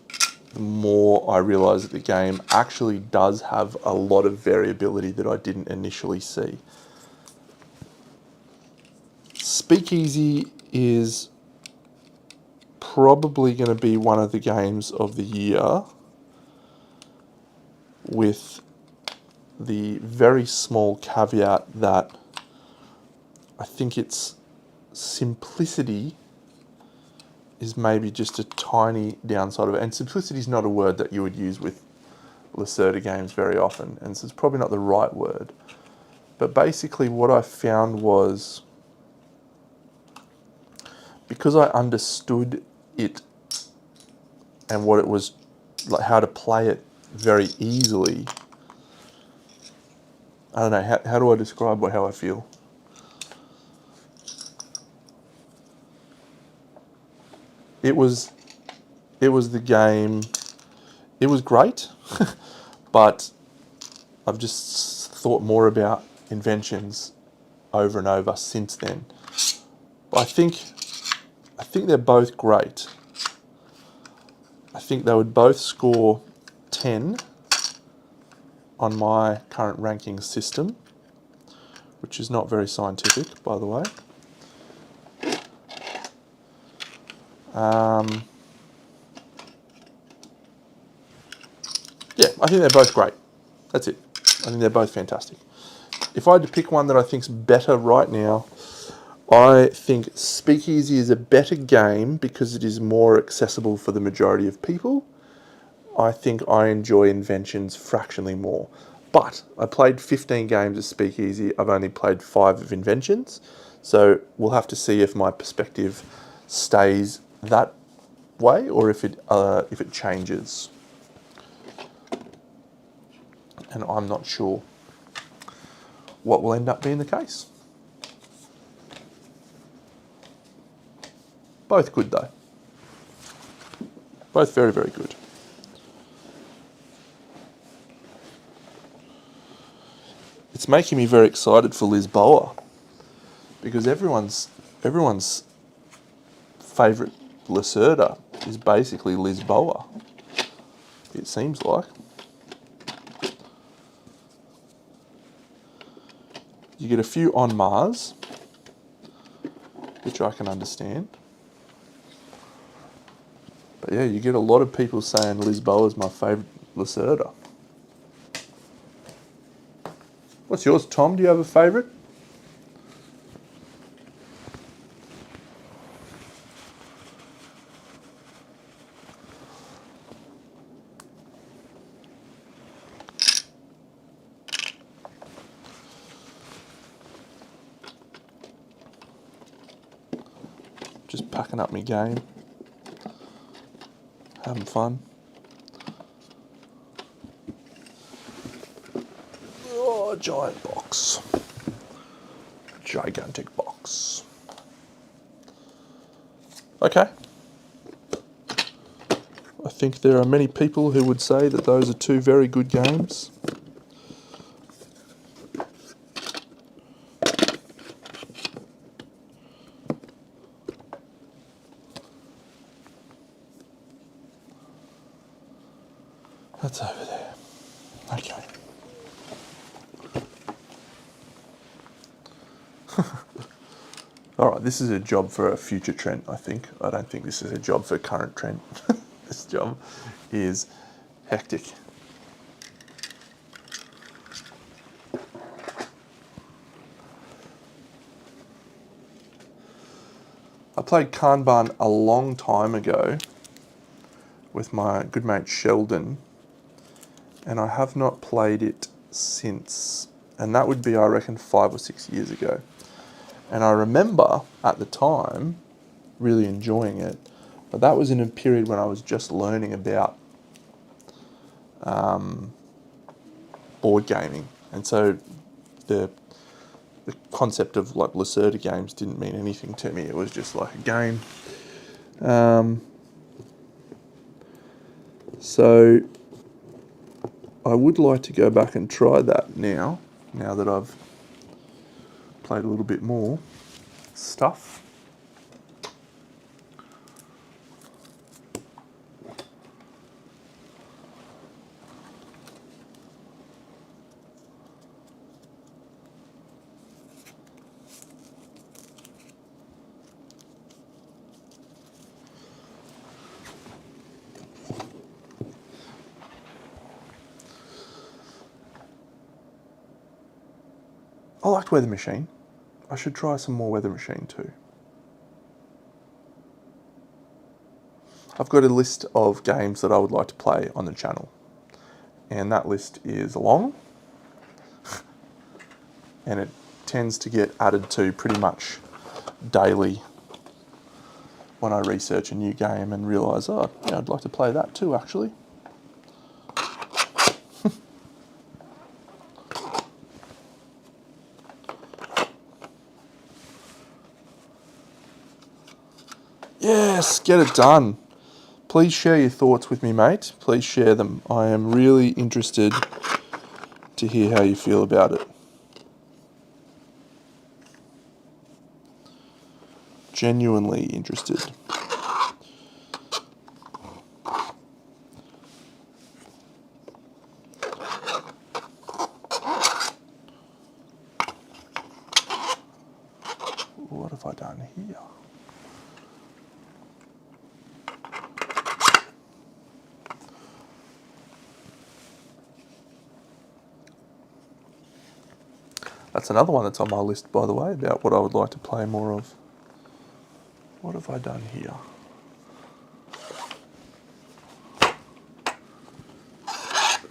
the more I realise that the game actually does have a lot of variability that I didn't initially see. Speakeasy is probably going to be one of the games of the year, with the very small caveat that I think its simplicity is maybe just a tiny downside of it. And simplicity is not a word that you would use with Lacerda games very often, and so it's probably not the right word. But basically what I found was, because I understood it and what it was, like how to play it very easily, I don't know, how do I describe how I feel? It was the game, it was great, but I've just thought more about Inventions over and over since then. But I think they're both great. I think they would both score 10 on my current ranking system, which is not very scientific, by the way. Yeah, I think they're both great. That's it. I think they're both fantastic. If I had to pick one that I think's better right now, I think Speakeasy is a better game because it is more accessible for the majority of people. I think I enjoy Inventions fractionally more. But I played 15 games of Speakeasy. I've only played 5 of Inventions. So we'll have to see if my perspective stays that way or if it changes. And I'm not sure what will end up being the case. Both good though. Both very, very good. It's making me very excited for Lisboa, because everyone's favourite Lacerda is basically Lisboa, it seems like. You get a few on Mars, which I can understand. But yeah, you get a lot of people saying Lisboa is my favourite Lacerda. What's yours, Tom? Do you have a favourite? Just packing up my game. Having fun. Oh, giant box. Gigantic box. Okay. I think there are many people who would say that those are 2 very good games. That's over there. Okay. All right, this is a job for a future Trent, I think. I don't think this is a job for current Trent. This job is hectic. I played Kanban a long time ago with my good mate Sheldon, and I have not played it since. And that would be, I reckon, 5 or 6 years ago. And I remember at the time really enjoying it, but that was in a period when I was just learning about board gaming, and so the concept of like Lacerda games didn't mean anything to me. It was just like a game. So I would like to go back and try that now that I've played a little bit more stuff. I liked Weather Machine. I should try some more Weather Machine too. I've got a list of games that I would like to play on the channel, and that list is long, and it tends to get added to pretty much daily when I research a new game and realise, oh, yeah, I'd like to play that too, actually. Yes, get it done. Please share your thoughts with me, mate. Please share them. I am really interested to hear how you feel about it. Genuinely interested. What have I done here? That's another one that's on my list, by the way, about what I would like to play more of. What have I done here?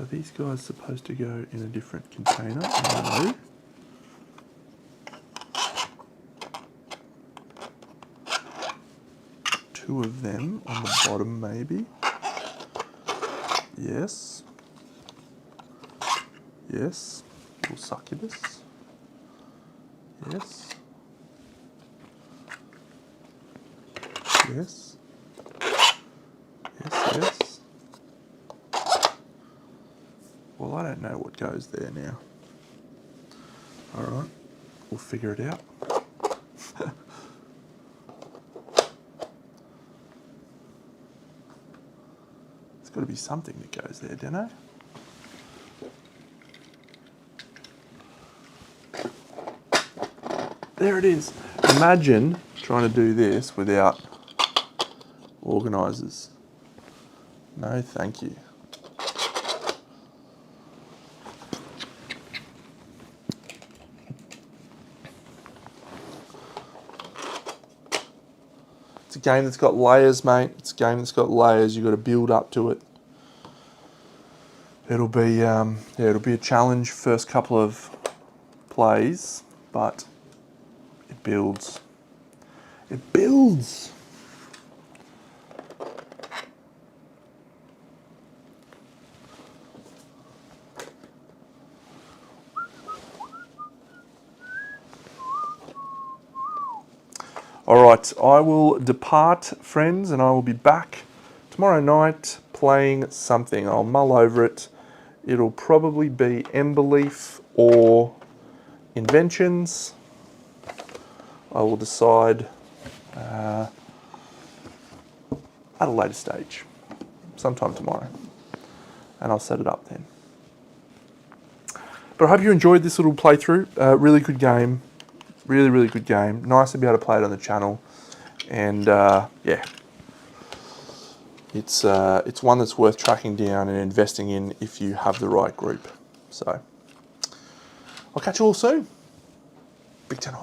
Are these guys supposed to go in a different container? No. Two of them on the bottom, maybe. Yes. Yes. Little succubus. Yes. Yes. Yes, yes. Well, I don't know what goes there now. Alright, we'll figure it out. There's got to be something that goes there, don't I? There it is. Imagine trying to do this without organisers. No, thank you. It's a game that's got layers, mate. It's a game that's got layers. You've got to build up to it. It'll be, it'll be a challenge first couple of plays, but it builds. It builds. All right, I will depart, friends, and I will be back tomorrow night playing something. I'll mull over it. It'll probably be Emberleaf or Inventions. I will decide at a later stage, sometime tomorrow. and I'll set it up then. But I hope you enjoyed this little playthrough. Really good game. Really, really good game. Nice to be able to play it on the channel. And yeah, it's one that's worth tracking down and investing in if you have the right group. So I'll catch you all soon. Big 10.